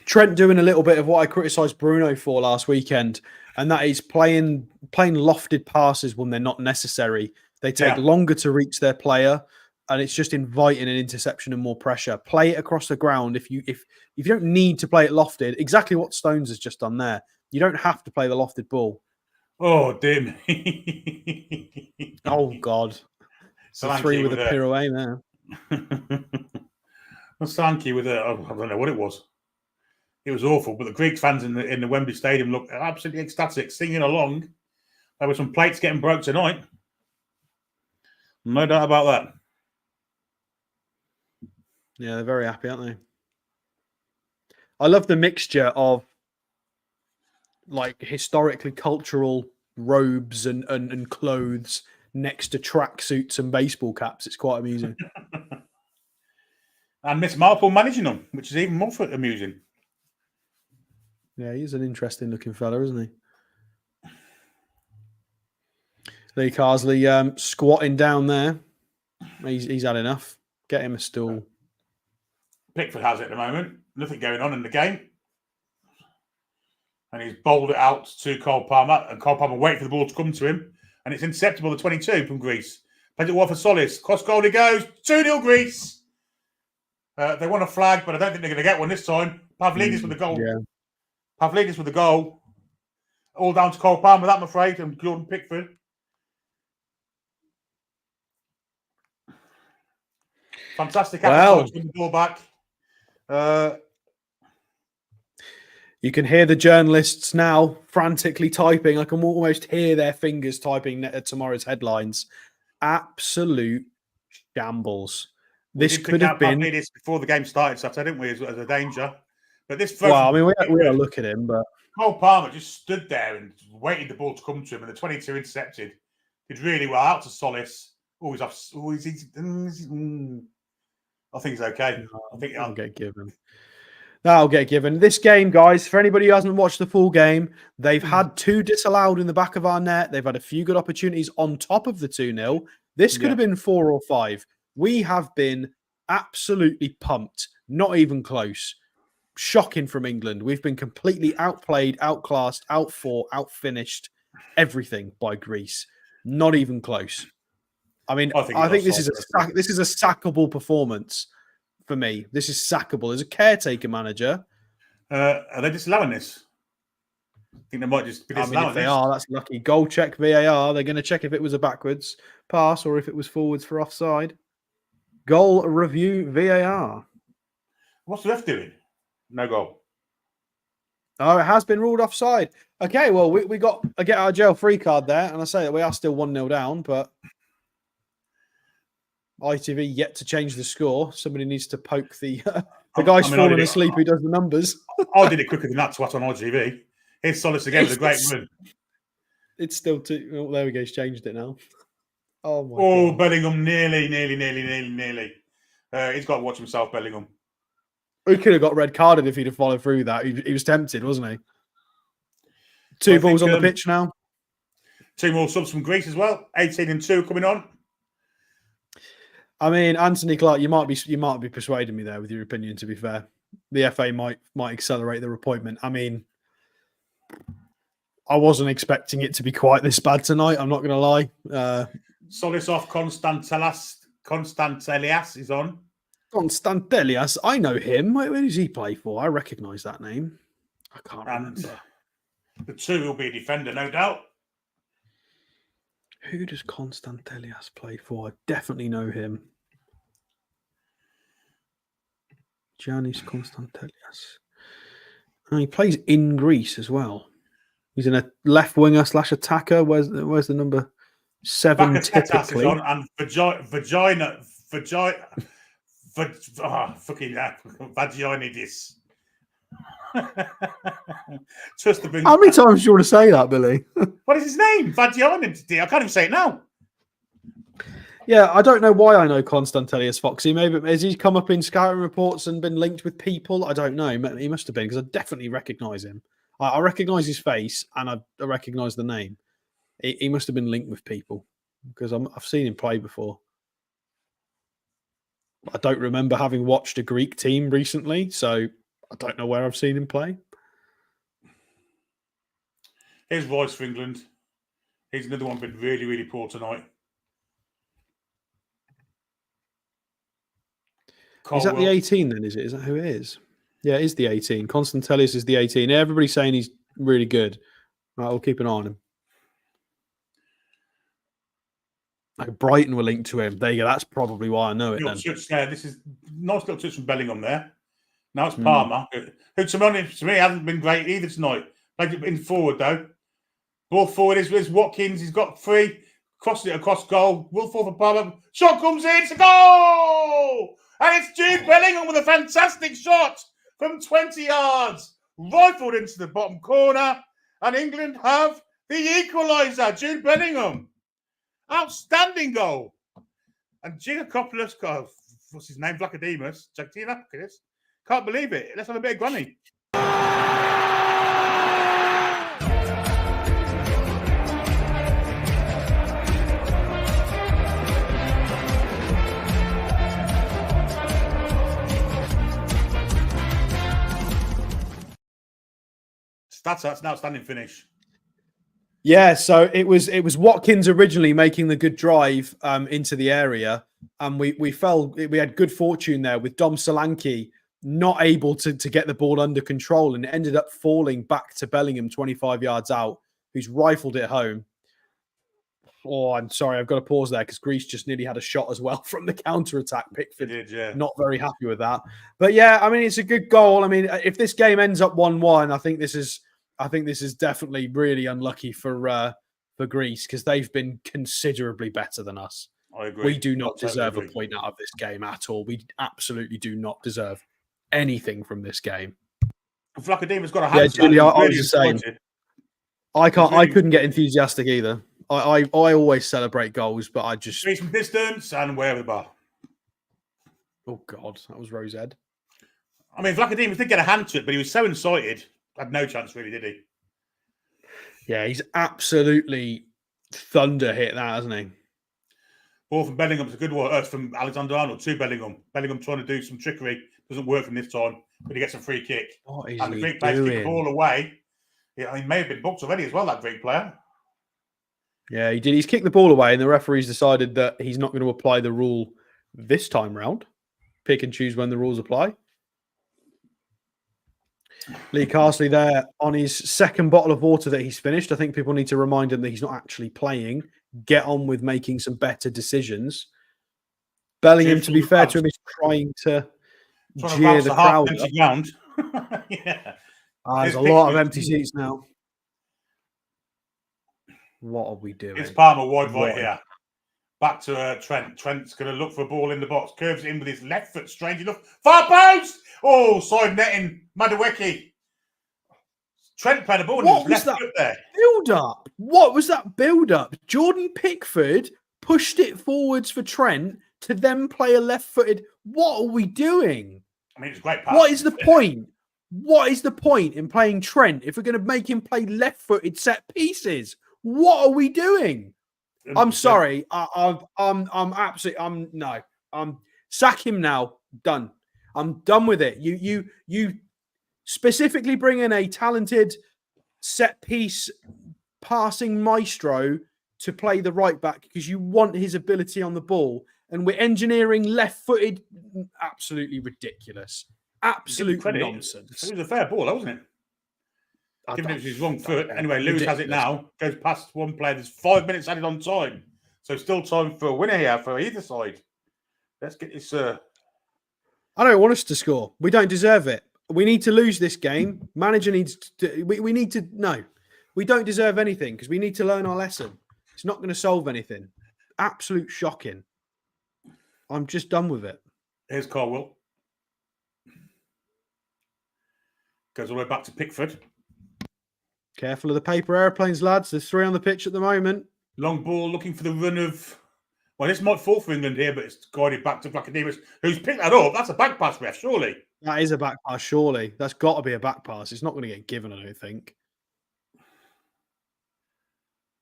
Trent doing a little bit of what I criticised Bruno for last weekend, and that is playing lofted passes when they're not necessary. They take longer to reach their player, and it's just inviting an interception and more pressure. Play it across the ground if you don't need to play it lofted. Exactly what Stones has just done there. You don't have to play the lofted ball.
Oh, dear me.
Oh, God.
Solanke
3 with a pirouette there.
Solanke with I don't know what it was. It was awful, but the Greek fans in the Wembley Stadium looked absolutely ecstatic, singing along. There were some plates getting broke tonight. No doubt about that.
Yeah, they're very happy, aren't they? I love the mixture of like historically cultural robes and clothes next to tracksuits and baseball caps. It's quite amusing.
And Miss Marple managing them, which is even more amusing.
Yeah, he's an interesting looking fella, isn't he? Lee Carsley squatting down there. He's had enough. Get him a stool.
Pickford has it at the moment. Nothing going on in the game. And he's bowled it out to Cole Palmer. And Cole Palmer waiting for the ball to come to him. And it's intercepted by the 22 from Greece. Plays it well for Solis. Cross goal he goes. 2-0 Greece. They want a flag, but I don't think they're going to get one this time. Pavlidis with the goal.
Yeah.
Pavlidis with the goal. All down to Cole Palmer, that I'm afraid, and Jordan Pickford. Fantastic.
Wow.
The ball back.
You can hear the journalists now frantically typing. I can almost hear their fingers typing at tomorrow's headlines. Absolute shambles. This could have been
this before the game started, Saturday, didn't we? As a danger. But this
first, well, I mean, we don't look at him, but
Cole Palmer just stood there and waited the ball to come to him, and the 22 intercepted. Did really well out to Solis. I think he's okay. I think
I'll get given. That'll get given. This game, guys, for anybody who hasn't watched the full game, they've had 2 disallowed in the back of our net. They've had a few good opportunities on top of the 2-0. This could have been 4 or 5. We have been absolutely pumped. Not even close. Shocking from England. We've been completely outplayed, outclassed, outfought, outfinished, everything by Greece. Not even close. I mean, I think this is a sackable performance for me. This is sackable. As a caretaker manager,
are they disallowing this? I think they might just be disallowing
if they are, that's lucky. Goal check VAR. They're going to check if it was a backwards pass or if it was forwards for offside. Goal review VAR.
What's the ref doing? No goal.
Oh, it has been ruled offside. Okay, well, we got a get out of jail free card there, and I say that we are still 1-0 down, but ITV yet to change the score. Somebody needs to poke the guy's falling asleep who does the numbers.
I did it quicker than that to watch on ITV. Here's Solis again with a great run.
It's still 2. Oh, there we go. He's changed it now. Oh, my God.
Bellingham, nearly. He's got to watch himself, Bellingham.
He could have got red carded if he'd have followed through that. He was tempted, wasn't he? 2 balls on the pitch now.
2 more subs from Greece as well. 18 and 2 coming on.
I mean, Anthony Clark, you might be persuading me there with your opinion. To be fair, the FA might accelerate their appointment. I mean, I wasn't expecting it to be quite this bad tonight. I'm not going to lie.
Solis off. Constantelias is on.
Constantelias, I know him. Where does he play for? I recognise that name. I can't remember.
The 2 will be a defender, no doubt.
Who does Constantelias play for? I definitely know him. Giannis Constantelias. And he plays in Greece as well. He's in a left winger / attacker. Where's the number 7
Bakatetas is
typically.
on, and vagina, fucking vaginidis. Just to bring.
How many times do you want to say that, Billy?
What is his name? Vaginidis. I can't even say it now.
Yeah, I don't know why I know Constantelius Foxy. Maybe has he come up in scouting reports and been linked with people? I don't know. He must have been, because I definitely recognise him. I recognise his face and I recognise the name. He must have been linked with people, because I've seen him play before. I don't remember having watched a Greek team recently, so I don't know where I've seen him play.
Here's Rice for England. He's another one been really, really poor tonight.
Is that the 18 then, is it? Is that who it is? Yeah, it is the 18. Constantelius is the 18. Everybody's saying he's really good. Right, we'll keep an eye on him. Like Brighton were linked to him. There you go. That's probably why I know it then.
This is nice little touch from Bellingham there. Now it's Palmer, who to me hasn't been great either tonight. Played it in forward though. Ball forward is Watkins. He's got 3. Crosses it across goal. Will fall for Palmer. Shot comes in. It's a goal! And it's Jude Bellingham with a fantastic shot from 20 yards. Rifled into the bottom corner. And England have the equaliser. Jude Bellingham. Outstanding goal. And Giacopoulos, what's his name? Vlachodimos. Giacopoulos. Can't believe it. Let's have a bit of granny. That's an outstanding finish.
Yeah, so it was Watkins originally making the good drive into the area, and we had good fortune there with Dom Solanke not able to get the ball under control, and it ended up falling back to Bellingham 25 yards out, who's rifled it home. Oh, I'm sorry, I've got to pause there because Greece just nearly had a shot as well from the counter-attack. Pickford
did, yeah.
Not very happy with that. But yeah, I mean, it's a good goal. I mean, if this game ends up 1-1, I think this is definitely really unlucky for Greece, because they've been considerably better than us.
I agree.
We do not deserve a point out of this game at all. We absolutely do not deserve anything from this game.
Vlachodimos got a hand.
Yeah, Julie, I was the same. I couldn't get enthusiastic either. I always celebrate goals, but I just
from distance and way over the bar.
Oh God, that was Rose Ed.
I mean, Vlachodimos did get a hand to it, but he was so incited. Had no chance, really, did he?
Yeah, he's absolutely thunder hit that, hasn't he?
Ball from Bellingham's a good one. It's from Alexander Arnold to Bellingham. Bellingham trying to do some trickery. Doesn't work from this time, but he gets a free kick.
What is
and the
he
Greek player
doing?
kicked the ball away. Yeah, he may have been booked already as well, that Greek player.
Yeah, he did. He's kicked the ball away, and the referee's decided that he's not going to apply the rule this time round. Pick and choose when the rules apply. Lee Carsley there on his second bottle of water that he's finished. I think people need to remind him that he's not actually playing. Get on with making some better decisions. Bellingham, to be fair to him, is trying to jeer the crowd.
Yeah.
There's a lot of empty seats now. What are we doing?
It's Palmer wide right here. Back to Trent. Trent's going to look for a ball in the box. Curves it in with his left foot. Strange enough. Far post! Oh, side netting. Madueke. Trent played the ball and his left foot there.
Build-up? What was that build-up? Jordan Pickford pushed it forwards for Trent to then play a left-footed. What are we doing?
I mean, it's a great pass.
What is the point? What is the point in playing Trent if we're going to make him play left-footed set pieces? What are we doing? I'm sorry. Sack him now. Done. I'm done with it. You specifically bring in a talented set piece passing maestro to play the right back because you want his ability on the ball, and we're engineering left-footed. Absolutely ridiculous. Absolute nonsense.
It was a fair ball, wasn't it? Given it was his wrong foot. Anyway, Lewis has it now. Goes past one player. There's 5 minutes added on time. So still time for a winner here for either side. Let's get this. I
don't want us to score. We don't deserve it. We need to lose this game. Manager needs to. We need to. No, we don't deserve anything because we need to learn our lesson. It's not going to solve anything. Absolute shocking. I'm just done with it.
Here's Carwell. Goes all the way back to Pickford.
Careful of the paper airplanes, lads. There's 3 on the pitch at the moment.
Long ball looking for the run of... Well, this might fall for England here, but it's guided back to Vlachodimos, who's picked that up. That's a back pass, ref, surely.
That is a back pass, surely. That's got to be a back pass. It's not going to get given, I don't think.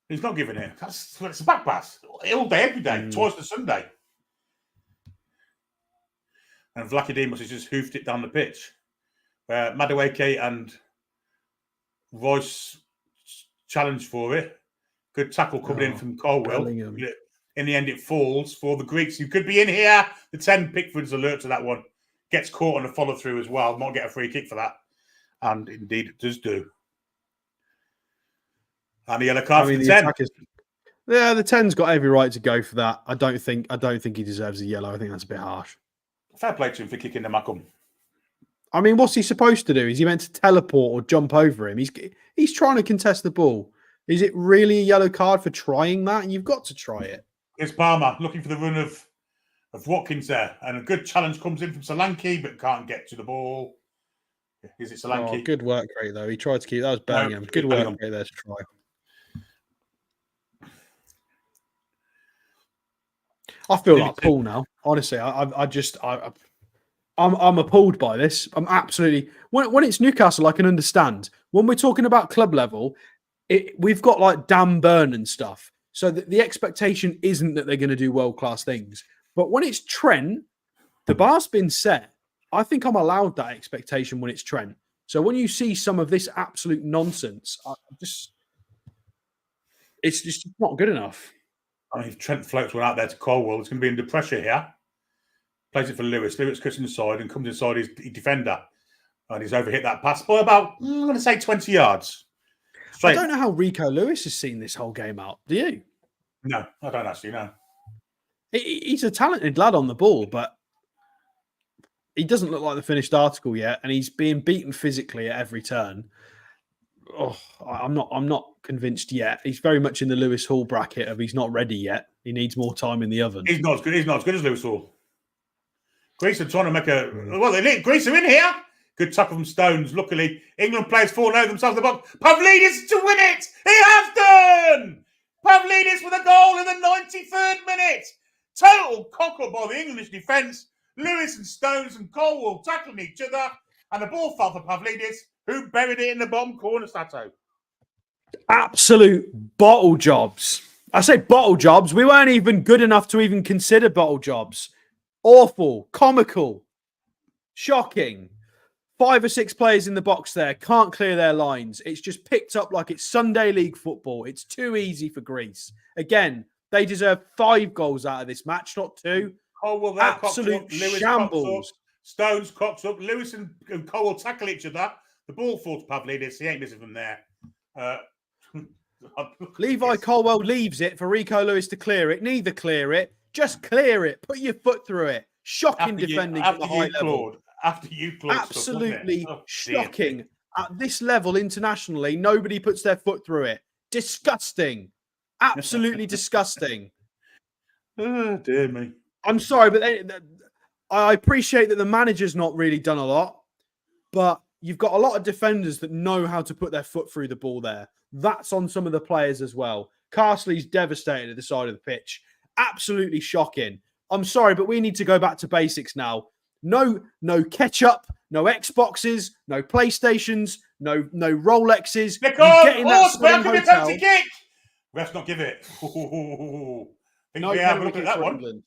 He's not giving it. It's a back pass. All day, every day. Twice a Sunday. And Vlachodimos has just hoofed it down the pitch. Where Madueke and Royce challenged for it. Good tackle coming in from Colwell. In the end, it falls for the Greeks, who could be in here. The 10 Pickford's alert to that one. Gets caught on the follow-through as well. Might get a free kick for that. And indeed, it does do. And the yellow card for the 10.
Yeah, the 10's got every right to go for that. I don't think he deserves a yellow. I think that's a bit harsh.
Fair play to him for kicking the Macum.
I mean, what's he supposed to do? Is he meant to teleport or jump over him? He's trying to contest the ball. Is it really a yellow card for trying that? You've got to try it.
It's Palmer looking for the run of Watkins there. And a good challenge comes in from Solanke, but can't get to the ball. Is it Solanke?
Oh, good work rate, though. He tried to keep... That was Bellingham.
No,
good work rate there to try. I feel like Paul now. Honestly, I'm appalled by this. I'm absolutely... When it's Newcastle, I can understand. When we're talking about club level, we've got like Dan Burn and stuff. So the expectation isn't that they're going to do world-class things. But when it's Trent, the bar's been set. I think I'm allowed that expectation when it's Trent. So when you see some of this absolute nonsense, it's just not good enough.
I mean, if Trent floats one out there to Colwell, it's going to be under pressure here. Plays it for Lewis. Lewis cuts inside and comes inside his defender. And he's overhit that pass by about, I'm going to say 20 yards. Straight.
I don't know how Rico Lewis has seen this whole game out. Do you?
No, I don't actually know.
He's a talented lad on the ball, but he doesn't look like the finished article yet, and he's being beaten physically at every turn. Oh, I'm not convinced yet. He's very much in the Lewis Hall bracket of he's not ready yet. He needs more time in the oven.
He's not as good as Lewis Hall. Greece are trying to make a... Well, Greece are in here. Good tackle from Stones. Luckily, England players falling over themselves in the box. Pavlidis to win it. He has done. Pavlidis with a goal in the 93rd minute. Total cock-up by the English defence. Lewis and Stones and Colwell tackling each other. And the ball fell for Pavlidis, who buried it in the bottom corner, Stato.
Absolute bottle jobs. I say bottle jobs. We weren't even good enough to even consider bottle jobs. Awful. Comical. Shocking. 5 or 6 players in the box there. Can't clear their lines. It's just picked up like it's Sunday League football. It's too easy for Greece. Again, they deserve 5 goals out of this match, not 2.
Colwell there, absolute shambles. Stones cocks up. Lewis and Colwell tackle each other. The ball falls to Pavlidis. He ain't missing from there.
Levi Colwell leaves it for Rico Lewis to clear it. Neither clear it. Just clear it. Put your foot through it. Shocking defending from the high level.
After you clawed
absolutely
stuff,
shocking. Dear. At this level internationally, nobody puts their foot through it. Disgusting. Absolutely disgusting.
Oh, dear me.
I'm sorry, but I appreciate that the manager's not really done a lot, but you've got a lot of defenders that know how to put their foot through the ball there. That's on some of the players as well. Carsley's devastated at the side of the pitch. Absolutely shocking. I'm sorry, but we need to go back to basics now. No ketchup, no Xboxes, no PlayStations, no Rolexes.
Penalty kick. Ref's not give it.
No penalty kick for England.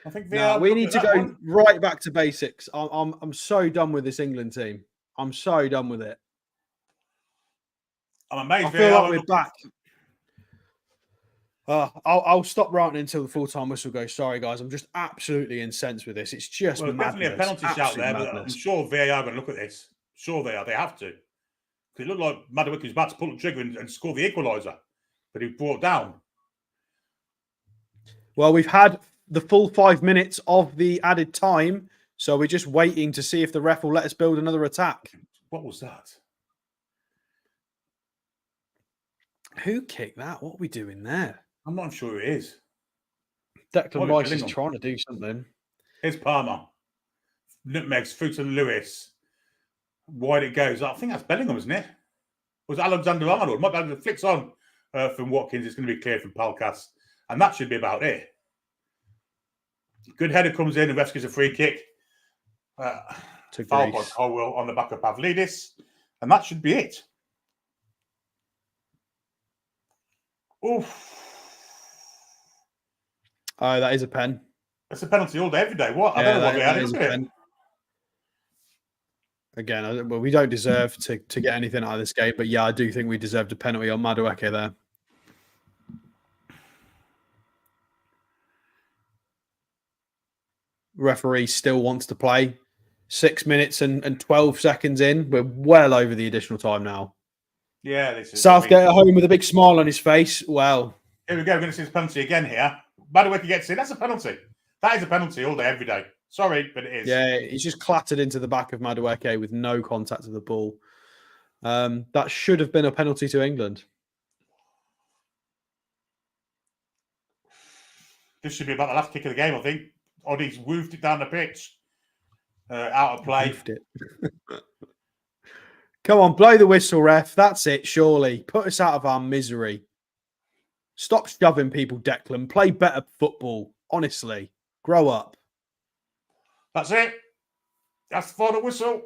I think we need to go right back to basics. I'm so done with this England team. I'm so done with it.
I'm amazed.
I feel like we're back. I'll stop ranting until the full-time whistle goes. Sorry, guys. I'm just absolutely incensed with this. It's just
definitely a penalty shout there, but I'm sure VAR are going to look at this. Sure they are. They have to. It looked like Madueke was about to pull the trigger and score the equaliser, but he brought down.
Well, we've had the full 5 minutes of the added time, so we're just waiting to see if the ref will let us build another attack.
What was that?
Who kicked that? What are we doing there?
I'm not sure who it is.
Declan Rice is trying to do something.
Here's Palmer. Nutmegs, Fulton Lewis. Wide it goes. I think that's Bellingham, isn't it? Was it Alexander Arnold? My bad. Flicks on from Watkins. It's going to be clear from Palkas. And that should be about it. Good header comes in and rescues a free kick. Foul by Colwell on the back of Pavlidis. And that should be it. Oof.
Oh, that is a pen.
It's a penalty all day, every day. What? I don't know what they had in it.
Again, well, we don't deserve to get anything out of this game, but yeah, I do think we deserved a penalty on Madueke there. Referee still wants to play. 6 minutes and 12 seconds in. We're well over the additional time now.
Yeah, this is
Southgate at home with a big smile on his face. Well,
here we go. We're going to see this penalty again here. Madueke gets in. That's a penalty. That is a penalty all day, every day. Sorry, but it is.
Yeah, he's just clattered into the back of Madueke with no contact with the ball. That should have been a penalty to England.
This should be about the last kick of the game, I think. Oddie's woofed it down the pitch. Out of play.
Come on, blow the whistle, ref. That's it, surely. Put us out of our misery. Stop shoving people, Declan. Play better football. Honestly. Grow up.
That's it. That's the final whistle.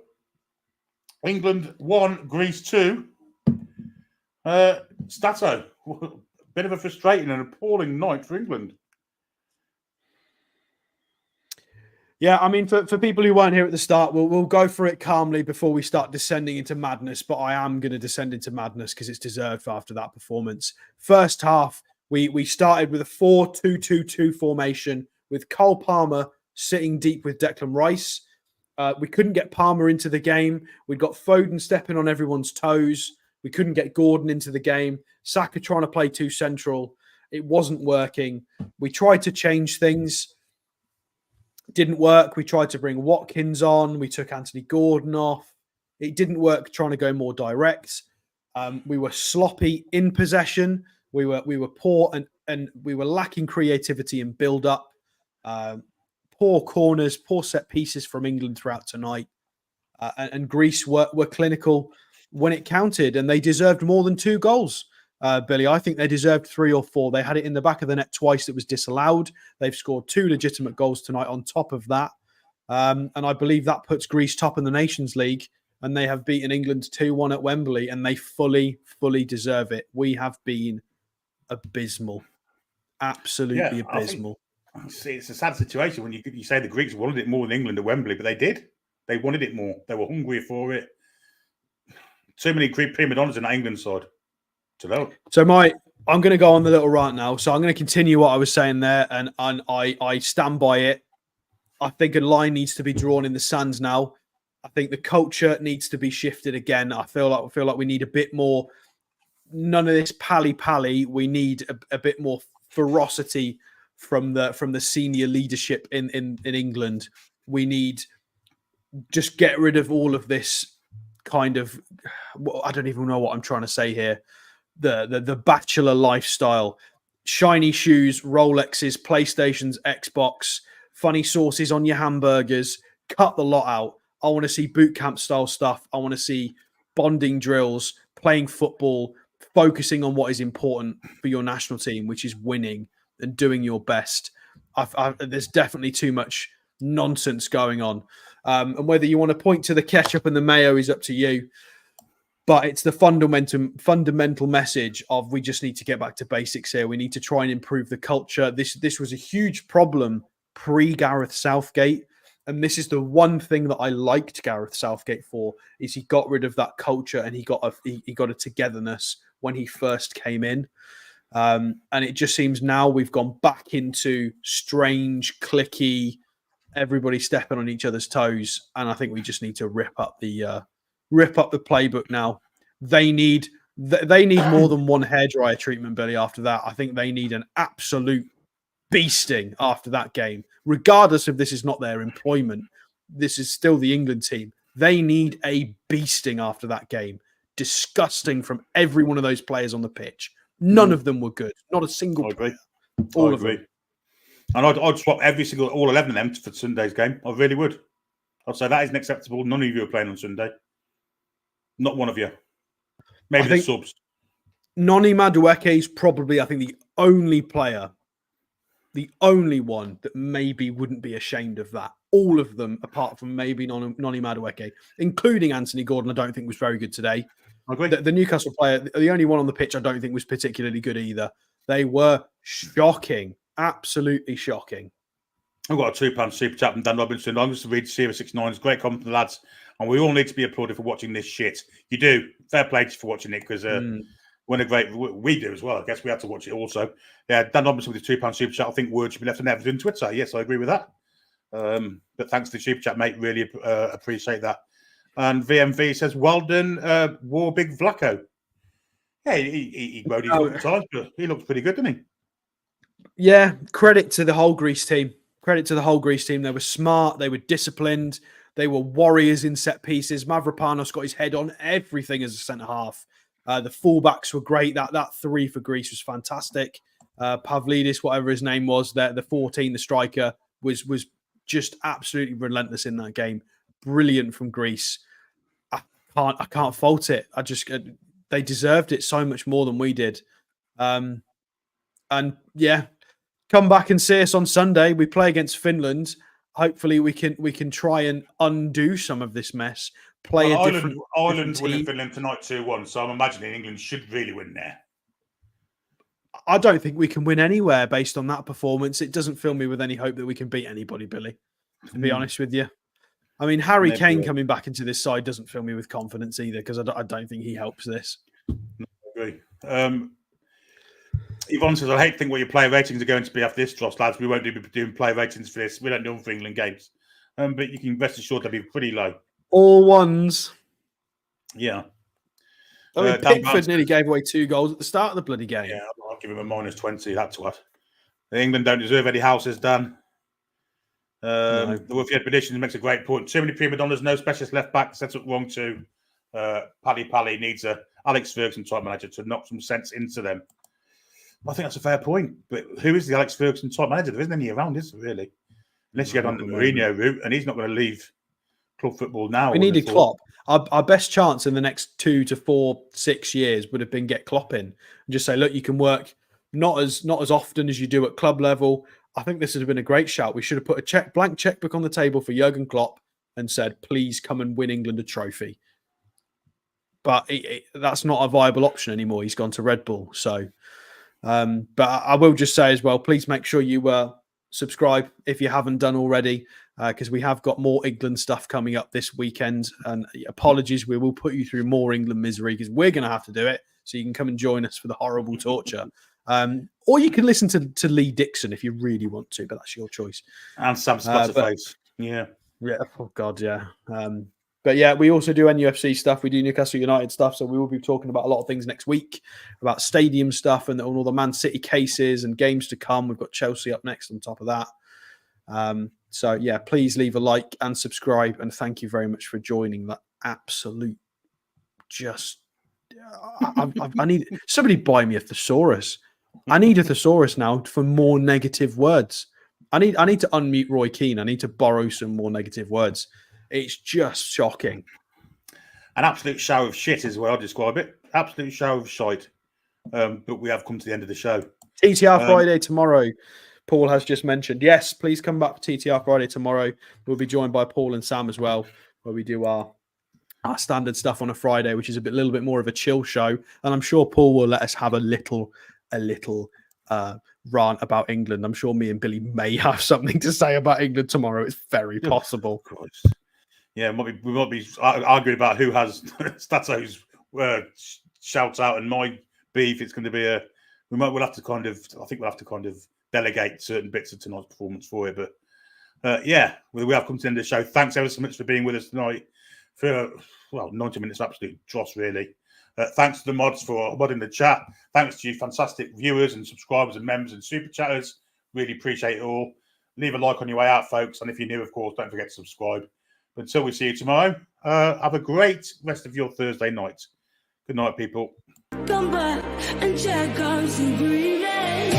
England 1, Greece 2. Stato. Bit of a frustrating and appalling night for England.
Yeah, I mean, for people who weren't here at the start, we'll go through it calmly before we start descending into madness. But I am going to descend into madness because it's deserved after that performance. First half, we started with a 4-2-2-2 formation with Cole Palmer sitting deep with Declan Rice. We couldn't get Palmer into the game. We'd got Foden stepping on everyone's toes. We couldn't get Gordon into the game. Saka trying to play too central. It wasn't working. We tried to change things. Didn't work. We tried to bring Watkins on. We took Anthony Gordon off. It didn't work trying to go more direct. We were sloppy in possession. We were poor and we were lacking creativity and build-up. Poor corners, poor set pieces from England throughout tonight. And Greece were clinical when it counted, and they deserved more than 2 goals. Billy, I think they deserved 3 or 4. They had it in the back of the net twice that was disallowed. They've scored 2 legitimate goals tonight on top of that. And I believe that puts Greece top in the Nations League, and they have beaten England 2-1 at Wembley, and they fully deserve it. We have been abysmal. Absolutely abysmal.
It's a sad situation when you say the Greeks wanted it more than England at Wembley, but they did. They wanted it more. They were hungry for it. Too many prima donnas in that England side. So
I'm going to go on the little rant now. So I'm going to continue what I was saying there, and I stand by it. I think a line needs to be drawn in the sands now. I think the culture needs to be shifted again. I feel like we need a bit more. None of this pally. We need a bit more ferocity from the senior leadership in England. We need just get rid of all of this kind of. I don't even know what I'm trying to say here. The bachelor lifestyle, shiny shoes, Rolexes, PlayStations, Xbox, funny sauces on your hamburgers. Cut the lot out. I want to see boot camp style stuff. I want to see bonding drills, playing football, focusing on what is important for your national team, which is winning and doing your best. There's definitely too much nonsense going on. And whether you want to point to the ketchup and the mayo is up to you. But it's the fundamental message of we just need to get back to basics here. We need to try and improve the culture. This was a huge problem pre-Gareth Southgate. And this is the one thing that I liked Gareth Southgate for, is he got rid of that culture and he got a togetherness when he first came in. And it just seems now we've gone back into strange, cliquey, everybody stepping on each other's toes. And I think we just need to rip up the playbook now. They need more than one hairdryer treatment, Billy, after that. I think they need an absolute beasting after that game. Regardless if this is not their employment, this is still the England team. They need a beasting after that game. Disgusting from every one of those players on the pitch. None of them were good. Not a single.
I agree.
All
I
of
agree.
them.
And I'd swap all 11 of them for Sunday's game. I really would. I'd say that isn't acceptable. None of you are playing on Sunday. Not one of you. Maybe the subs.
Noni Madueke is probably, I think, the only player, the only one that maybe wouldn't be ashamed of that. All of them, apart from maybe Noni Madueke, including Anthony Gordon, I don't think was very good today.
I agree.
The Newcastle player, the only one on the pitch I don't think was particularly good either. They were shocking. Absolutely shocking.
I've got a £2 super chat from Dan Robinson. I'm just to read Sierra69. Great comment from the lads. And we all need to be applauded for watching this shit. You do. Fair play to you for watching it because when a great we do as well. I guess we have to watch it also. Yeah, Dan Robinson with his £2 super chat. I think words should be left on Everton Twitter. Yes, I agree with that. But thanks to the super chat, mate. Really appreciate that. And VMV says, well done, War Big Vlaco. Yeah, he rode his couple times, but he looks pretty good, doesn't he?
Yeah, credit to the whole Greece team. Credit to the whole Greece team. They were smart. They were disciplined. They were warriors in set pieces. Mavropanos got his head on everything as a centre half. The fullbacks were great. That three for Greece was fantastic. Pavlidis, whatever his name was, the 14, the striker, was just absolutely relentless in that game. Brilliant from Greece. I can't fault it. They deserved it so much more than we did. And yeah, come back and see us on Sunday. We play against Finland. Hopefully, we can try and undo some of this mess.
Ireland winning Finland tonight 2-1. So I'm imagining England should really win there.
I don't think we can win anywhere based on that performance. It doesn't fill me with any hope that we can beat anybody, Billy. To be honest with you, I mean Harry Kane coming back into this side doesn't fill me with confidence either because I don't think he helps this.
No, I agree. Yvonne says, I hate to think what your player ratings are going to be after this, Dross, lads. We won't be doing player ratings for this. We don't do them for England games. But you can rest assured they'll be pretty low. All
ones.
Yeah.
I mean, Pickford nearly gave away 2 goals at the start of the bloody game.
Yeah, I'll give him a -20. That's what. England don't deserve any houses, Dan. The Wolfhead Predictions makes a great point. Too many prima donnas, no specialist left back. Sets up wrong too. Paddy needs a Alex Ferguson type manager to knock some sense into them. I think that's a fair point. But who is the Alex Ferguson type manager? There isn't any around, is there, really? Unless you get on the Mourinho route, and he's not going to leave club football now.
We needed Klopp. Our best chance in the next 2 to 4, 6 years would have been get Klopp in and just say, look, you can work not as often as you do at club level. I think this would have been a great shout. We should have put a blank checkbook on the table for Jurgen Klopp and said, please come and win England a trophy. But that's not a viable option anymore. He's gone to Red Bull. So, but I will just say as well, please make sure you subscribe if you haven't done already, because we have got more England stuff coming up this weekend. And apologies, we will put you through more England misery because we're going to have to do it. So you can come and join us for the horrible torture. Or you can listen to Lee Dixon if you really want to, but that's your choice.
And Sam Spotterface. Yeah.
Oh, God, yeah. But yeah, we also do NUFC stuff. We do Newcastle United stuff. So we will be talking about a lot of things next week, about stadium stuff and all the Man City cases and games to come. We've got Chelsea up next on top of that. So yeah, please leave a like and subscribe. And thank you very much for joining that absolute just... I need somebody buy me a thesaurus. I need a thesaurus now for more negative words. I need to unmute Roy Keane. I need to borrow some more negative words. It's just shocking.
An absolute shower of shit is the way I'll describe it. Absolute shower of shite. But we have come to the end of the show.
TTR Friday tomorrow. Paul has just mentioned. Yes, please come back for TTR Friday tomorrow. We'll be joined by Paul and Sam as well, where we do our standard stuff on a Friday, which is a little bit more of a chill show. And I'm sure Paul will let us have a little rant about England. I'm sure me and Billy may have something to say about England tomorrow. It's very possible.
Yeah, we might be arguing about who has Stato's shouts out and my beef. It's going to be we'll have to kind of delegate certain bits of tonight's performance for it. But yeah, we have come to the end of the show. Thanks ever so much for being with us tonight for 90 minutes of absolute dross, really. Thanks to the mods for modding the chat. Thanks to you fantastic viewers and subscribers and members and super chatters. Really appreciate it all. Leave a like on your way out, folks. And if you're new, of course, don't forget to subscribe. But until we see you tomorrow, have a great rest of your Thursday night. Good night, people.
come back and check I'm still breathing.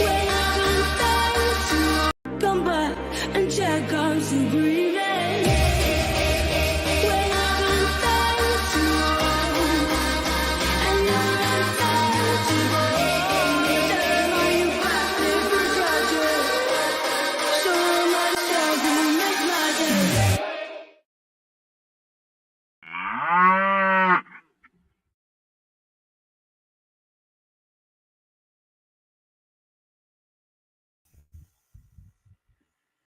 When I'm come back and check I'm still breathing.